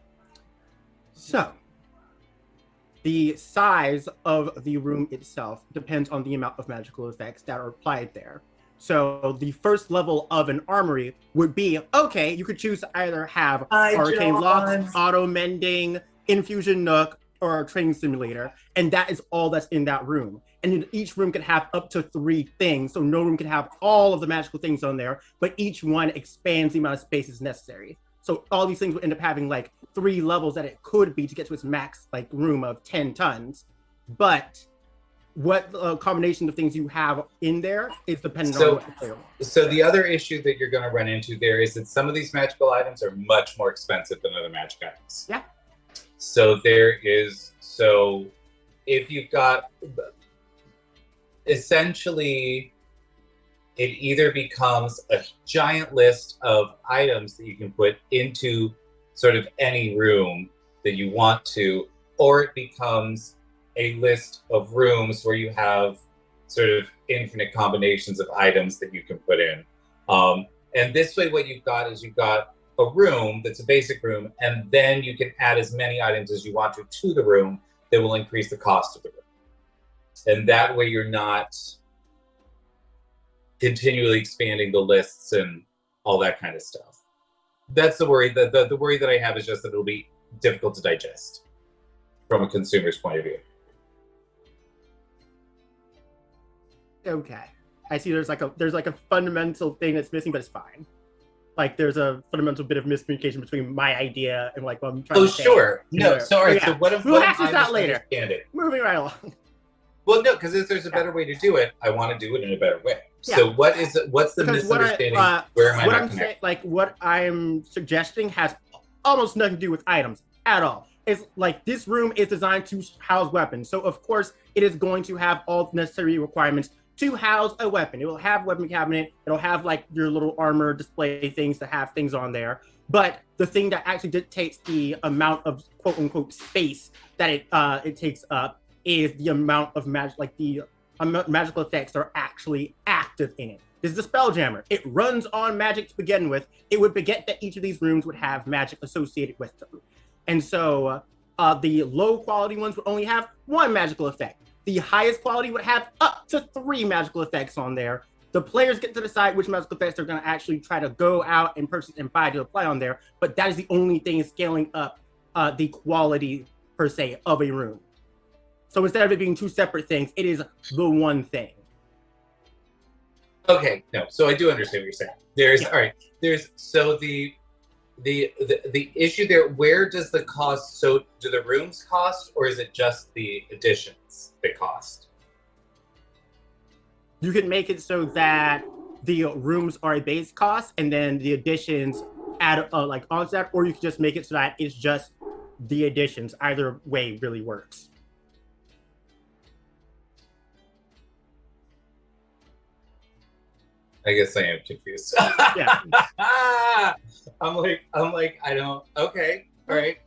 So the size of the room itself depends on the amount of magical effects that are applied there. So the first level of an armory would be, okay, you could choose to either have arcane locks, auto mending, infusion nook, or a training simulator, and that is all that's in that room. And each room could have up to 3 things, so no room can have all of the magical things on there, but each one expands the amount of spaces necessary. So all these things would end up having like 3 levels that it could be to get to its max like room of 10 tons. But what combination of things you have in there is dependent on what the player wants. So the other issue that you're going to run into there is that some of these magical items are much more expensive than other magic items. Yeah. So if you've got, essentially, it either becomes a giant list of items that you can put into sort of any room that you want to, or it becomes a list of rooms where you have sort of infinite combinations of items that you can put in. And this way, what you've got is you've got a room that's a basic room, and then you can add as many items as you want to the room that will increase the cost of the room. And that way you're not continually expanding the lists and all that kind of stuff. That's the worry. The worry that I have is just that it'll be difficult to digest from a consumer's point of view. Okay. I see there's like a fundamental thing that's missing, but it's fine. Like there's a fundamental bit of miscommunication between my idea and like what I'm trying to say. Sure. No, so all right, so what we'll hash this out later. Moving right along. Well, no, because if there's a better way to do it, I want to do it in a better way. So what's the Because misunderstanding? Where am I what not I'm connected? saying, like what I'm suggesting, has almost nothing to do with items at all. It's like this room is designed to house weapons, so of course it is going to have all the necessary requirements to house a weapon. It will have weapon cabinet. It'll have like your little armor display things that have things on there. But the thing that actually dictates the amount of quote unquote space that it takes up is the amount of magic, like the magical effects that are actually active in it. This is a Spelljammer. It runs on magic to begin with. It would beget that each of these rooms would have magic associated with them. And so the low quality ones would only have one magical effect. The highest quality would have up to 3 magical effects on there. The players get to decide which magical effects they're going to actually try to go out and purchase and buy to apply on there. But that is the only thing scaling up the quality, per se, of a room. So instead of it being 2 separate things, it is the one thing. Okay, no. So I do understand what you're saying. There's all right. There's so the issue there. Where does the cost? So do the rooms cost, or is it just the additions that cost? You can make it so that the rooms are a base cost, and then the additions add like onto that, or you can just make it so that it's just the additions. Either way really works. I guess I am confused. Yeah. I'm like, I don't. Okay, all right.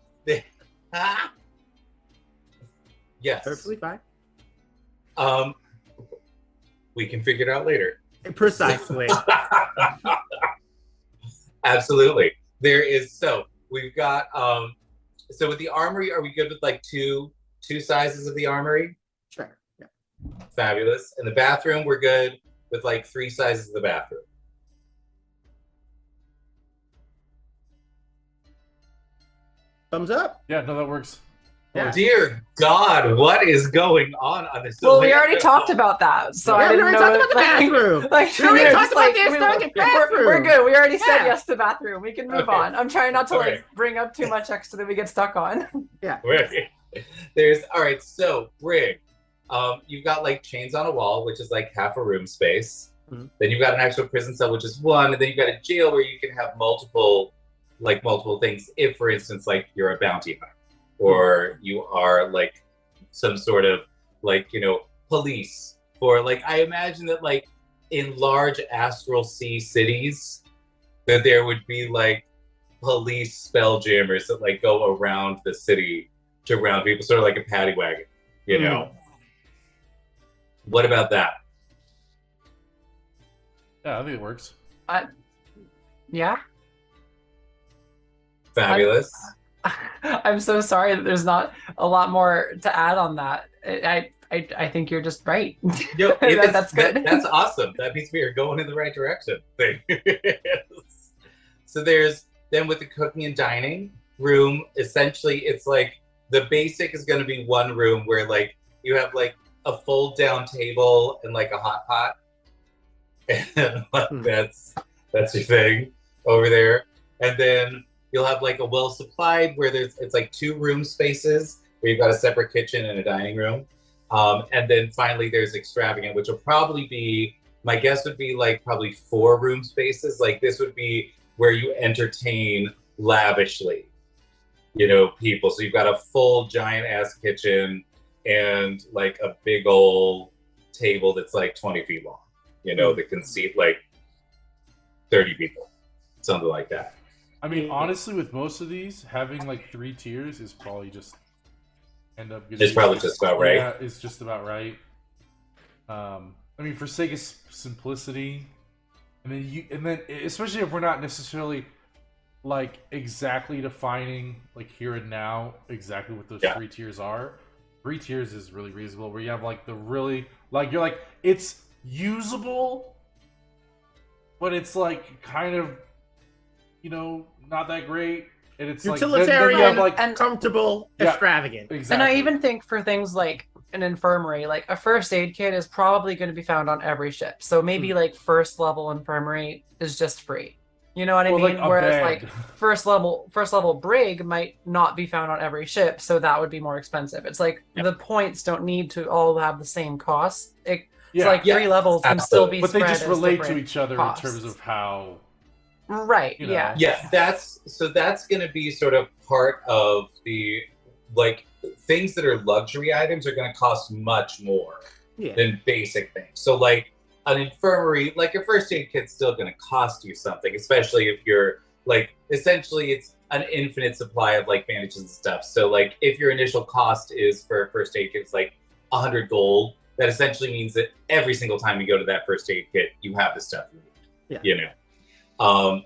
Yes. Perfectly fine. We can figure it out later. Precisely. Absolutely. There is. So we've got. So with the armory, are we good with like two sizes of the armory? Sure. Yeah. Fabulous. In the bathroom, we're good with like 3 sizes of the bathroom. Thumbs up. Yeah, no, that works. Yeah. Oh, dear God, what is going on this? Well, we already talked about that, so Yeah, I we didn't already know. talked about the bathroom. Like, We already we're talked just about like, the aesthetic bathroom. we're good. We already said Yeah. yes to the bathroom. We can move Okay. on. I'm trying not to Okay. like bring up too much extra that we get stuck on. Right. There's all right. So Brig, you've got like chains on a wall, which is like half a room space. Mhm. Then you've got an actual prison cell, which is 1, and then you've got a jail where you can have multiple things. If, for instance, like you're a bounty hunter, or you are like some sort of like police, or like I imagine that like in large astral sea cities, that there would be like police spelljammers that like go around the city to round people, sort of like a paddy wagon, What about that? Yeah, I think it works. Yeah. Fabulous. I'm so sorry that there's not a lot more to add on that. I think you're just right. Yo, That's good. That's awesome. That means we are going in the right direction. So there's then with the cooking and dining room, essentially it's like the basic is going to be 1 room where like you have like a fold down table and like a hot pot, and that's your thing over there. And then you'll have like a well supplied where it's like 2 room spaces where you've got a separate kitchen and a dining room. And then finally there's extravagant, which will probably be, my guess would be like probably 4 room spaces. Like this would be where you entertain lavishly, people. So you've got a full giant ass kitchen and like a big old table that's like 20 feet long, that can seat like 30 people, something like that. I mean, honestly, with most of these, having like 3 tiers is probably just end up getting. It's probably just about right. Yeah, it's just about right. I mean, for sake of simplicity, and then especially if we're not necessarily like exactly defining like here and now exactly what those 3 tiers are. 3 tiers is really reasonable. Where you have like the really like you're like it's usable, but it's like kind of not that great, and it's utilitarian, like, you have, and comfortable, extravagant. Exactly. And I even think for things like an infirmary, like a first aid kit is probably going to be found on every ship. So maybe like first level infirmary is just free. You know what I Or mean? like a Whereas bed. like first level brig might not be found on every ship, so that would be more expensive. It's like the points don't need to all have the same cost. It's Yeah. like Yeah, 3 levels can still be But they spread just as relate to different each other costs. in terms of how, Right, you know. yeah. Yeah, that's going to be sort of part of the, like, things that are luxury items are going to cost much more than basic things. So like an infirmary, like a first aid kit's still going to cost you something, especially if you're like, essentially it's an infinite supply of like bandages and stuff. So like if your initial cost is for a first aid kit, it's like 100 gold. That essentially means that every single time you go to that first aid kit, you have the stuff you need. You know.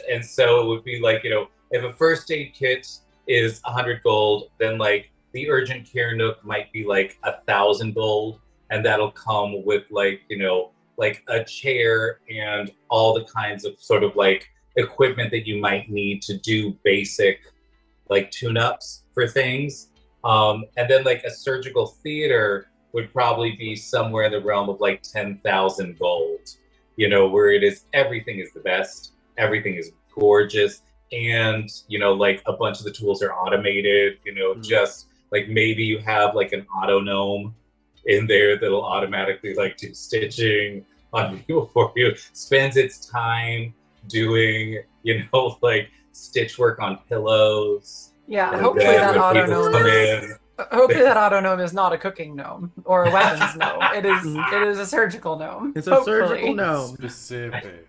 And so it would be like, you know, if a first aid kit is 100 gold, then like the urgent care nook might be like 1,000 gold, and that'll come with like, you know, like a chair and all the kinds of sort of like equipment that you might need to do basic like tune-ups for things. And then like a surgical theater would probably be somewhere in the realm of like 10,000 gold, you know, where it is everything is the best, everything is gorgeous, and you know, like a bunch of the tools are automated, you know, just like maybe you have like an auto gnome in there that'll automatically like do stitching on people for you, spends its time doing, you know, like stitch work on pillows. Yeah, And hopefully then that when auto people gnome come is in, hopefully that auto gnome is not a cooking gnome or a weapons gnome. It is a surgical gnome. It's a hopefully. surgical gnome. Specific.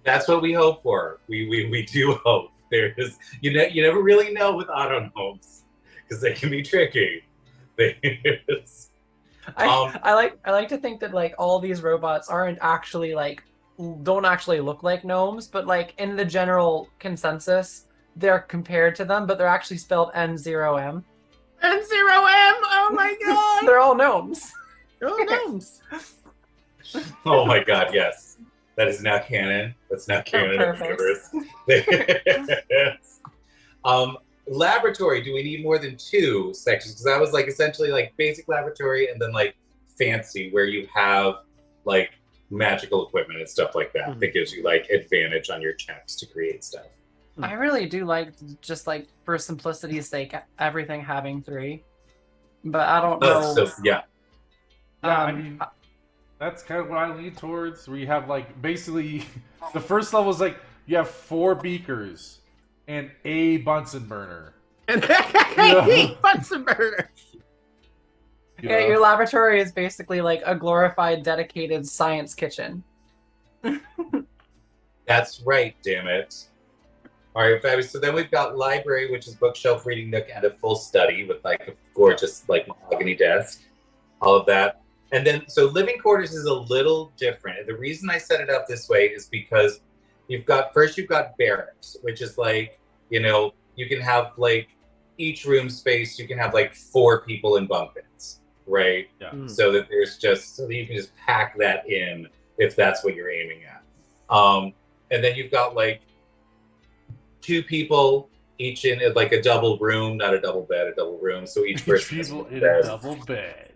that's what we hope for. We do hope. There is, you know, you never really know with auto gnomes because they can be tricky. There's, I like to think that like all these robots aren't actually like don't actually look like gnomes, but like in the general consensus, they're compared to them, but they're actually spelled N0M. N0M! Oh my god! They're all gnomes. Oh, gnomes! oh my god, yes. That is now canon. That's now canon in the perfect. universe. Laboratory, do we need more than 2 sections? Because I was like essentially like basic laboratory and then like fancy, where you have like magical equipment and stuff like that that gives you like advantage on your checks to create stuff. I really do like just like for simplicity's sake everything having 3, but I don't know. So yeah. Yeah, I mean, that's kind of what I lean towards. Where you have like basically the first level is like you have 4 beakers and a Bunsen burner. And Yeah. Bunsen burner. Yeah, your laboratory is basically like a glorified, dedicated science kitchen. That's right, damn it. All right, fabulous. So then we've got library, which is bookshelf, reading nook, and a full study with like a gorgeous like mahogany desk, all of that. And then, so living quarters is a little different. And the reason I set it up this way is because you've got barracks, which is like, you know, you can have like each room space, you can have like 4 people in bunk beds, right? Yeah. So that so that you can just pack that in if that's what you're aiming at. And then you've got like 2 people each in like a double room, not a double bed, a double room. So each person people in a double bed.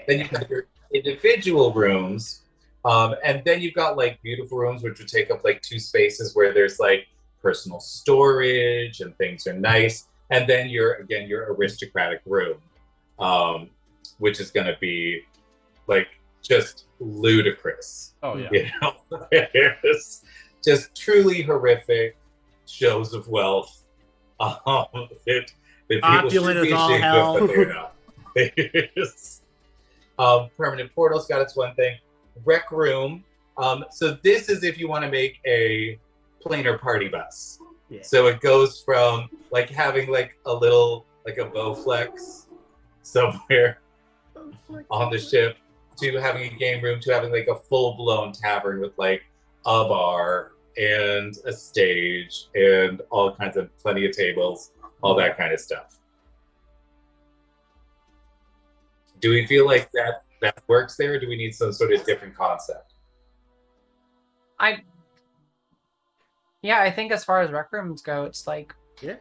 Then you have your individual rooms, and then you've got like beautiful rooms which would take up like 2 spaces where there's like personal storage and things are nice. And then your aristocratic room, which is going to be like just ludicrous. Oh yeah, you know, it's just truly horrific shows of wealth. That people Opulent should be as all ashamed hell. of, but they're not. Permanent portals got its one thing. Rec room. So this is if you want to make a planar party bus. Yeah. So it goes from like having like a little like a Bowflex somewhere on the ship to having a game room to having like a full-blown tavern with like a bar and a stage and all kinds of plenty of tables, all that kind of stuff. Do we feel like that works there, or do we need some sort of different concept? I think as far as rec rooms go, it's like I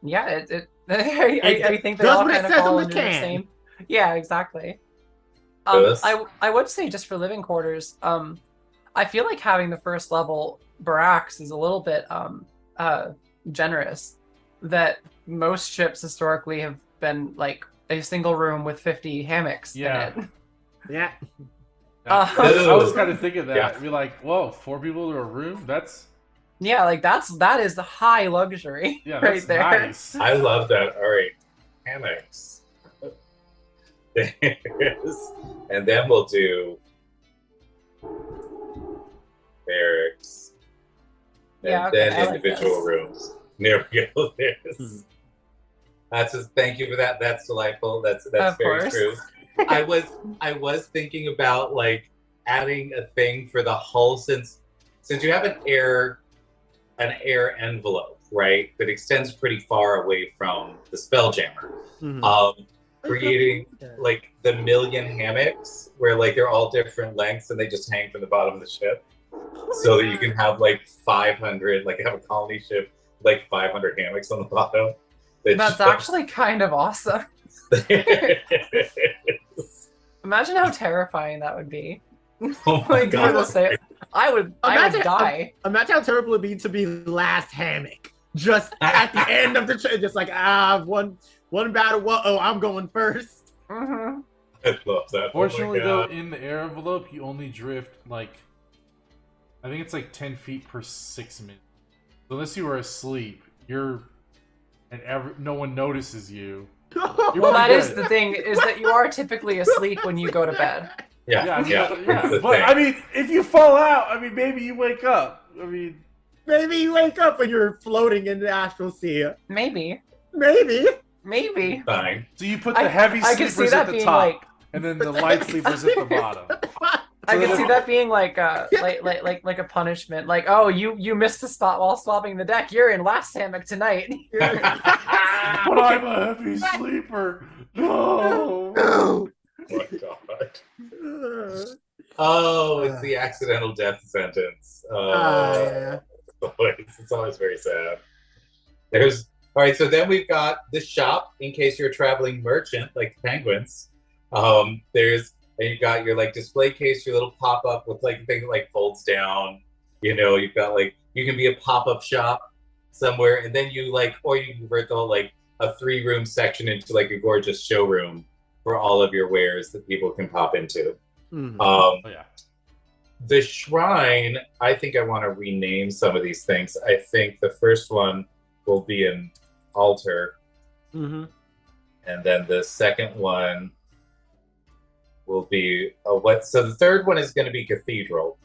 think they does all what it kind of says fall on the under the can. same. Yeah, exactly. Yes. I would say just for living quarters, I feel like having the first level barracks is a little bit generous. That most ships historically have been like a single room with 50 hammocks Yeah. in it. Yeah. I was kind of thinking that. Yeah. Be like, whoa, 4 people to a room? That's Yeah, like that is the high luxury yeah, right that's there. nice. I love that. All right, hammocks. There's, and then we'll do barracks, and Yeah, okay, then I like individual this. rooms. There we go. That's just, thank you for that. That's delightful. That's Of very course. true. I was thinking about like adding a thing for the hull since you have an air envelope, right, that extends pretty far away from the Spelljammer. Creating like the million hammocks where like they're all different lengths and they just hang from the bottom of the ship, so that you can have like 500, like have a colony ship like 500 hammocks on the bottom. That's actually kind of awesome. Imagine how terrifying that would be. Oh my Like for the god. sake, I would die. Imagine how terrible it'd be to be last hammock. Just at the end of the trip, just like one battle. Whoa, I'm going first. Mm-hmm. I love that. Fortunately, oh my though, god. in the air envelope, you only drift like, I think it's like 10 feet per 6 minutes. So unless you are asleep, no one notices you. Well, that is the thing, is that you are typically asleep when you go to bed. Yeah. That's the But thing. I mean, if you fall out, I mean, maybe you wake up. I mean, Maybe you wake up and you're floating in the astral sea. Maybe. Maybe. Fine. so you put the heavy I can see sleepers that at the being top, like, and then the light sleepers at the bottom. I can see that being like a punishment. Like, oh, you missed a spot while swapping the deck. You're in last hammock tonight. But I'm a heavy sleeper. No. Oh my god. Oh, it's the accidental death sentence. Yeah. It's always very sad. All right, so then we've got the shop in case you're a traveling merchant like the penguins. And you got your like display case, your little pop-up with like a thing that like folds down. You've got like, you can be a pop-up shop somewhere, and then you like, or you can convert the whole like a 3-room section into like a gorgeous showroom for all of your wares that people can pop into. Oh, yeah. The shrine, I think I want to rename some of these things. I think the first one will be an altar, and then the second one will be so the third one is going to be cathedral.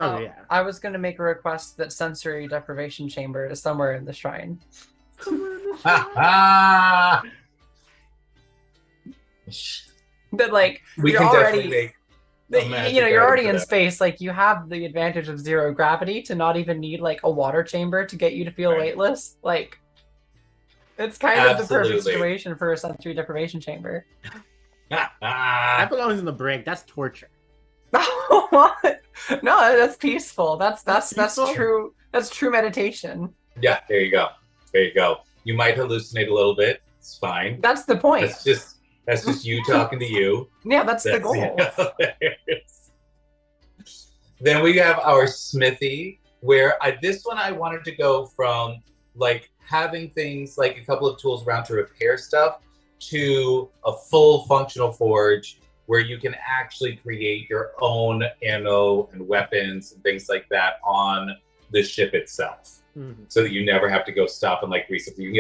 Oh yeah. I was going to make a request that sensory deprivation chamber is somewhere in the shrine. That like We you're can already definitely make you're already in that. space. Like you have the advantage of zero gravity to not even need like a water chamber to get you to feel Right. weightless. Like it's kind of the perfect Absolutely. situation for a sensory deprivation chamber. That belongs in the brig. That's torture. What? No, that's peaceful. That's peaceful? true. That's true meditation. Yeah, there you go. You might hallucinate a little bit. It's fine. That's the point. That's just you talking to you. Yeah, that's the goal. Then we have our smithy, where this one I wanted to go from like having things like a couple of tools around to repair stuff to a full functional forge where you can actually create your own ammo and weapons and things like that on the ship itself. So that you never have to go stop and like resupply. You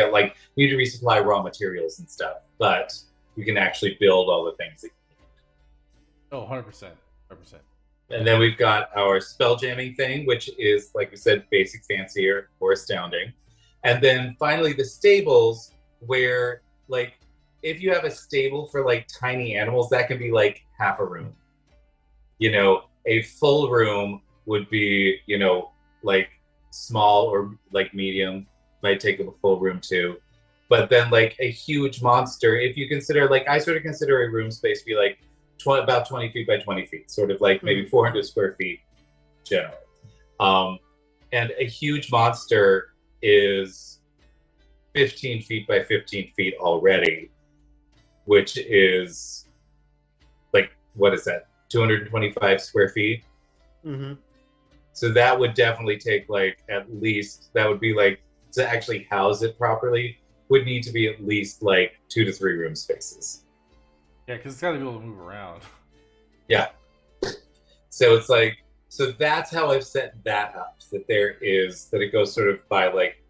need to resupply raw materials and stuff, but you can actually build all the things that you need. Oh, 100%. And then we've got our spell jamming thing, which is, like we said, basic, fancier, or astounding. And then finally the stables, where like if you have a stable for like tiny animals, that can be like half a room. A full room would be, like small or like medium, might take up a full room too. But then like a huge monster, if you consider, like I sort of consider a room space to be like about 20 feet by 20 feet, sort of like maybe 400 square feet generally. And a huge monster is 15 feet by 15 feet already, which is like, what is that, 225 square feet? So that would definitely take like at least, that would be like, to actually house it properly would need to be at least like 2 to 3 room spaces. Yeah, because it's got to be able to move around. Yeah. So it's like, so that's how I've set that up. That it goes sort of by like,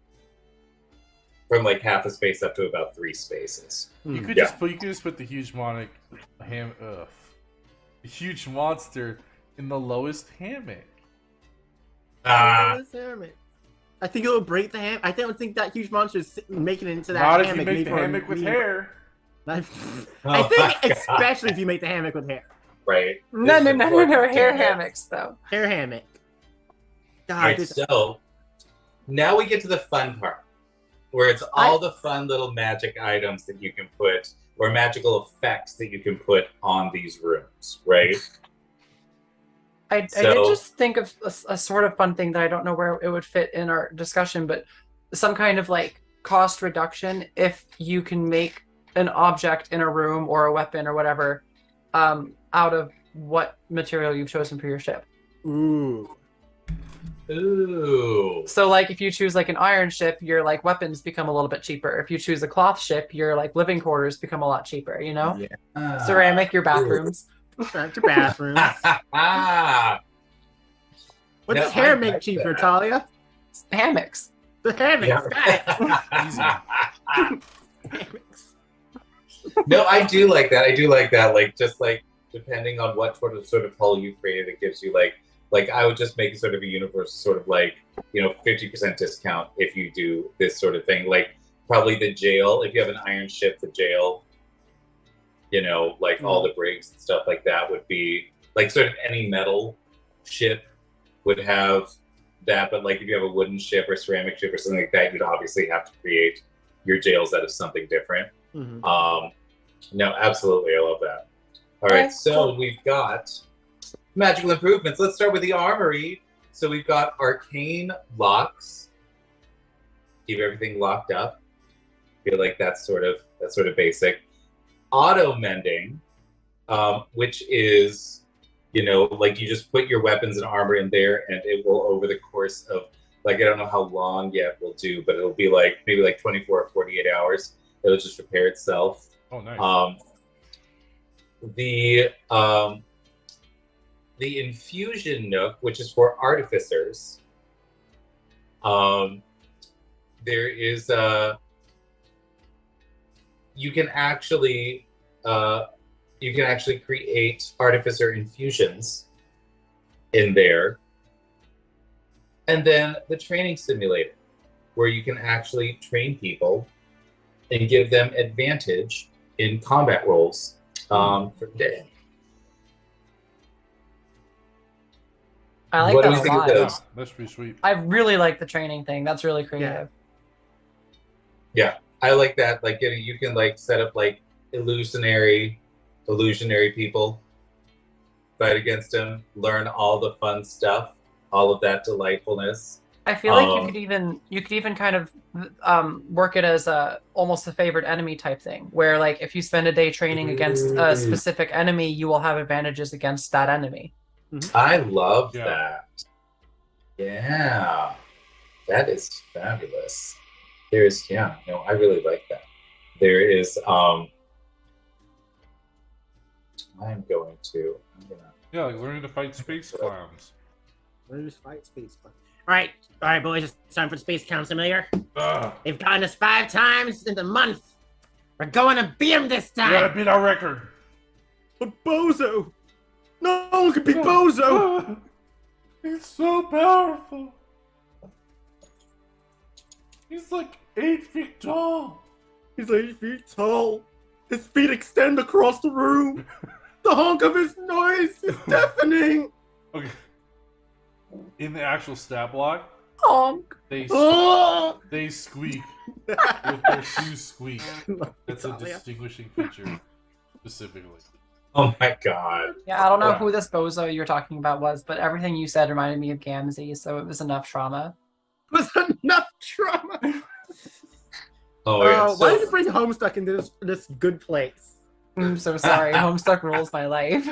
from like half a space up to about 3 spaces. You could just put the huge the huge monster in the lowest hammock. I think it will break the hammock. I don't think that huge monster is making it into that Not hammock. if you make the hammock with hair. I think especially if you make the hammock with hair. Right. No, hair hammocks though. Hair hammock. God, All right, so now we get to the fun part, where it's all the fun little magic items that you can put, or magical effects that you can put on these rooms, right? I did just think of a sort of fun thing that I don't know where it would fit in our discussion, but some kind of like cost reduction if you can make an object in a room or a weapon or whatever out of what material you've chosen for your ship. Ooh. So like if you choose like an iron ship, your like weapons become a little bit cheaper. If you choose a cloth ship, your like living quarters become a lot cheaper, you know? Yeah. Ceramic, your bathrooms. Back to bathrooms. What does hair make cheaper, Talia? Hammocks. The hammocks. Hammocks. No, I do like that. I do like that. Like, just like, depending on what sort of hull you created, it gives you like I would just make sort of a universe sort of like, 50% discount if you do this sort of thing. Like probably the jail, if you have an iron ship, the jail, like all the brigs and stuff like that would be like sort of any metal ship would have that. But like if you have a wooden ship or ceramic ship or something like that, you'd obviously have to create your jails out of something different. Mm-hmm. No, absolutely. I love that. All right. So we've got magical improvements. Let's start with the armory. So we've got arcane locks. Keep everything locked up. Feel like that's sort of basic. Auto mending, which is, like you just put your weapons and armor in there, and it will, over the course of, like, I don't know how long yet we'll do, but it'll be like maybe like 24 or 48 hours. It'll just repair itself. Oh, nice. The infusion nook, which is for artificers, there is you can actually create artificer infusions in there. And then the training simulator, where you can actually train people and give them advantage in combat rolls for the day. I like What do that we a think of lot. those? Yeah, that's pretty sweet. I really like the training thing. That's really creative. Yeah, I like that. Like, you can like set up like illusionary people, fight against them, learn all the fun stuff, all of that delightfulness. I feel like you could even kind of work it as almost a favored enemy type thing, where like if you spend a day training against a specific enemy, you will have advantages against that enemy. I love that. Yeah, that is fabulous. I really like that. There is like learning to fight space clowns. Learn to fight space clowns. All right, boys, it's time for the Space Clown Simulator. They've gotten us 5 times in the month. We're going to beat them this time. We gotta beat our record. But Bozo! No one can beat Bozo! He's so powerful. He's like 8 feet tall. He's 8 feet tall. His feet extend across the room. The honk of his noise is deafening. Okay. In the actual stat block, Honk. they squeak with their shoes squeak. That's a distinguishing feature, specifically. Oh my god. Yeah, I don't know who this bozo you're talking about was, but everything you said reminded me of Gamzee, so it was enough trauma. It was enough trauma. Oh yeah. Why did you bring Homestuck into this good place? I'm so sorry. Homestuck rules my life.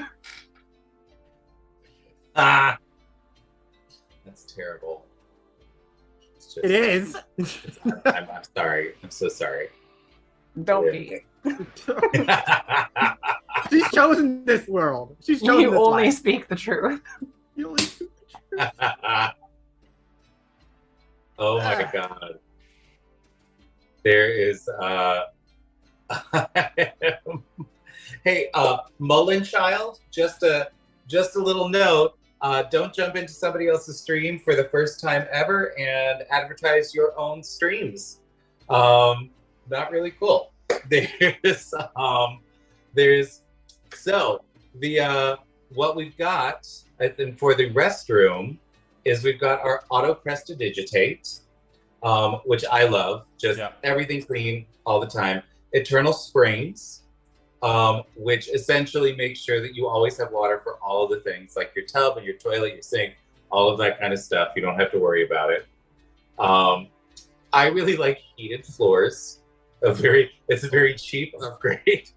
terrible. It's just, It is. I'm sorry. I'm so sorry. Don't be. She's chosen this world. She's chosen You this only life. speak the truth. You only speak the Oh my god. There is hey, Mullenchild, just a little note. Don't jump into somebody else's stream for the first time ever and advertise your own streams. Not really cool. There's so the what we've got for the restroom is we've got our auto prestidigitate, which I love. Just everything clean all the time. Eternal springs, which essentially makes sure that you always have water for all of the things, like your tub and your toilet, your sink, all of that kind of stuff. You don't have to worry about it. I really like heated floors. It's a very cheap upgrade,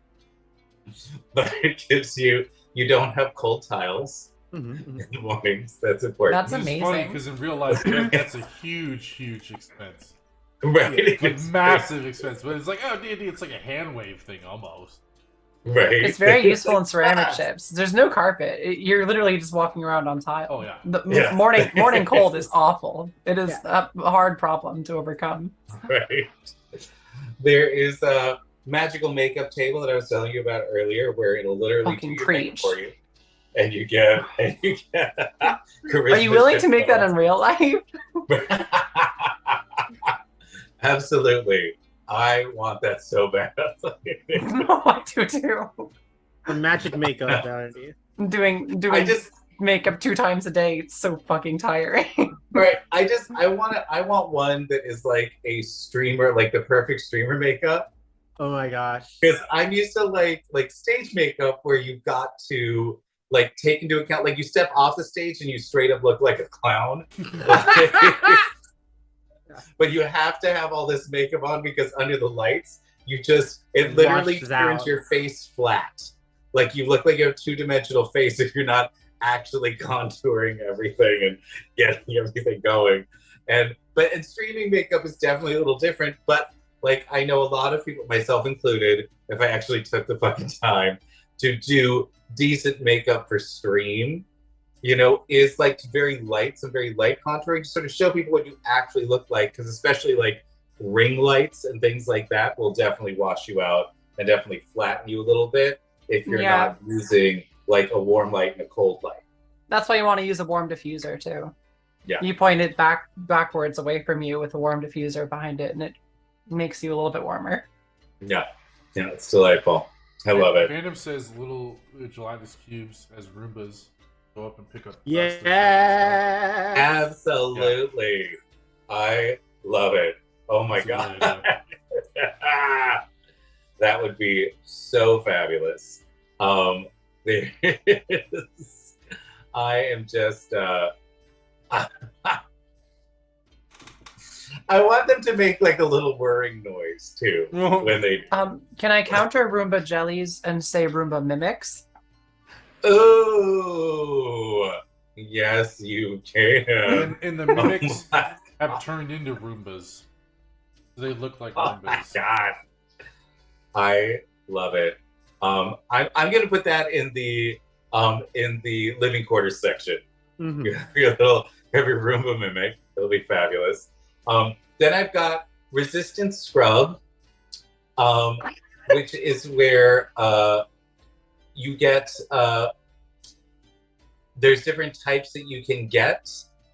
but it gives you don't have cold tiles in the mornings. That's important. That's amazing. It's funny because in real life, that's a huge expense. Right. Like massive expense. But it's like, oh, D&D, it's like a hand wave thing almost. Right. It's very useful in ceramic ships. There's no carpet. You're literally just walking around on tile. Oh, yeah. The morning cold is awful. It is a hard problem to overcome. Right. There is a magical makeup table that I was telling you about earlier, where it'll literally do your makeup for you, and you get Are you willing to make that in real life? Absolutely. I want that so bad. No, I do too. The magic makeup Dandy. Doing makeup 2 times a day. It's so fucking tiring. Right. I want one that is like a streamer, like the perfect streamer makeup. Oh my gosh. Because I'm used to like stage makeup where you've got to like take into account, like you step off the stage and you straight up look like a clown. But you have to have all this makeup on because under the lights, it literally turns your face flat. Like you look like you have 2-dimensional face if you're not actually contouring everything and getting everything going. But streaming makeup is definitely a little different. But like I know a lot of people, myself included, if I actually took the fucking time to do decent makeup for stream, is like some very light contouring to sort of show people what you actually look like. Because especially like ring lights and things like that will definitely wash you out and definitely flatten you a little bit if you're not using like a warm light and a cold light. That's why you want to use a warm diffuser too. Yeah. You point it backwards away from you with a warm diffuser behind it, and it makes you a little bit warmer. Yeah, it's delightful. I love it. Phantom says little gelatinous cubes as Roombas go up and pick up. Yeah. Absolutely. Yeah. I love it. Oh my god. That would be so fabulous. There is, I am just I want them to make like a little whirring noise too when they can I counter Roomba jellies and say Roomba mimics? Oh, yes, you can. And the mimics have turned into Roombas. They look like Roombas. Oh my god, I love it. I'm gonna put that in the living quarters section. Mm-hmm. Every Roomba mimic. It'll be fabulous. Then I've got resistance scrub, which is where you get there's different types that you can get,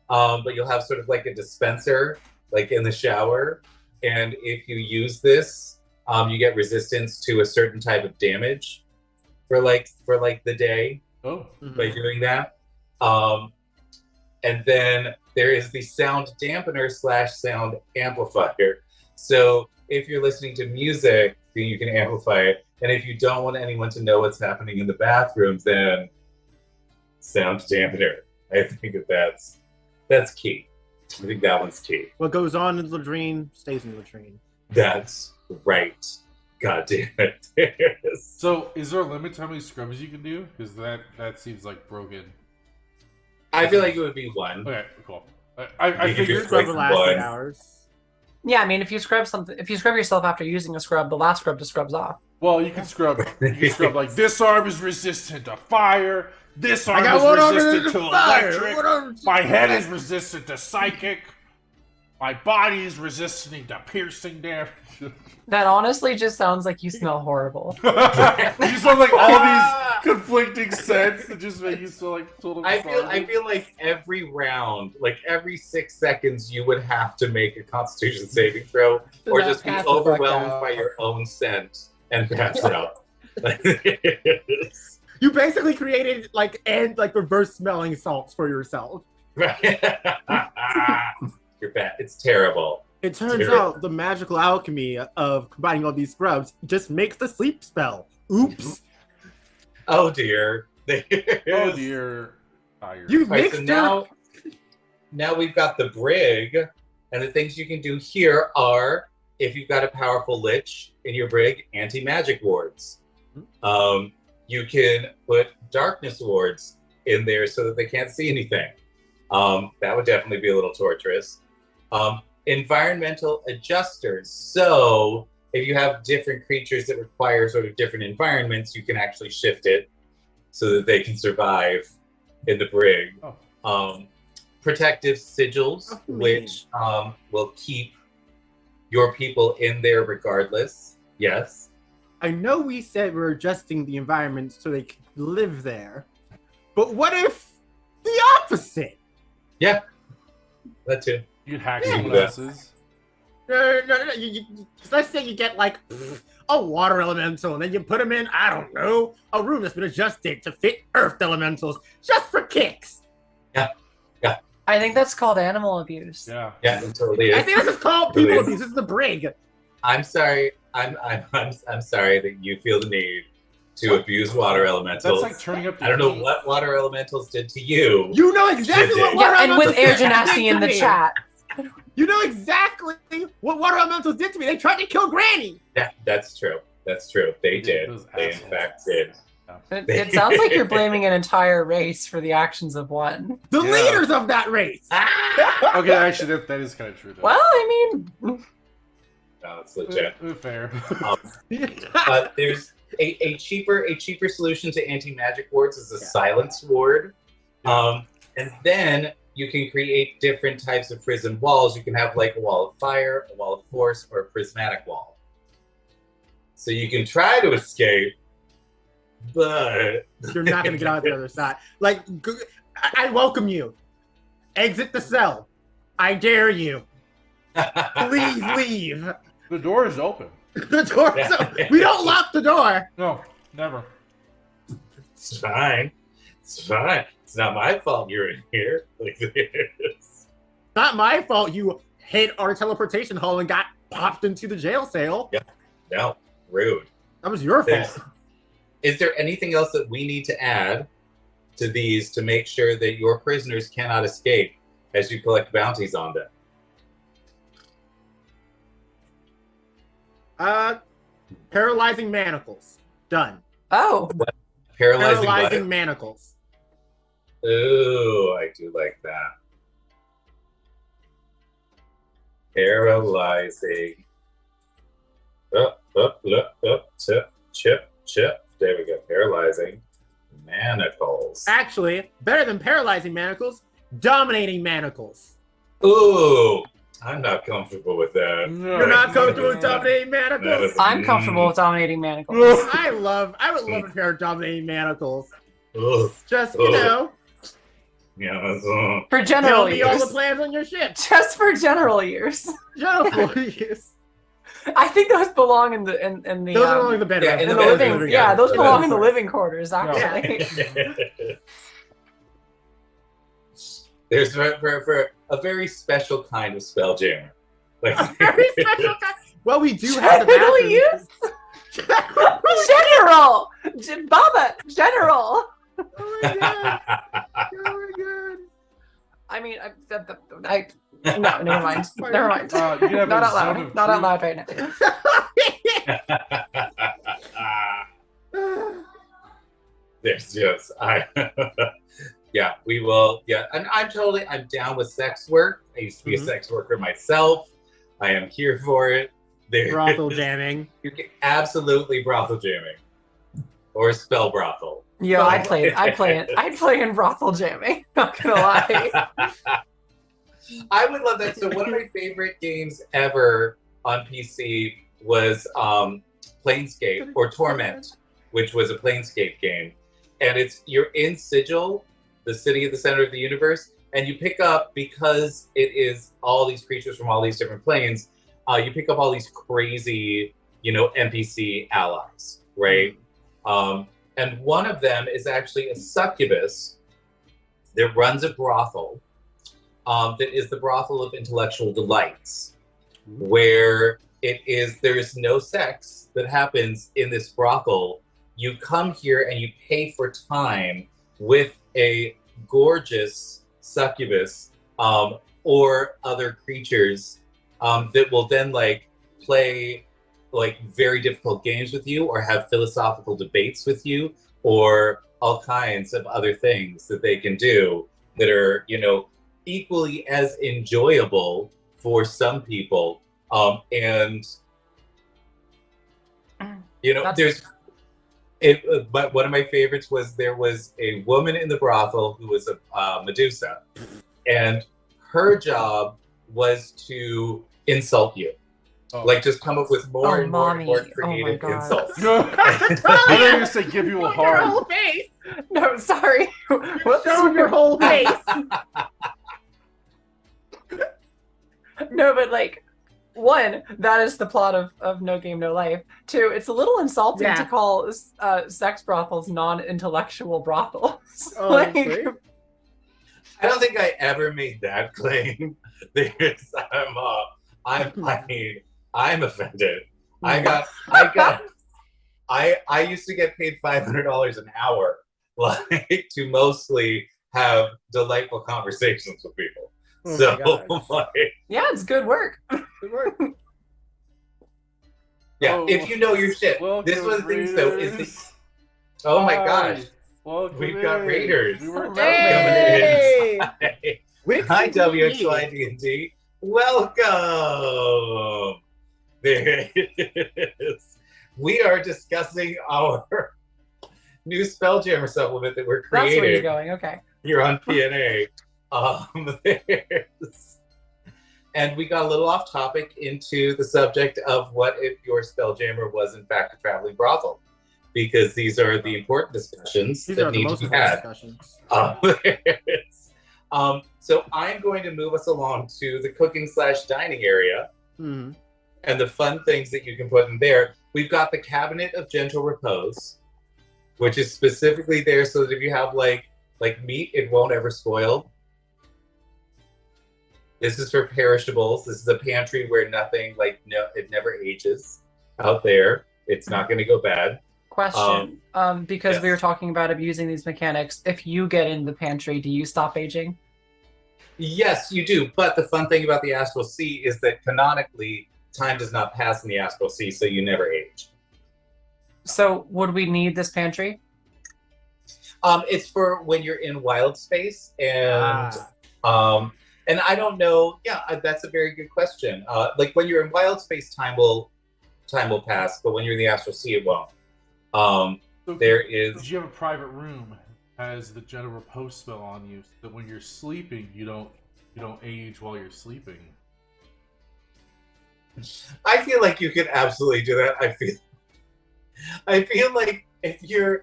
but you'll have sort of like a dispenser like in the shower, and if you use this, you get resistance to a certain type of damage for the day by doing that. And then there is the sound dampener / sound amplifier. So if you're listening to music, then you can amplify it. And if you don't want anyone to know what's happening in the bathrooms, then sound dampener. I think that's key. I think that one's key. What goes on in the latrine stays in the latrine. That's right. God damn it. So is there a limit to how many scrubs you can do? Because that seems like broken. I feel like it would be one. Okay, cool. I You figured. just Scrub will last 8 one. hours. Yeah, I mean, if you scrub yourself after using a scrub, the last scrub just scrubs off. Well, you can scrub. You can scrub like this arm is resistant to fire. This I arm got is one arm resistant resistant to to fire. electric. One arm- My head is resistant to psychic. My body is resistant to piercing damage. That honestly just sounds like you smell horrible. You just have like all these conflicting scents that just make you smell like total. I feel like every round, like every 6 seconds, you would have to make a Constitution saving throw, or just be Pass the fuck overwhelmed out. by your own scent and pass out. You basically created like reverse smelling salts for yourself. You're bad. It's terrible. It turns Terrible. out the magical alchemy of combining all these scrubs just makes the sleep spell. Oops. Oh dear. Oh dear. Tired. You All right, mixed so now we've got the brig, and the things you can do here are, if you've got a powerful lich in your brig, anti-magic wards. You can put darkness wards in there so that they can't see anything. That would definitely be a little torturous. Environmental adjusters. So if you have different creatures that require sort of different environments, you can actually shift it so that they can survive in the brig. Protective sigils, Oh, man. which will keep your people in there regardless. Yes. I know we said we're adjusting the environment so they can live there, but what if the opposite? That too. You can hack Yeah. someone else's. No. Let's say you get like a water elemental, and then you put them in, I don't know, a room that's been adjusted to fit earth elementals just for kicks. I think that's called animal abuse. Yeah. Yeah, it totally I is. think this is called Really people is. abuse. This is the brig. I'm sorry. I'm sorry that you feel the need to abuse water elementals. That's like turning up the I don't know heat. what water elementals did to you. You know exactly what Yeah, water Yeah, and with elementals Air did Genasi to in the me. chat. You know exactly what water elementals did to me. They tried to kill Granny. Yeah, that's true. That's true. They did. Those They in assholes. fact did. It sounds like you're blaming an entire race for the actions of one. The Yeah. leaders of that race. Okay, actually, that is kind of true though. Well, I mean, No, it's legit. Fair. There's a cheaper solution to anti-magic wards is a silence ward. And then you can create different types of prison walls. You can have like a wall of fire, a wall of force, or a prismatic wall. So you can try to escape, but You're not going to get out the other side. Like, I welcome you. Exit the cell. I dare you. Please leave. The door is open. The door's open. We don't lock the door. No, never. It's fine. It's fine. It's not my fault you're in here like this. Not my fault you hit our teleportation hole and got popped into the jail cell. No, rude. That was your There's- fault. Is there anything else that we need to add to these to make sure that your prisoners cannot escape as you collect bounties on them? Paralyzing manacles. Done. oh, Paralyzing, Paralyzing what? manacles. Ooh, I do like that. Paralyzing. Chip. There we go. Paralyzing manacles. Actually, better than paralyzing manacles, dominating manacles. Ooh, I'm not comfortable with that. No. You're not comfortable with dominating manacles? I'm comfortable with dominating manacles. I would love a pair of dominating manacles. Ugh. Just, you know, Yeah, that's, For tell general me all the use. plans on your ship. Just for general use. General use. I think those belong in the in the Those are only the bedroom. yeah, in the the bedroom, living. yeah. Yeah, those The belong in the bedroom. living quarters. Actually, There's for a very special kind of spelljammer. Like, Very special kind. Well, we do have the General bathroom. use? General, Baba, General. Oh my god. Oh my god. I mean, no, never mind. Never mind. You can have Not a out zone loud. of Not out truth. loud right now. There's just Yeah, we will. Yeah, and I'm down with sex work. I used to be a sex worker myself. I am here for it. Brothel jamming. You can absolutely brothel jamming or spell brothel. Yeah, I'd play in brothel jamming. Not gonna lie. I would love that. So one of my favorite games ever on PC was Planescape or Torment, which was a Planescape game. And you're in Sigil, the city at the center of the universe, and you pick up, because it is all these creatures from all these different planes, you pick up all these crazy, NPC allies, right? And one of them is actually a succubus that runs a brothel that is the brothel of intellectual delights, where there is no sex that happens in this brothel. You come here and you pay for time with a gorgeous succubus or other creatures that will then play very difficult games with you, or have philosophical debates with you, or all kinds of other things that they can do that are equally as enjoyable for some people. And but one of my favorites was, there was a woman in the brothel who was a Medusa, and her job was to insult you. Just come up with more and more and more creative insults. I thought you were going to say give you a Your heart. whole face. No, sorry. Show your whole face. No, but one, that is the plot of No Game, No Life. Two, it's a little insulting to call sex brothels non-intellectual brothels. Honestly. I don't think I ever made that claim. I'm offended. I used to get paid $500 an hour, to mostly have delightful conversations with people. Yeah, it's good work. Good work. Yeah, if you know your shit. This was the thing, though, is oh my gosh. We've got Raiders. Hey! Hi, WXYD&D. Welcome. There it is. We are discussing our new Spelljammer supplement that we're creating. That's where you're going, okay. Here on PNA. And we got a little off topic into the subject of what if your Spelljammer was in fact a traveling brothel, because these are the important discussions that need to be had. So I'm going to move us along to the cooking/dining area, and the fun things that you can put in there. We've got the Cabinet of Gentle Repose, which is specifically there so that if you have like meat, it won't ever spoil. This is for perishables. This is a pantry where nothing, it never ages out there. It's not going to go bad. Question, because we were talking about abusing these mechanics, if you get in the pantry, do you stop aging? Yes, you do. But the fun thing about the Astral Sea is that canonically, time does not pass in the Astral Sea, so you never age. So would we need this pantry? It's for when you're in wild space, and I don't know. Yeah, that's a very good question. When you're in wild space, time will pass, but when you're in the Astral Sea, it won't. So Did you have a private room has the Gentle Repose spell on you, so that when you're sleeping, you don't age while you're sleeping. I feel like you could absolutely do that. I feel like if you're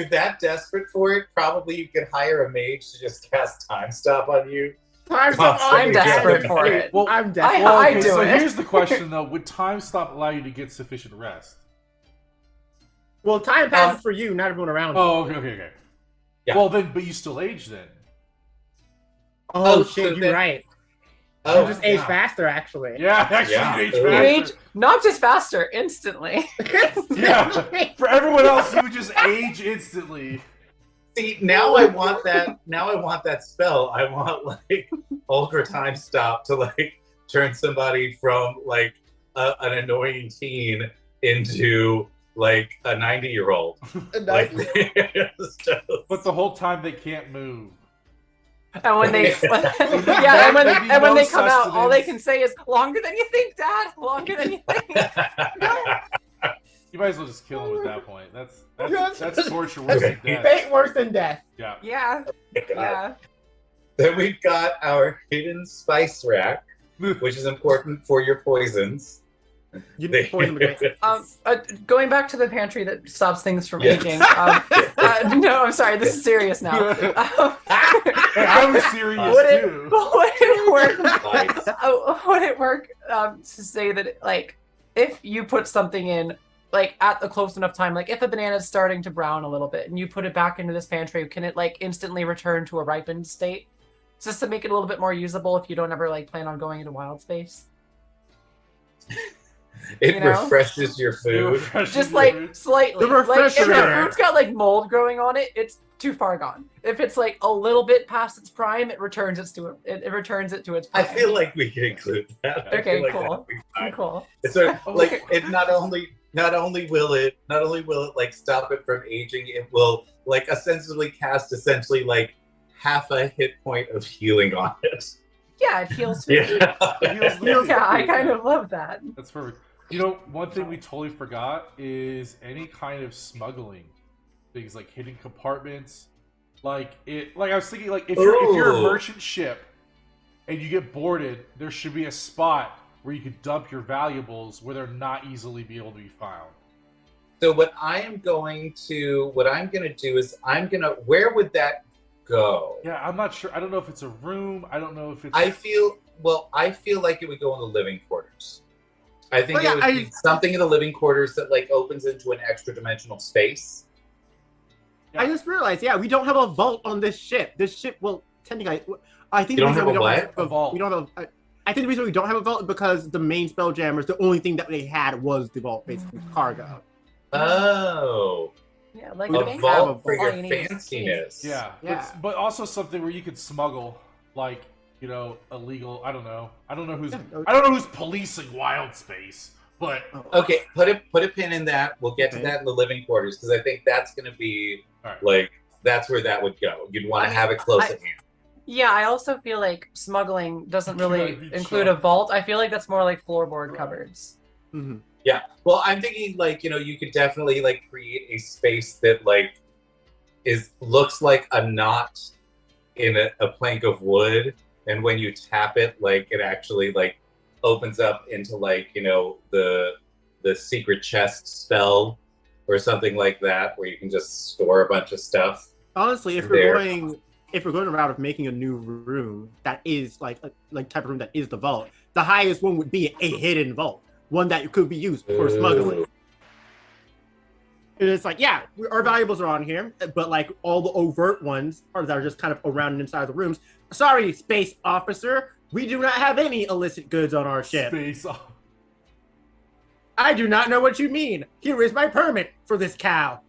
that desperate for it, probably you could hire a mage to just cast Time Stop on you. I'm desperate for it. Well, I'm desperate. I do so it. Here's the question, though: would Time Stop allow you to get sufficient rest? Well, time passes for you, not everyone around you. Oh, okay. Yeah. Well, then, but you still age then. Oh shit, you're right. You just age faster, actually. Yeah, actually, you age faster. You age not just faster, instantly. Yeah. For everyone else, you would just age instantly. See, now I want that. Now I want that spell. I want Ultra Time Stop to turn somebody from an annoying teen into a 90-year-old. But the whole time they can't move. And when they, Yeah, and when there'd be and when no they come out, all they sustenance. can say is "longer than you think, Dad. Longer than you think." You might as well just kill him at that point. That's torture That's worse than death. fate worse than death. Yeah. Yeah, yeah. Then we've got our hidden spice rack, which is important for your poisons. You poison the great. Going back to the pantry that stops things from Yes. aging. No, I'm sorry. This is serious now. Hey, I was serious too. Would it work to say that like if you put something in like at a close enough time, like if a banana is starting to brown a little bit and you put it back into this pantry, can it like instantly return to a ripened state? Just to make it a little bit more usable if you don't ever like plan on going into wild space. It refreshes your food. Just like slightly. The Like if the refrigerator. food's got like mold growing on it, it's too far gone. If it's like a little bit past its prime, it returns it to its I prime. feel like we can include that. I Okay, feel like cool. that'd be fine. Cool. It's sort of like Okay. it not only will it like stop it from aging, it will like essentially cast like half a hit point of healing on it. Yeah, it heals food. Yeah. Yeah, I kind of love that. That's perfect. You know, one thing we totally forgot is any kind of smuggling things, like hidden compartments. Like I was thinking, like if you're a Ooh. merchant ship and you get boarded, there should be a spot where you could dump your valuables where they're not easily be able to be found. So what I'm gonna do is where would that go? Yeah, I'm not sure. I don't know if it's a room. I don't know if it's. I feel like it would go in the living quarters. I think Well, it would be something in the living quarters that like opens into an extra dimensional space. I just realized, we don't have a vault on this ship. This ship, well, technically, I think You the don't reason we have a don't what? have A vault. We don't have. I think the reason we don't have a vault is because the main spelljamers, the only thing that they had was the vault, basically cargo. Oh, Yeah, like We a don't have vault a for all your you need is fanciness. Yeah, Yeah. but also something where you could smuggle, like illegal. I don't know. I don't know who's policing wild space, but Okay, put a pin in that. We'll get to Okay. that in the living quarters because I think that's going to be all right. like that's where that would go. You'd want I to mean, have it close I- at hand. Yeah, I also feel like smuggling doesn't I'd really be include shocked. a vault. I feel like that's more like floorboard cupboards. Mm-hmm. Yeah. Well, I'm thinking like you could definitely like create a space that like looks like a knot in a plank of wood, and when you tap it, like it actually like opens up into like the secret chest spell or something like that, where you can just store a bunch of stuff. Honestly, if There. we're going the route of making a new room that is like type of room that is the vault, the highest one would be a hidden vault, one that could be used for smuggling. Ooh. And it's like, our valuables are on here, but like all the overt ones that are just kind of around and inside the rooms. Sorry, space officer, we do not have any illicit goods on our ship. Space off. I do not know what you mean. Here is my permit for this cow.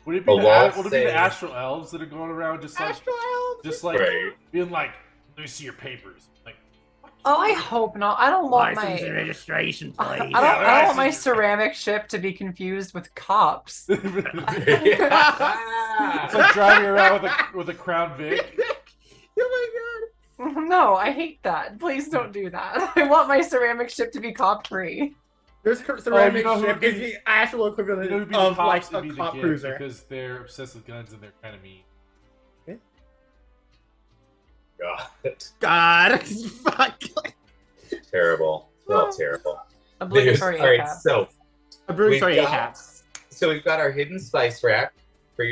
Would it be A wall the say- astral elves that are going around just like Right. being like, let me see your papers, like. Oh, I hope not. I don't want License and my registration I plate. don't, I don't want my license. ceramic ship to be confused with cops. It's like driving around with a Crown Vic. Oh No, I hate that. Please don't do that. I want my ceramic ship to be cop free. my god. This ceramic you know who ship would is be- the actual equivalent You know, who'd be of the like cops would a be the cop Git, cruiser. because they're obsessed with guns and they're kind of mean. God, God, fuck. terrible. Well, terrible. Obligatory All right, ACAB. so A brewing we've story got- caps. So we've got our hidden spice rack for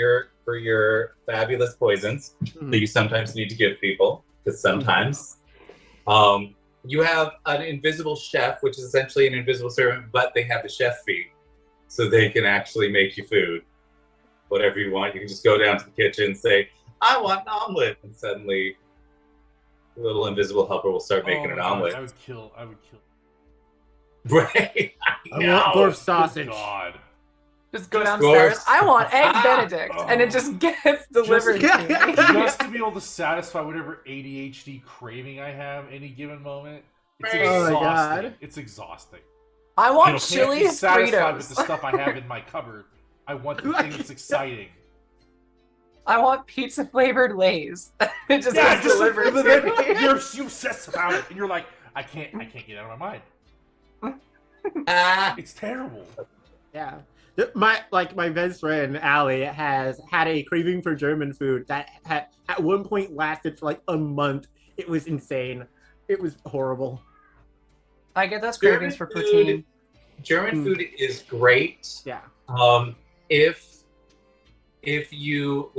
your fabulous poisons that you sometimes need to give people, because sometimes you have an invisible chef, which is essentially an invisible servant, but they have the chef feet, so they can actually make you food, whatever you want. You can just go down to the kitchen and say, "I want an omelet," and suddenly the little invisible helper will start making Oh an my God, omelet. I would kill. Right? I want gorf sausage. Good God. Just go Just downstairs. gorge. I want egg Ah. Benedict, and it just gets delivered Just- to me. Just to be able to satisfy whatever ADHD craving I have any given moment. It's Right. Oh my exhausting. God. It's exhausting. I want Can't be chili's satisfied with Fritos. the stuff I have in my cupboard. I want the thing that's exciting. I want pizza flavored Lay's. It just Yeah, gets just delivered but to then me. you're obsessed about it, and you're like, I can't get it out of my mind. Ah, It's terrible. Yeah. My best friend Allie has had a craving for German food that had at one point lasted for like a month. It was insane. It was horrible. I get those cravings for poutine. German food is great. Yeah. If you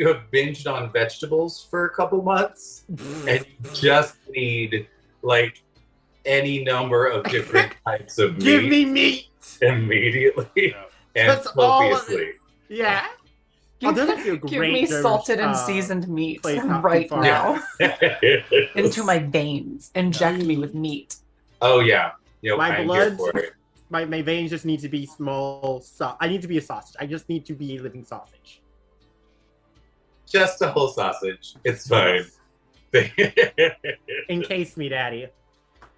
have binged on vegetables for a couple months and you just need like any number of different types of meat Give me meat. immediately and That's all of copiously. Yeah. Oh, there's actually a great Give me German, salted and seasoned meat place not too right far. now. Yeah. Into my veins. Inject me with meat. Oh yeah. My I'm blood- here for it. My veins just need to be small. I need to be a sausage. I just need to be a living sausage. Just a whole sausage. It's fine. Encase me, daddy.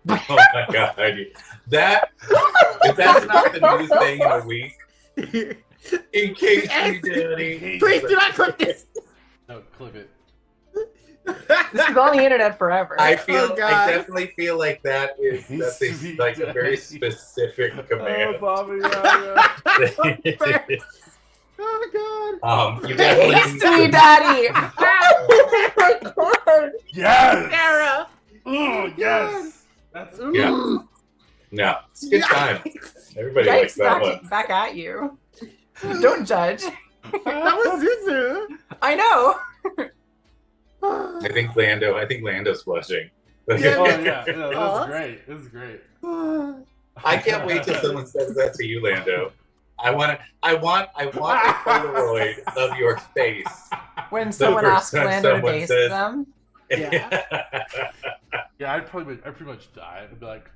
Oh my god. If that's not the new thing in a week, in case you daddy. Please do not clip this. No, clip it. This is on the internet forever. I God. definitely feel like that's like a very specific Oh, command. Bobby, yeah. Oh god. You Encase definitely me, daddy! Yes! Sarah. Oh, yes! That's Yeah. No, it's a good time. Everybody likes Yikes, that one. back at you. Don't judge. That was Zuzu. I know. I think Lando's blushing. Oh Yeah. yeah, that Aw. was great. It was great. I can't wait till someone says that to you, Lando. I want a Polaroid of your face. When The someone first asks time Lando to someone base says- them. Yeah, I'd pretty much die. I'd be like,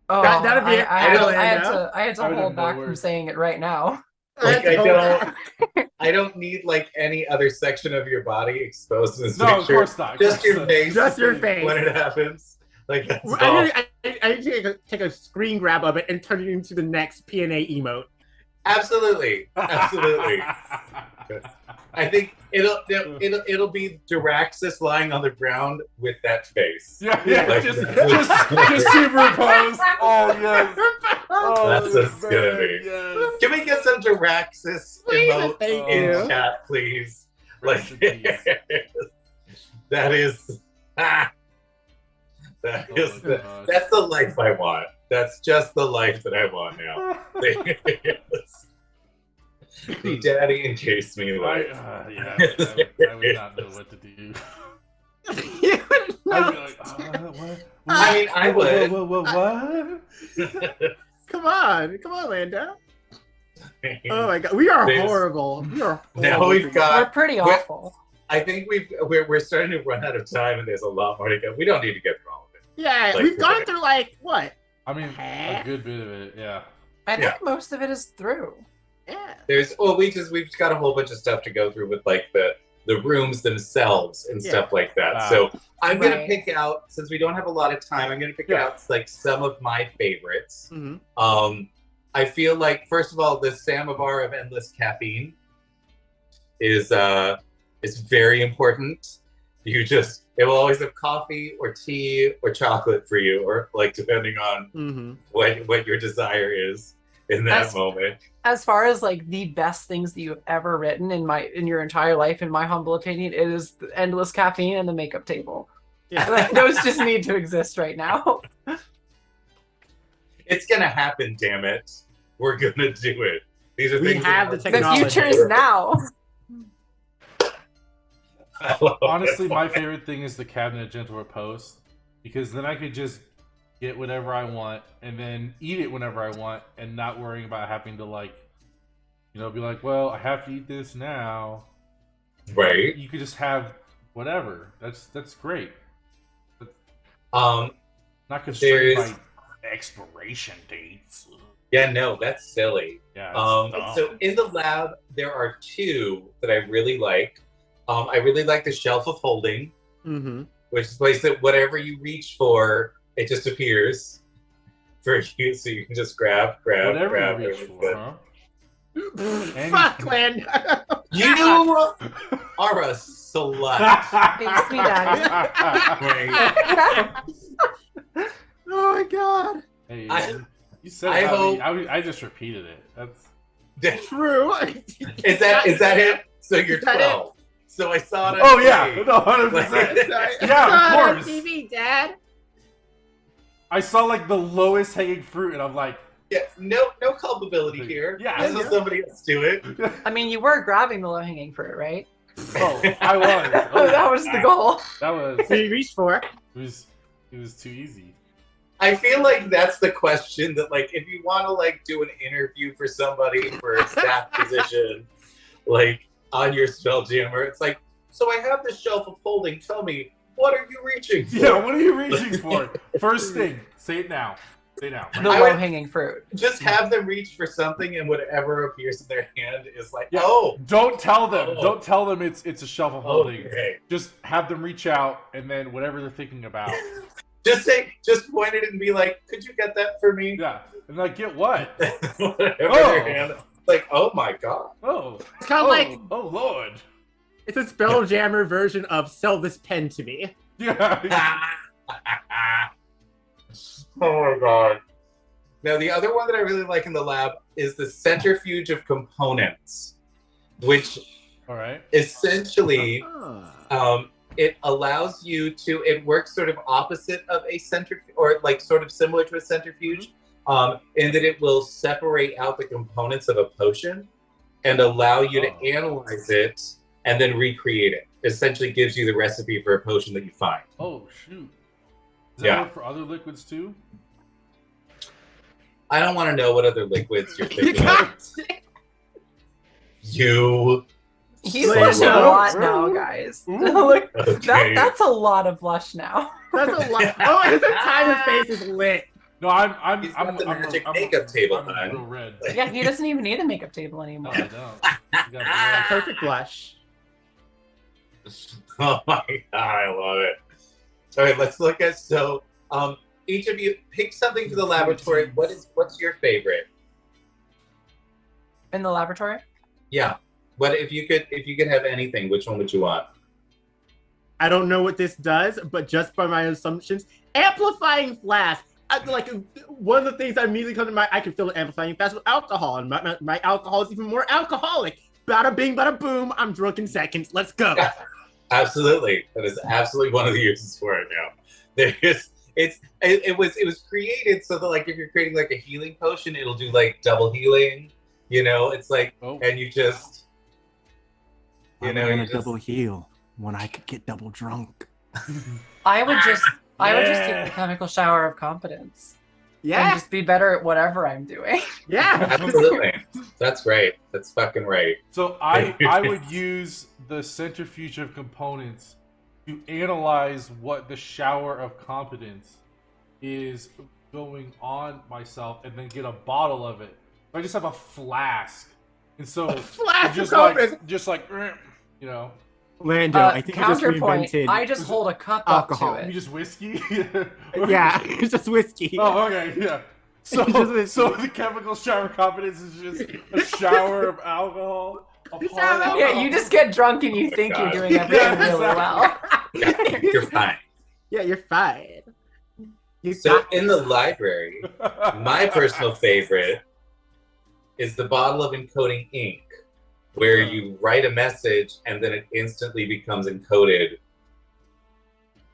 Oh, That'd be I had Lando. to I would hold have no back from words. saying it right now. Like I don't need like any other section of your body exposed in this no, of picture. course not. Just your face. Just your face. When it happens. Like that's all. I need to take a screen grab of it and turn it into the next PNA emote. Absolutely. Absolutely. I think it'll be Diraxis lying on the ground with that face. Yeah, Like, just superimposed. Oh yes. Oh, That's what it's man, gonna be. Yes. Can we get some Diraxis Please, emote thank in you. chat, please? Rest Like in peace. that is that is Oh, my God. that's the life I want. That's just the life that I want now. The daddy encased me I, life. yeah, I would not know what to do. I'd be like, what? I mean, I would. What? Come on, Lando. Oh my god, we are There's- horrible. We are. Now horrible we've people. got. We're pretty awful. I think we're starting to run out of time, and there's a lot more to go. We don't need to get through all of it. Yeah, like, we've gone through like what? I mean, a good bit of it, yeah. I Yeah. think most of it is through. Yeah. We've got a whole bunch of stuff to go through with like the rooms themselves and Yeah. stuff like that. Wow. So I'm gonna Right. pick out, since we don't have a lot of time, I'm gonna pick Yeah. out like some of my favorites. Mm-hmm. I feel like first of all, the samovar of endless caffeine is very important. It will always have coffee or tea or chocolate for you, or like depending on Mm-hmm. what your desire is in that That's- moment. As far as like the best things that you have ever written in your entire life, in my humble opinion, it is the endless caffeine and the makeup table. Yeah. Like, those just need to exist right now. It's gonna happen, damn it. We're gonna do it. These are We things have that the The technology. future is now. Honestly, my favorite thing is the cabinet of gentle repose, because then I could just get whatever I want and then eat it whenever I want, and not worrying about having to be like, well, I have to eat this now. Right. You could just have whatever. That's great. Um. Not constrained There's- by expiration dates. Yeah. No, that's silly. Yeah. it's dumb. So in the lab, there are two that I really like. I really like the shelf of holding, Mm-hmm. which is a place that whatever you reach for, it just appears for you, so you can just grab. Whatever grab. you reach for, huh? Fuck, Lando. You are a slut. Thanks, me, Daddy. Right. Oh my god. Hey, I- you said I it. hope- I just repeated it. That's True. Is that it? So you're Is that 12. So I saw it on oh yeah, TV. no, 100%. Yeah, of on course. TV, Dad. I saw like the lowest hanging fruit, and I'm like, Yeah, no culpability here. Yeah, I saw yeah. somebody else do it. I mean, you were grabbing the low-hanging fruit, right? oh, I was. Oh, That was the goal. That was. What you reached for? It was too easy. I feel like that's the question that, like, if you want to, like, do an interview for somebody for a staff position, like, on your Spelljammer, it's like, so I have this shelf of holding. Tell me, what are you reaching for? Yeah, what are you reaching for? First thing, say it now. Say it now. The I would- low-hanging fruit. Just have them reach for something, and whatever appears in their hand is like, Yeah. oh, Don't tell them. Oh. Don't tell them it's a shelf of holding. okay. Just have them reach out, and then whatever they're thinking about. Just point it and be like, could you get that for me? Yeah, and like get what? Whatever Oh. their hand. Like, oh my god. Oh, It's kind of like oh Lord. it's a Spelljammer version of "Sell this pen to me." Yeah. Oh my god. Now, the other one that I really like in the lab is the centrifuge of components, which All right. essentially Ah. it allows you to. It works sort of opposite of a centrifuge, or like sort of similar to a centrifuge, in that it will separate out the components of a potion and allow you Oh. to analyze it and then recreate it. Essentially, gives you the recipe for a potion that you find. Oh shoot. Does that Yeah. work for other liquids too? I don't want to know what other liquids you're You thinking of. got You. He's Like, blushing a no. lot now, guys. Ooh. Look, Okay. that's a lot of blush now. That's a lot. Oh, his entire face is lit. No, I'm He's got the magic I'm makeup table I'm done. real red. Yeah, he doesn't even need a makeup table No, anymore. I don't. You got the red. Perfect blush. Oh my god, I love it. All right, let's look at each of you pick something for the laboratory. What's your favorite? In the laboratory? Yeah. What if you could have anything, which one would you want? I don't know what this does, but just by my assumptions, amplifying flask. Like one of the things that immediately come to mind, I can fill an amplifying flask with alcohol, and my alcohol is even more alcoholic. Bada bing, bada boom. I'm drunk in seconds. Let's go. Absolutely. That is absolutely one of the uses for it now. It was created so that, like, if you're creating like a healing potion, it'll do like double healing. You know, it's like, Oh. and you just, you I'm know, gonna you just, double heal when I could get double drunk. I would just take Yeah. the chemical shower of competence. And Yeah, just be better at whatever I'm doing. yeah. absolutely. That's right. That's fucking right. So I would use the centrifuge of components to analyze what the shower of competence is going on myself, and then get a bottle of it. I just have a flask, and so Flask just of confidence. you know, Lando, I think you just Counterpoint, reinvented. I just hold a cup alcohol. up to you it. just whiskey. Yeah, it's just whiskey. Oh, okay, yeah. So, It's just whiskey. so the chemical shower of confidence is just a shower of alcohol. Of It's hard not- Yeah, alcohol. you just get drunk and you think you're doing everything really well. You're fine. Yeah, you're fine. You So got in the library, my personal favorite is the bottle of encoding ink, where you write a message and then it instantly becomes encoded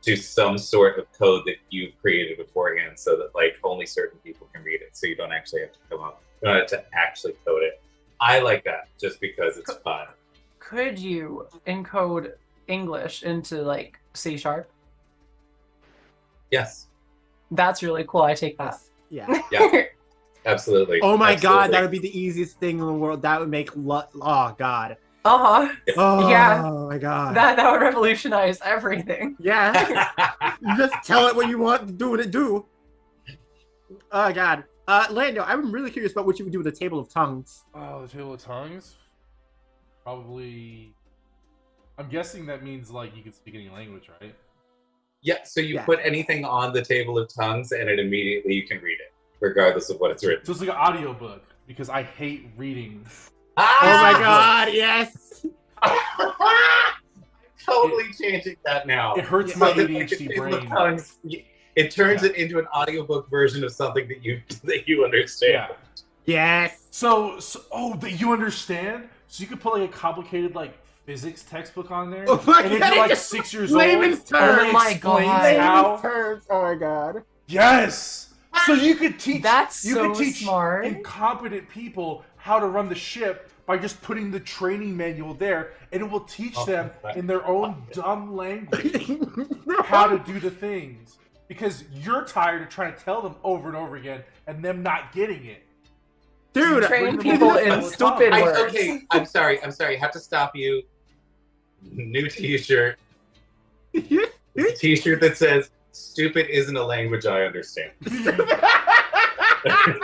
to some sort of code that you've created beforehand, so that like only certain people can read it. So you don't actually have to you don't have to actually code it. I like that just because it's fun. Could you encode English into like C#? Yes. That's really cool. I take that. yeah. Yeah. Absolutely. Oh my god, Absolutely. that would be the easiest thing in the world. That would make oh god. Uh-huh. Oh Yeah. my god. That would revolutionize everything. Yeah. You just tell it what you want to do what it do. Oh god. Lando, I'm really curious about what you would do with a table of tongues. Oh, the table of tongues? Probably. I'm guessing that means like you can speak any language, right? Yeah, so you Yeah. put anything on the table of tongues and it immediately you can read it, regardless of what it's written. So it's like an audiobook, because I hate reading Oh my god, yes. Totally changing that now. It hurts So my that, ADHD it brain. becomes- it turns it into an audiobook version of something that you understand. Yeah. Yes. So that you understand? So you could put like a complicated like physics textbook on there. Oh my and if God, you're like just 6 years old, layman's terms. only Oh my explains God. how. Layman's terms. Oh my god. Yes. So you could teach. That's you so could teach smart. incompetent people how to run the ship by just putting the training manual there, and it will teach them in their own dumb language how to do the things. Because you're tired of trying to tell them over and over again, and them not getting it. Dude, Train bring them people up in all the stupid time. words. Okay, I'm sorry. I have to stop you. New T-shirt. T-shirt that says "Stupid isn't a language I understand."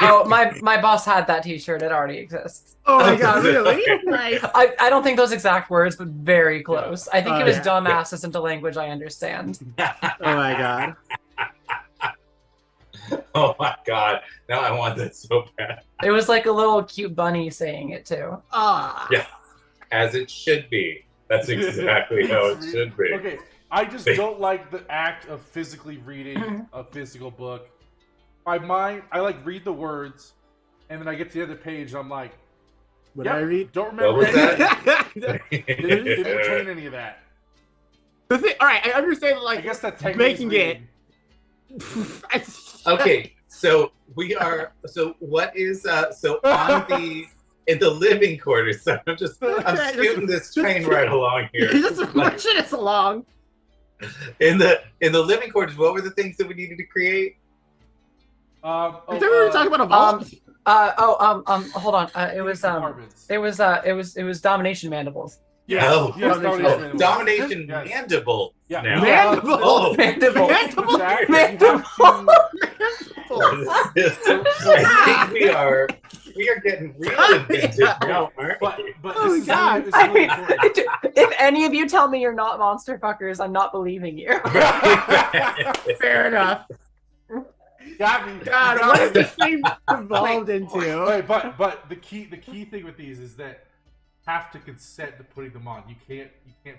Oh, my boss had that T-shirt. It already exists. oh my god, really? Nice. I don't think those exact words, but very close. I think it was yeah. dumbass isn't a language I understand. Oh my god. Oh my god! Now I want that so bad. It was like a little cute bunny saying it too. Ah. Yeah. As it should be. That's exactly how it should be. Okay, I just don't like the act of physically reading a physical book. My mind, I like read the words, and then I get to the other page, and I'm like, What yep, did I read? don't remember What was any of that? that. Didn't retain any of that. The thing, all right, I understand. I Like, guess that technically making is it. reading. Okay, so we are. So what is? So on in the living quarters. So I'm scooting this train right along here. Just pushing us along. In the living quarters, what were the things that we needed to create? I thought we were talking about a vault. Hold on. It was domination mandibles. Yes, Oh, yes, Domination domination Yes. mandible. Yeah. Now. Mandible. Oh. Mandibles. Mandible. That, Mandible. I think we are getting real inventive now, aren't But we? Oh, this is God. really, this is really important. If any of you tell me you're not monster fuckers, I'm not believing you. Fair enough. Got me. God, Got what me. has this thing evolved into? Wait, but the key thing with these is that have to consent to putting them on. You can't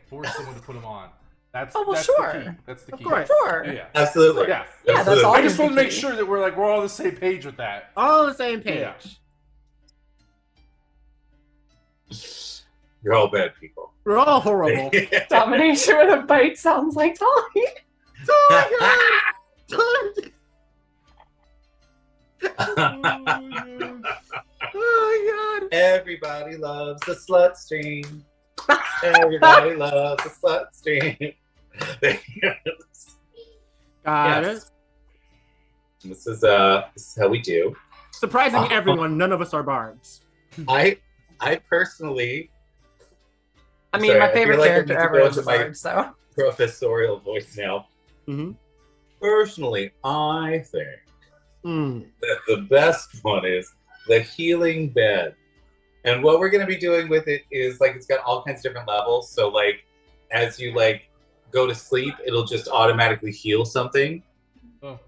force someone to put them on. That's Oh, well, that's sure. the key. That's the key. Of course. Sure. Yeah. Absolutely. Yeah. Yeah, that's all. I just want to make key. sure that we're all on the same page with that. All on the same page. Yeah. You're all bad people. We're all horrible. Domination with a bite sounds like Tommy. Oh my god! Oh my god! Everybody loves the slut stream. Everybody loves the slut stream. Got Yes. it. This is how we do. Surprising everyone, none of us are bards. I personally I mean, Sorry, my I favorite feel like I character need to ever go is into a my- bard, so. professorial voice now. Mm-hmm. Personally, I think Mm. that the best one is the healing bed. And what we're going to be doing with it is like it's got all kinds of different levels. So like as you like go to sleep, it'll just automatically heal something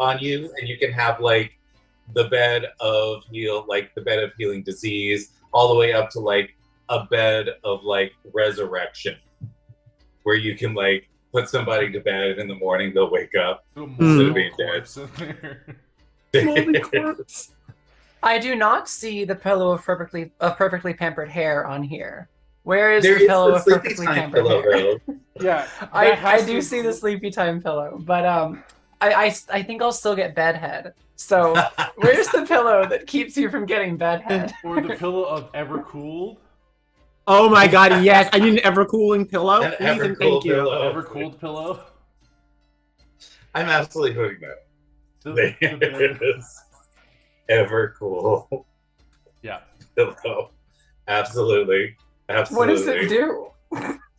on you, and you can have like the bed of healing disease, all the way up to like a bed of like resurrection, where you can like put somebody to bed in the morning, they'll wake up. Instead of being dead. Moldy corpse. I do not see the pillow of perfectly pampered hair on here. Where is There the is pillow the of sleepy perfectly time pampered pillow hair? though. Yeah. I do see the sleepy time pillow, but I think I'll still get bedhead. So where's the pillow that keeps you from getting bedhead? Or the pillow of Evercooled. Oh my god, yes! I need an ever cooling pillow. An Please and ever-cool thank you. pillow. Evercooled pillow. I'm absolutely putting that. The bed. There's ever cool Yeah. pillow. Absolutely. What does it do?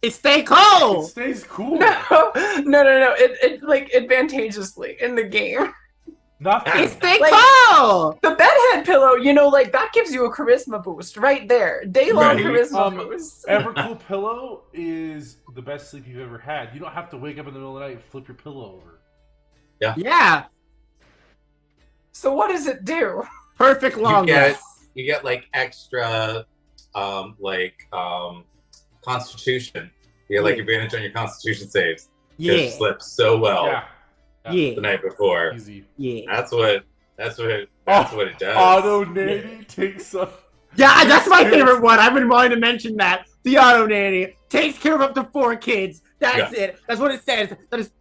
It stay It cold. stays cool. No. It like advantageously in the game. Nothing. It stay Like- cold. The bedhead pillow, like that gives you a charisma boost right there. Day long Right. charisma boost. Evercool pillow is the best sleep you've ever had. You don't have to wake up in the middle of the night and flip your pillow over. Yeah, So what does it do? perfect You longness. get like extra Constitution. You get like Yeah. advantage on your Constitution saves. Yeah. You slept so well Yeah. Yeah. the night before. Easy. Yeah. That's what it does. Auto nanny takes up. Yeah, that's my favorite one. I've been wanting to mention that. The auto nanny takes care of up to 4 kids. That's it. That's what it says. That is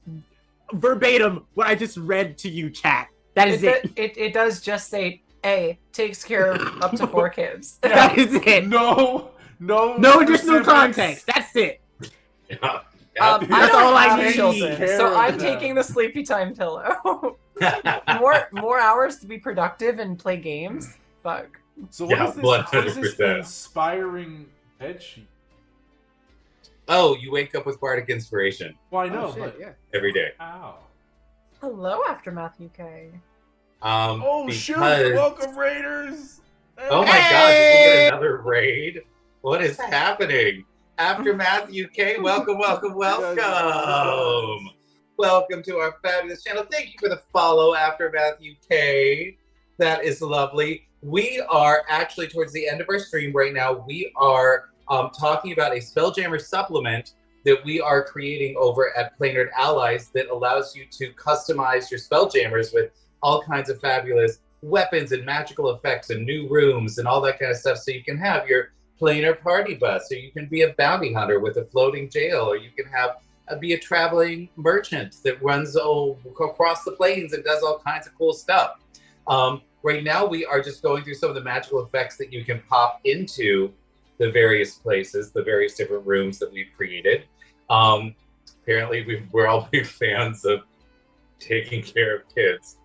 verbatim what I just read to you, chat. That is it. It does just say A takes care of up to 4 kids. That is it. No additional specifics. context. That's it. Yeah. I That's don't all I have need. children, Care so of I'm them. taking the sleepy time pillow. Yeah. more hours to be productive and play games. Fuck. So what Yeah, is this? What is this 100%. inspiring bed sheet? Oh, you wake up with bardic inspiration Well, I know, Oh, shit, but yeah. every day. ow. Hello, Aftermath UK. Oh Because... shoot! Welcome Raiders! Oh my god, did we get another raid? What is happening? Aftermath UK, welcome. Welcome to our fabulous channel. Thank you for the follow, Aftermath UK. That is lovely. We are actually towards the end of our stream right now. We are talking about a Spelljammer supplement that we are creating over at Playnerd Allies that allows you to customize your Spelljammers with all kinds of fabulous weapons and magical effects and new rooms and all that kind of stuff, so you can have your planar party bus, or you can be a bounty hunter with a floating jail, or you can have be a traveling merchant that runs across the plains and does all kinds of cool stuff. Right now, we are just going through some of the magical effects that you can pop into the various places, the various different rooms that we've created. Apparently, we're all big fans of taking care of kids.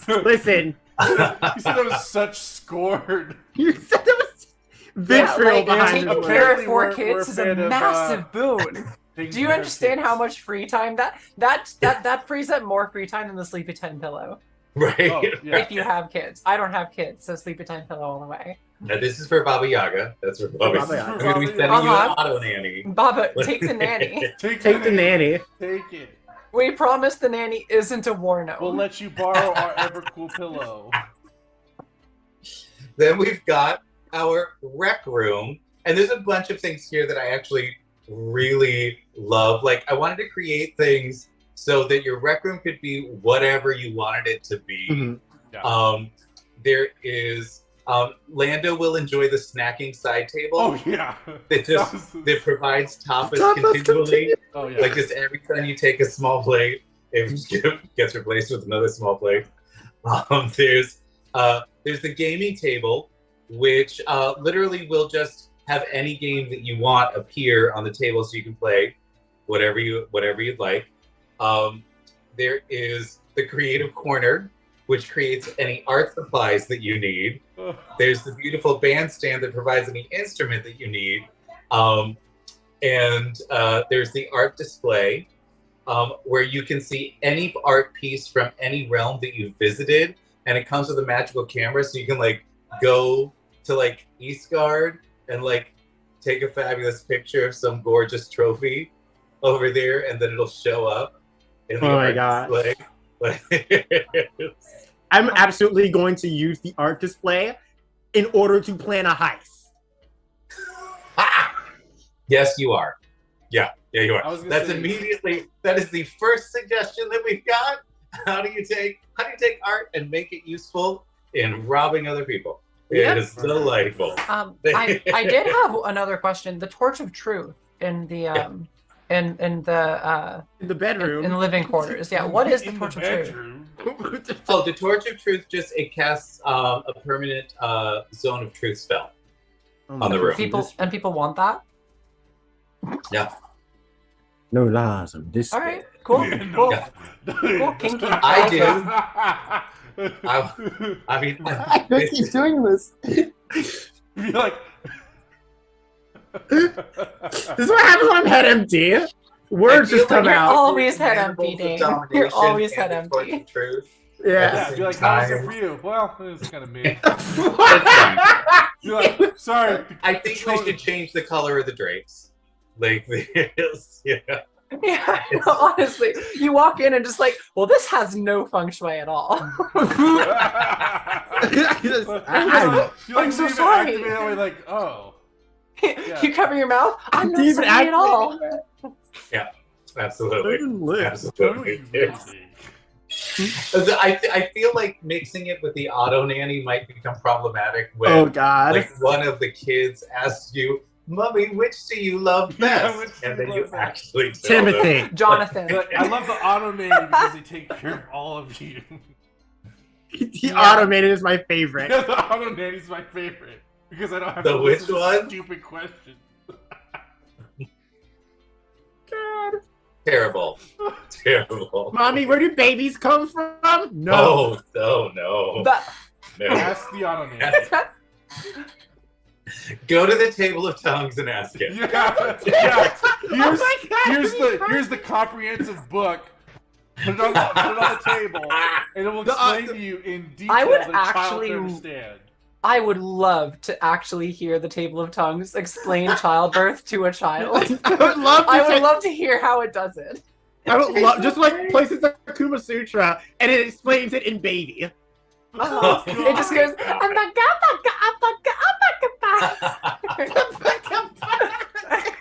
Listen, You said it was such scorn. you said there was vitriol behind taking the care word. of 4 We're kids is a fan of, massive boon. Do you understand how much free time that frees up more free time than the sleepy time pillow? Right. Oh, yeah. If you have kids, I don't have kids, so sleepy time pillow all the way. Now, this is for Baba Yaga. That's for Baba Baba Yaga. Yaga. I'm going to be sending you an auto nanny. Baba, take the nanny. Take Take the nanny. Take it. We promise the nanny isn't a war gnome. We'll let you borrow our Evercool pillow. Then we've got our rec room. And there's a bunch of things here that I actually really love. Like, I wanted to create things so that your rec room could be whatever you wanted it to be. Mhm. Yeah. There is... Lando will enjoy the snacking side table Oh yeah. that provides tapas Tapas continually. Oh yeah. Like, just every time you take a small plate, it gets replaced with another small plate. There's the gaming table, which literally will just have any game that you want appear on the table, so you can play whatever you'd like. There is the creative corner, which creates any art supplies that you need. There's the beautiful bandstand that provides any instrument that you need. And there's the art display, where you can see any art piece from any realm that you've visited, and it comes with a magical camera, so you can like go to like Eastgard and like take a fabulous picture of some gorgeous trophy over there, and then it'll show up in the Oh my art gosh. display. I'm absolutely going to use the art display in order to plan a heist. Yes, you are. Yeah, you I are. was gonna That is the first suggestion that we've got. How do you take art and make it useful in robbing other people? Yeah. It is delightful. I did have another question. The torch of truth in the in the In the bedroom. in the living quarters. Yeah, what is the In torch of truth? bedroom. Oh, the Torch of Truth it casts a permanent Zone of Truth spell on the roof. People want that. Yeah. No lies of this. All right, cool, cool. Yeah. Cool, kinky. I do. I mean, I think he's doing this. Be like. This is what happens when I'm head empty. Words just come You're out. always head empty, Dane. You're always head empty. Yeah. Yeah, be like, how's it for you? Well, it's kind of me. What? You're like, sorry. I think we should change the color of the drapes. Like this, yeah. Yeah, honestly, you walk in and just like, well, this has no feng shui at all. I'm so sorry. We're like, oh. You cover your mouth. I'm not Demon sorry at all. Yeah, absolutely. Absolutely. I feel like mixing it with the auto nanny might become problematic when Oh God! like one of the kids asks you, "Mommy, which do you love best?" which and do then you you love best? actually tell them. Timothy. Jonathan. I love the auto nanny because they take care of all of you. The automated is my favorite. Yeah, the auto nanny is my favorite because I don't have The to which listen to one? stupid questions. God. Terrible. Terrible. Mommy, where do babies come from? No. Oh, no. But No. Ask the auto nanny. Go to the table of tongues and ask it. Yeah. Oh my God, Here's the comprehensive book. Put it on the table, and it will explain to you in detail I would that a child actually- can understand. I would love to actually hear the Table of Tongues explain childbirth to a child. I would love to. I would love to hear how it does it. I would love just like places the Kuma Sutra, and it explains it in baby. Oh, It just goes.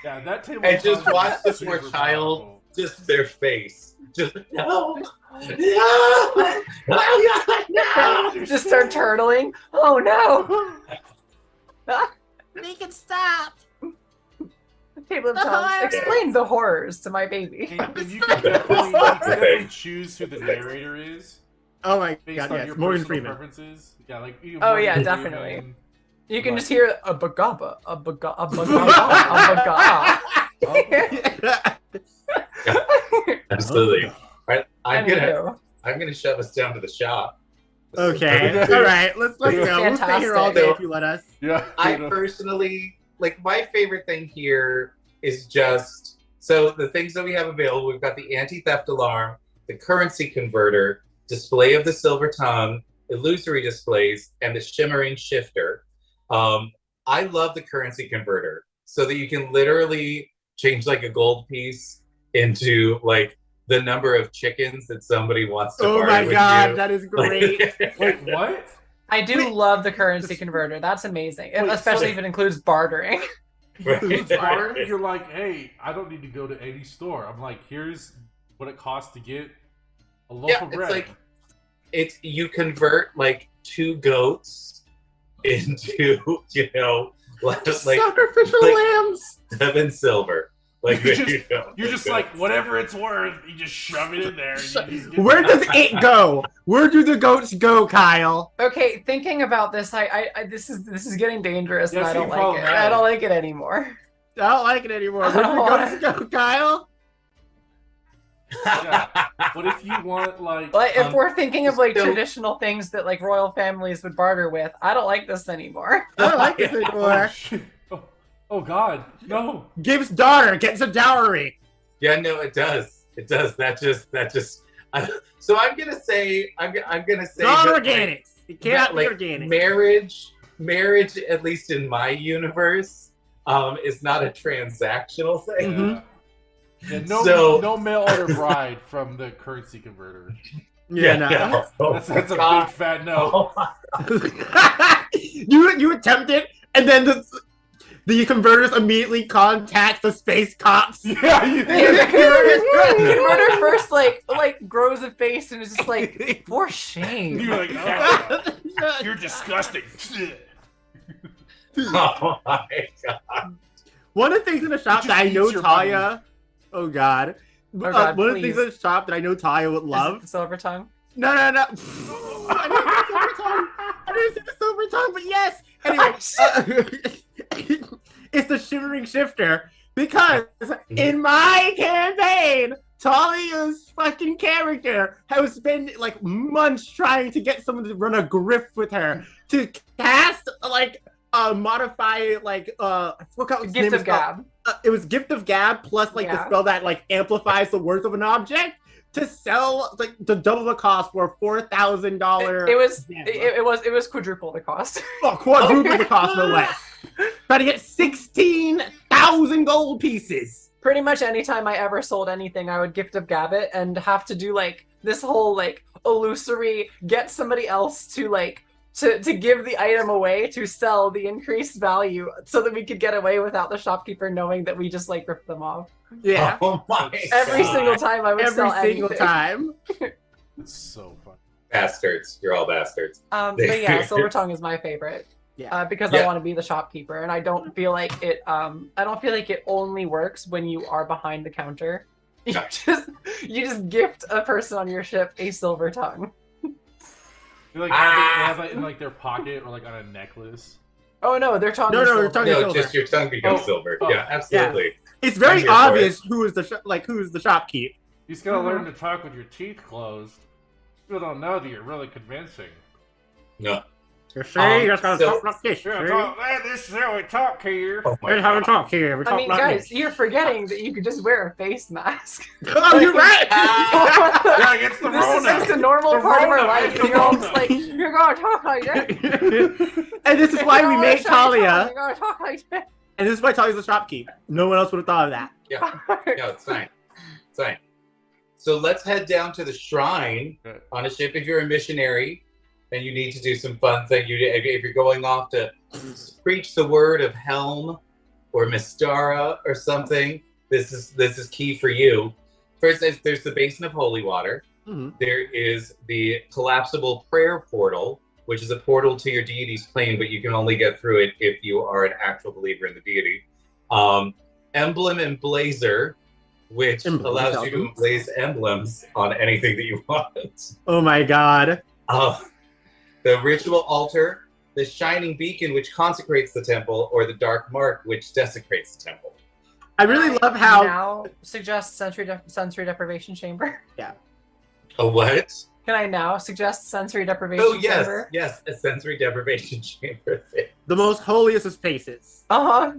Yeah, that table. And of just tongues watch is the poor super child. powerful. Just their face. Just no. No. No. Just start turtling. Oh no! Make it stop. Table of Tongues. Explain the horrors to my baby. And you can definitely choose who the narrator is Oh my based God! on Yes, your Morgan personal Freeman. preferences. Yeah, like Oh, yeah, Morgan definitely. Freeman. You can just hear a bagaba, a baga, a baga, a baga. Absolutely. All right, I'm Anywho. gonna shove us down to the shop. Okay. All right. Let's go. We'll stay here all day Fantastic. if you let us. Yeah. I personally like my favorite thing here is just so the things that we have available. We've got the anti-theft alarm, the currency converter, display of the silver tongue, illusory displays, and the shimmering shifter. I love the currency converter so that you can literally change like a gold piece into like the number of chickens that somebody wants to Oh barter my with God, you. that is great. Wait, what? I do love the currency converter. That's amazing, Wait, especially so- if it includes bartering. It's hard. You're like, hey, I don't need to go to any store. I'm like, here's what it costs to get a loaf Yeah, of it's bread. like you convert like 2 goats into like Sacrificial like- lambs. 7 silver. Like You're there just- you go. You're just like, whatever it's worth, you just shove it in there. And you just get Where does it go? Where do the goats go, Kyle? Okay, thinking about this, I this is getting dangerous, Yeah, and I it's don't getting like it. I problematic. don't like it anymore. I don't like it anymore. I Where do don't the want goats go, Kyle? Yeah. What if you want like? Like, if we're thinking of like so- traditional things that like royal families would barter with, I don't like this anymore. I don't like this Oh, anymore. shit. Oh God, no! Gives daughter, gets a dowry. Yeah, no, it does. It does. That just. So I'm gonna say It's that, all like, organics. It cannot like, be organic. marriage, at least in my universe, is not a transactional thing. Mhm. Yeah, no, So- no mail order bride from the currency converter. Yeah, no. Oh, That's a God. big fat no. Oh, you attempt it, and then the converters immediately contact the space cops. Yeah, you Yeah, the converter first like grows a face and is just like, for shame. You're like, oh, you're disgusting. oh my God. One of the things in the shop just that I know eats your money. Taya. Oh God. God, One of the things please. in the shop that I know Taya would Is it love. the silver tongue? No. I didn't say the silver tongue, but yes. Anyway, it's the shimmering shifter because in my campaign, Talia's fucking character has been like months trying to get someone to run a grift with her to cast like modify like I forgot what his name Gift is of called. Gab. It was Gift of Gab plus like the Yeah. spell that like amplifies the worth of an object to sell like to double the cost for $4,000. It was quadruple the cost. Quadruple the cost, no less. Try to get 16,000 gold pieces. pretty much anytime I ever sold anything, I would gift a Gabbit and have to do like this whole like illusory get somebody else to like to give the item away to sell the increased value so that we could get away without the shopkeeper knowing that we just like ripped them off. Yeah. Oh my Every God. single time I would Every sell single anything. time. It's so fun. Bastards. You're all bastards. But yeah, Silver Tongue is my favorite. Yeah. Because Yeah. I want to be the shopkeeper, and I don't feel like it. I don't feel like it only works when you are behind the counter. You just gift a person on your ship a Silver Tongue. They like have it in like their pocket or like on a necklace. Oh no, their tongue. No, is no, silver. their tongue is No, silver. just your tongue becomes Oh. silver. Oh. Yeah, absolutely. It's very I'm here for obvious who is the shopkeep. You just gotta learn to talk with your teeth closed. People don't know that you're really convincing. No. You see, Um, you just gotta so- talk like this. Yeah, See? this is how we talk here. Oh my Here's how we God. talk here. We I talk mean, like guys, this. you're forgetting that you could just wear a face mask. Oh, you're right. Yeah, it's the This is Rona. just a normal The part of our Rona, life. it's And the you're all Rona. just like, you're gonna talk like that. And this is why we made Talia. You're gonna talk like that. And this is why Talia's the shopkeep. No one else would have thought of that. Yeah, it's fine. It's fine. So let's head down to the shrine Okay. on a ship if you're a missionary and you need to do some fun thing. If you're going off to preach the word of Helm or Mystara or something, this is key for you. First, there's the basin of holy water. Mhm. There is the collapsible prayer portal, which is a portal to your deity's plane, but you can only get through it if you are an actual believer in the deity. Emblem and blazer, which Emblems, allows you to albums. blaze emblems on anything that you want. Oh my god. The ritual altar, the shining beacon, which consecrates the temple, or the dark mark, which desecrates the temple. I really love how now suggest sensory deprivation chamber. A what? Can I now suggest sensory deprivation Oh yes, chamber? yes, a sensory deprivation chamber thing. the most holiest of spaces. Uh-huh.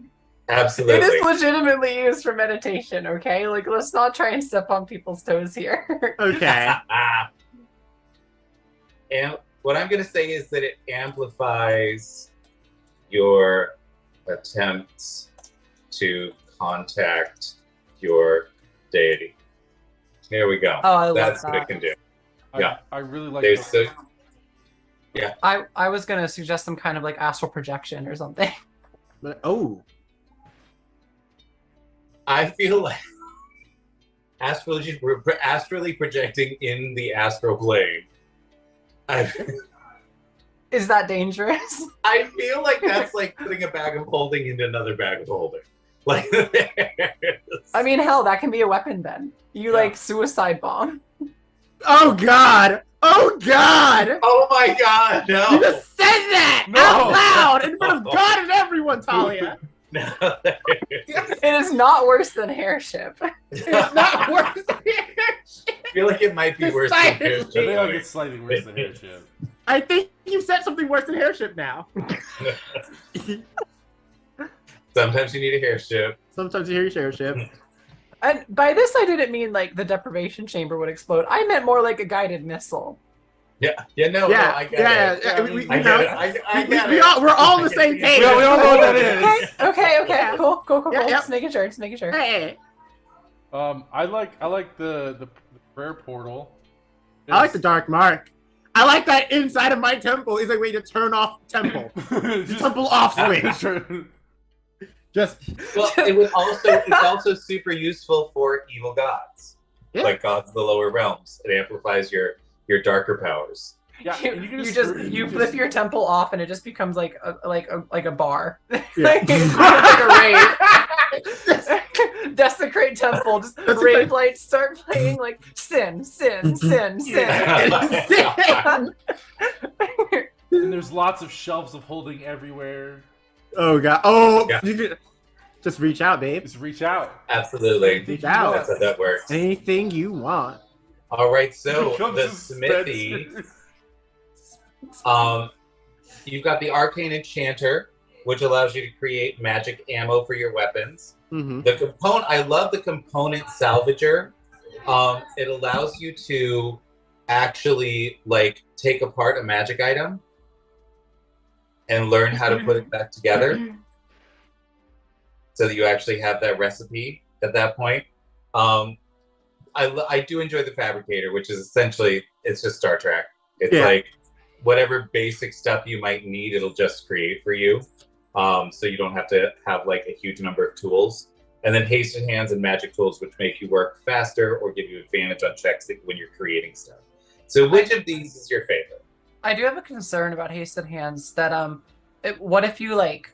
Absolutely. It is legitimately used for meditation, okay? Like, let's not try and step on people's toes here. Okay. And what I'm going to say is that it amplifies your attempts to contact your deity. There we go. Oh, I love That's what that. it can do. I, Yeah. I really like There's the, the, I was gonna suggest some kind of like astral projection or something. But- oh. I feel like astrally projecting in the astral plane. Is that dangerous? I feel like that's like putting a bag of holding into another bag of holding. Like, I mean, hell, that can be a weapon then. You Yeah. like suicide bomb. Oh god! Oh god! oh my god, You no! just said that No. out loud in front of God and everyone, Talia. No. It is not worse than hairship. It's not worth I feel like it might be worse than Decidedly. this. I think like it's slightly worse than airship. I think you said something worse than hairship now. Sometimes you need a hair strip. Sometimes you hear hairship. And by this, I didn't mean like the deprivation chamber would explode. I meant more like a guided missile. No, I get it. we I know. get it. I get it. We're all on the same page. We all know what that is. Okay, Yeah. cool. Yeah, yeah. Just making sure. Hey, I like the prayer portal. I like the dark mark. I like that inside of my temple is a way to turn off temple. Just- Temple off switch. Just Well, it's also super useful for evil gods, Yeah. like gods of the lower realms. It amplifies your darker powers. Yeah, You, and you just flip your temple off and it just becomes like a bar. Yeah. Like a rave. Desecrate temple. Just rave lights start playing like sin. And there's lots of shelves of holding everywhere. oh god. Oh, Yeah. you could just reach out, babe. Just reach out. Absolutely. Reach out. That's how that works. Anything you want. All right, so Becomes the a smithy. Spencer. You've got the arcane enchanter, which allows you to create magic ammo for your weapons. Mm-hmm. The component, I love the component salvager. It allows you to actually like take apart a magic item and learn how to put it back together, so that you actually have that recipe at that point. I do enjoy the Fabricator, which is essentially, it's just Star Trek. It's like whatever basic stuff you might need, it'll just create for you. So you don't have to have like a huge number of tools. And then Hasted Hands and Magic Tools, which make you work faster or give you advantage on checks when you're creating stuff. So which of these is your favorite? I do have a concern about Hasted Hands that what if you like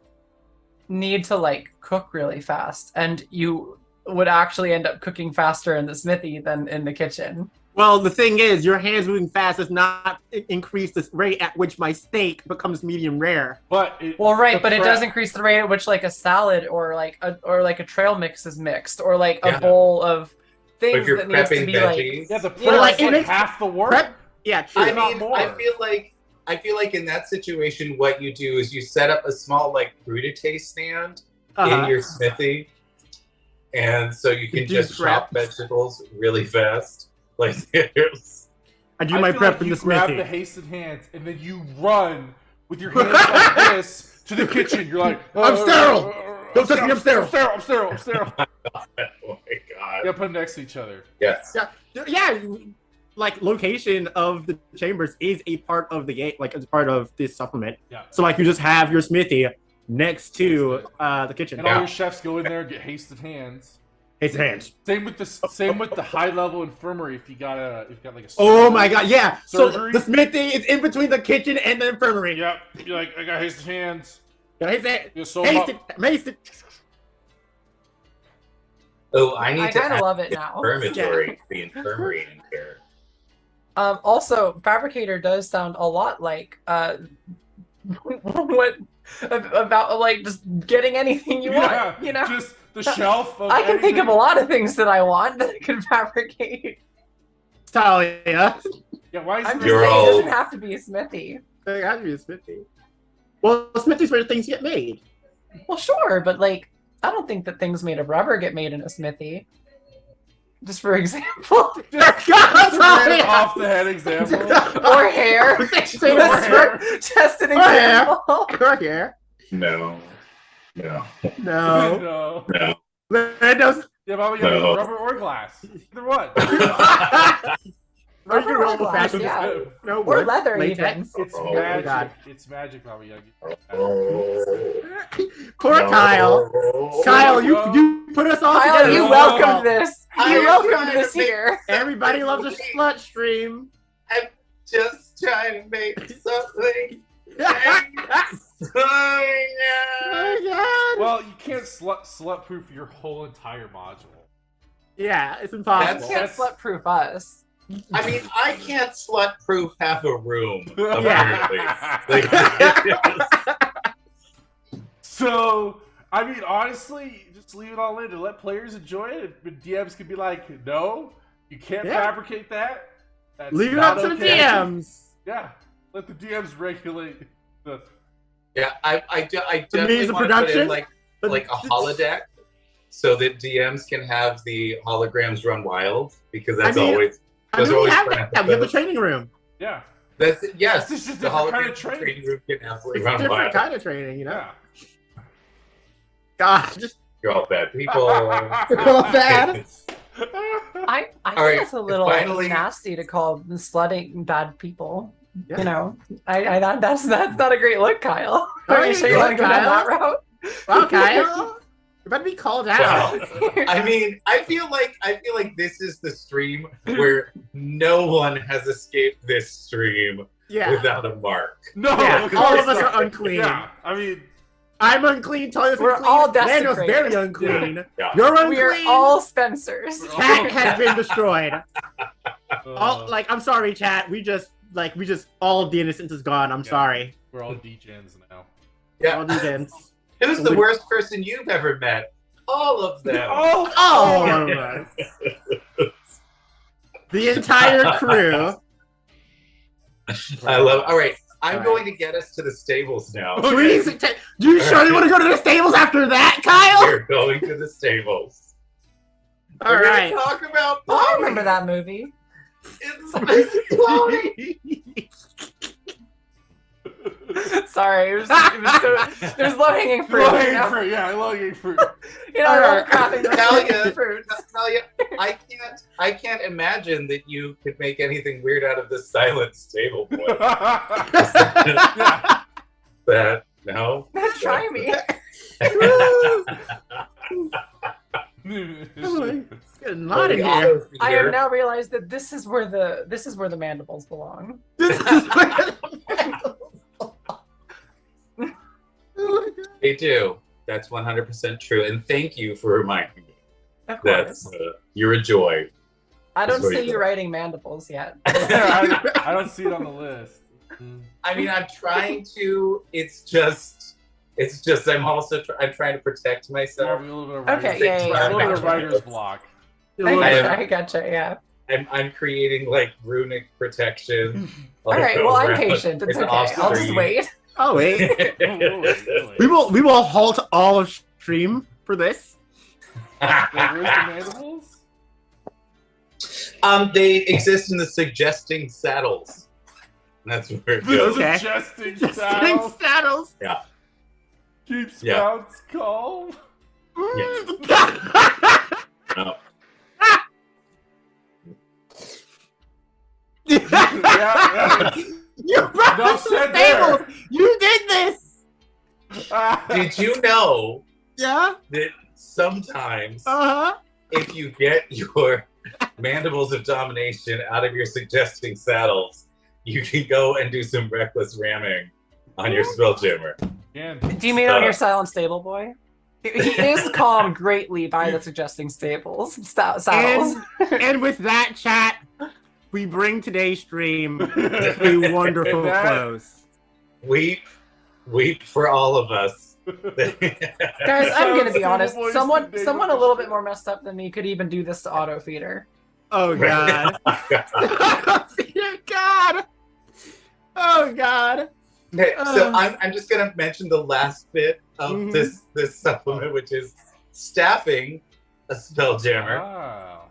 need to like cook really fast and you would actually end up cooking faster in the smithy than in the kitchen? Well, the thing is, your hands moving fast does not increase the rate at which my steak becomes medium rare. But it does increase the rate at which like a salad or like a trail mix is mixed, or like a bowl of things that needs to be veggies, like the prep is like half the work. I mean, I feel like in that situation, what you do is you set up a small like crudité stand in your smithy, and so you can just chop vegetables really fast. Like I do my prep in the smithy. You grab the Hasted Hands and then you run with your hands like this to the kitchen. You're like, I'm sterile. Don't touch me. I'm sterile. I'm sterile. Oh my god. Yeah, put them next to each other. Yes. Yeah. Like location of the chambers is a part of the game, like as part of this supplement. Yeah. So like you just have your smithy next to the kitchen. And all your chefs go in there and get Hasted Hands. Hasted Hands. Same with the high level infirmary. If you got like a. Oh my god! Yeah. Surgery. So the smithy is in between the kitchen and the infirmary. Yep. You're like, I got Hasted Hands. Hasted. Oh, I need to. I kind of love it now. Infirmary, the infirmary in here. Also, Fabricator does sound a lot like what about like just getting anything you want. You know, just the shelf. I can think of a lot of things that I want that I can fabricate. Talia. Yeah, why is I'm just saying it doesn't have to be a smithy. It has to be a smithy. Well, smithy's where things get made. Well, sure, but like, I don't think that things made of rubber get made in a smithy. Just for example. Just off the head example. Or hair. Just an example. Or hair. No. No. Yeah, but we got rubber or glass. Either one. Rubber or glass, yeah. No, or leather even. It's magic. It's magic, Baba Yaga. Poor Kyle. Kyle, you put us all Kyle, together. you welcomed this. You welcomed this here. Everybody loves a slut stream. I'm just trying to make something. Well, you can't slut-proof your whole entire module. Yeah, it's impossible. You can't slut-proof us. I mean, I can't slut-proof half a room, Yeah. apparently. So, I mean, honestly, just leave it all in and let players enjoy it. But DMs could be like, no, you can't fabricate that. That's leave it up to the DMs. Yeah, let the DMs regulate the... Yeah, I definitely want to put in like a holodeck so that DMs can have the holograms run wild, because that's always... we have that. We have the training room. Yeah. That's yes. This is just the different hologram kind of training room can absolutely It's run a different wild. kind of training, you know? Yeah. God, just... You're all bad people. You're all bad. I think that's a little nasty to call slutting bad people. Yeah. You know, that's not a great look, Kyle. Are you sure you want to go down that route? Well, Kyle, you're about to be called out. Well, I mean, I feel like this is the stream where no one has escaped this stream without a mark. No, all of us are unclean. Yeah, I mean, I'm unclean. Talia's We're unclean. all desecrated. Lando's very unclean. Yeah. You're unclean. We're all Spencers. Chat has been destroyed. I'm sorry, chat. We just all of the innocence is gone. I'm sorry. We're all degens now. Yeah. All degens. Who's the worst person you've ever met? All of them. All of us. The entire crew. I love. All right, I'm going to get us to the stables now. Please, do you surely want to go to the stables after that, Kyle? We're going to the stables. All We're right. gonna talk about. I remember that movie. It's Sorry, it was so, there's low-hanging fruit. Low-hanging fruit, yeah, low-hanging fruit. You know, we're crafting those Talia, fruits. Talia, I can't imagine that you could make anything weird out of this silent stable boy. Yeah. That no. Try me. It's getting hot in here. I have now realized that this is where the mandibles belong. They do. That's 100% true, and thank you for reminding me. Of That's course. you're a joy. I don't That's where see you you go. writing mandibles yet. I don't see it on the list. I mean, I'm trying to. It's just. I'm also. I'm trying to protect myself. A little bit of Okay, writer's- yeah. A little bit of writer's block. I gotcha, yeah. I'm creating like runic protection. All right, well, I'm around. patient. It's It's okay. off I'll just screen. wait. Oh wait, Really? we will halt all of stream for this. Wait, where's the mandibles? They exist in the suggesting saddles. That's where it The goes. Okay. suggesting String saddle saddles. keeps Yeah. mouths calm. No. Yeah. You brought Enough us the said there. stables. You did this. Did you know Yeah. that sometimes Uh huh. if you get your mandibles of domination out of your suggesting saddles, you can go and do some reckless ramming on your spelljammer. Do you mean on your silent stable boy? He is calmed greatly by the suggesting saddles. And with that, chat, we bring today's stream to a wonderful And that- close. Weep for all of us. Guys, I'm gonna be Stable honest. boys Someone today a with little the bit more messed up than me could even do this to auto feeder. Oh god. Dear God. Oh god. Okay, so I'm just gonna mention the last bit of Mhm. this supplement, which is staffing a spelljammer. Wow.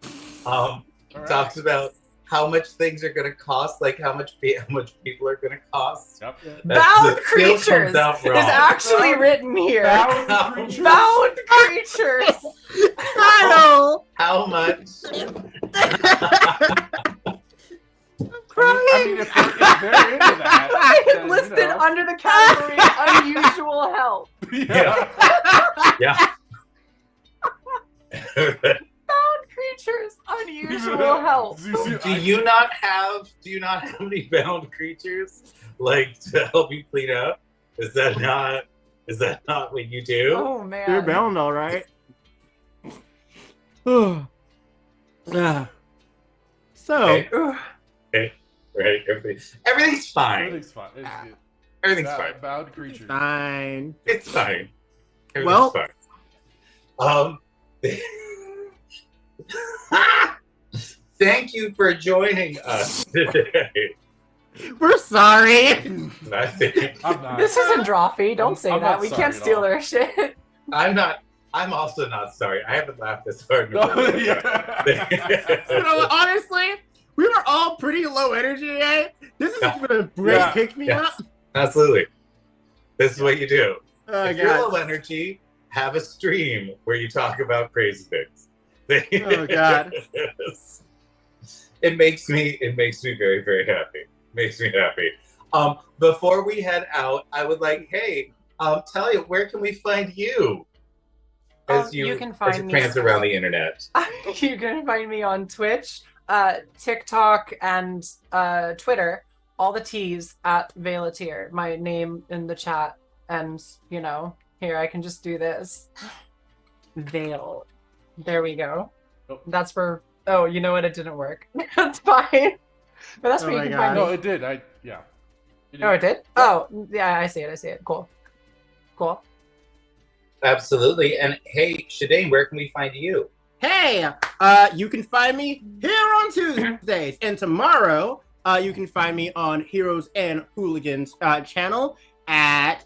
Um, All right. talks about how much things are gonna cost, like how much people are gonna cost. Yep. Bound It still creatures comes out is wrong. actually Bound- written here. Bound creatures. Bound creatures. Kyle! How much? I mean, if they're into that, I then, am listed you know. under the category unusual help. Yeah. Yeah. Bound creatures, unusual help. Do you not have any bound creatures like to help you clean up? Is that not what you do? Oh man. You're bound, all right. Ah. So, Okay. Right, everything's fine. Everything's fine. It's good. Everything's fine. Bound creatures. fine. It's fine. Everything's Well- fine. Thank you for joining us today. We're sorry. I think I'm not. This isn't Drawfy. Don't say I'm that. not We sorry can't at steal all. their shit. I'm also not sorry. I haven't laughed this hard in a No, long time. yeah. You know, honestly, we were all pretty low energy today. This is Yeah. gonna great Yeah. pick me Yes. up. Absolutely. This is what you do. Oh If you're god. low energy, have a stream where you talk about crazy things. Oh, God. It makes me very, very happy. Makes me happy. Before we head out, I would like, hey, tell you, where can we find you? As You you can as find you me- prance around the internet. You can find me on Twitch, TikTok, and Twitter. All the T's at Veilatier. My name in the chat, and here I can just do this. Veil. There we go. Oh. That's for. Oh, you know what? It didn't work. That's fine. But that's Oh where my you can God. find No, me. it did. Yeah. Oh, it did. Oh, yeah. I see it. Cool. Absolutely. And hey, Shadane, where can we find you? Hey, you can find me here on Tuesdays, and tomorrow, you can find me on Heroes and Hooligans channel at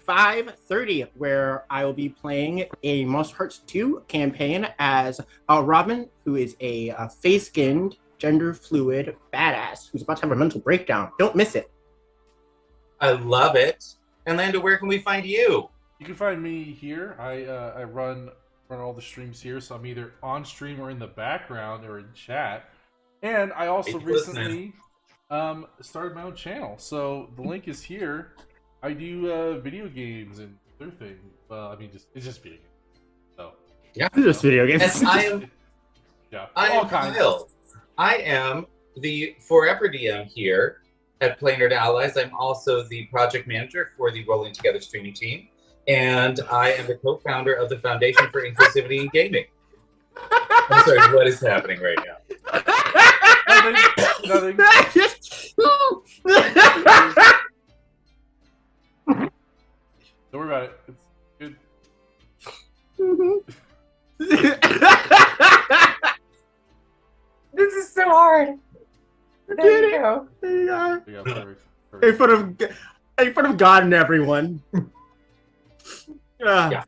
5:30, where I will be playing a Monster Hearts 2 campaign as Robin, who is a face-skinned, gender-fluid badass who's about to have a mental breakdown. Don't miss it. I love it. And Lando, where can we find you? You can find me here. I run all the streams here, so I'm either on stream or in the background or in chat. And I also recently started my own channel, so the link is here. I do video games and other things. Well, I mean, it's just video games. So Yeah, Just video games. And I am all kinds. Kyle. I am the Forever DM here at Play Nerd Allies. I'm also the project manager for the Rolling Together streaming team, and I am the co-founder of the Foundation for Inclusivity in Gaming. I'm sorry, what is happening right now? Nothing. Don't worry about it. It's good. This is so hard. There you go. There you go. There you go, perfect. In front of God and everyone. Yeah.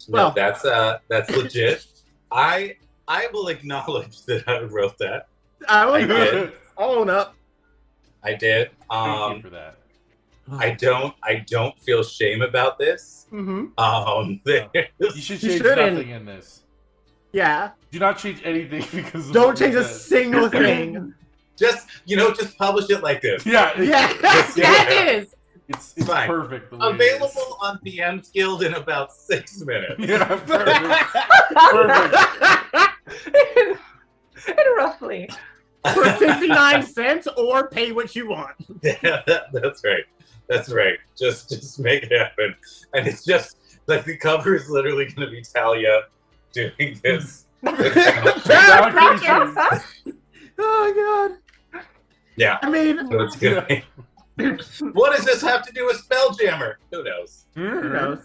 Well. No, that's legit. I will acknowledge that I wrote that. I did. I'll own up. I did. Thank you for that. I don't feel shame about this. Mm-hmm. You should change shouldn't. nothing in this. Yeah. Do not change anything because of Don't what change we a said. single thing. just publish it like this. Yeah, Yeah. That is. it's Fine. perfect. The way it is. Available on PM's Guild in about 6 minutes. Yeah, perfect. Perfect. And roughly. For 59 cents or pay what you want. Yeah, that's right. That's right. Just make it happen. And it's just like the cover is literally going to be Talia doing this. Oh god. Yeah. I mean, So it's gonna be... What does this have to do with Spelljammer? Who knows? who knows?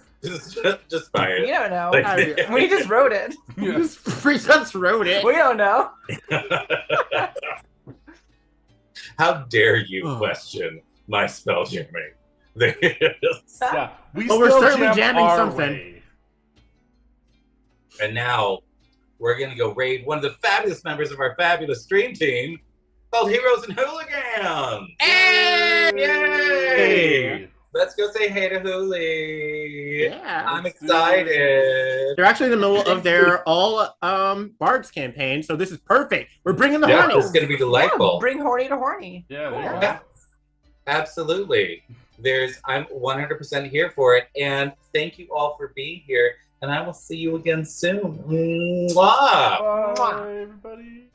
Just buy We it. don't know. Like- We just wrote it. Yeah. Just wrote it. We don't know. How dare you Oh. question my Spelljamming? Yeah, Well, we're still certainly jam jamming our something. way. And now we're going to go raid one of the fabulous members of our fabulous stream team called Heroes and Hooligans. Hey! Yay! Let's go say hey to Hooli. Yeah. I'm excited. They're actually in the middle of their all Bards campaign, so this is perfect. We're bringing the Yeah, horny. it's going to be delightful. Yeah, bring horny to horny. Yeah, Cool. there you go. Yeah, absolutely. I'm 100% here for it. And thank you all for being here. And I will see you again soon. Mwah! Bye, everybody.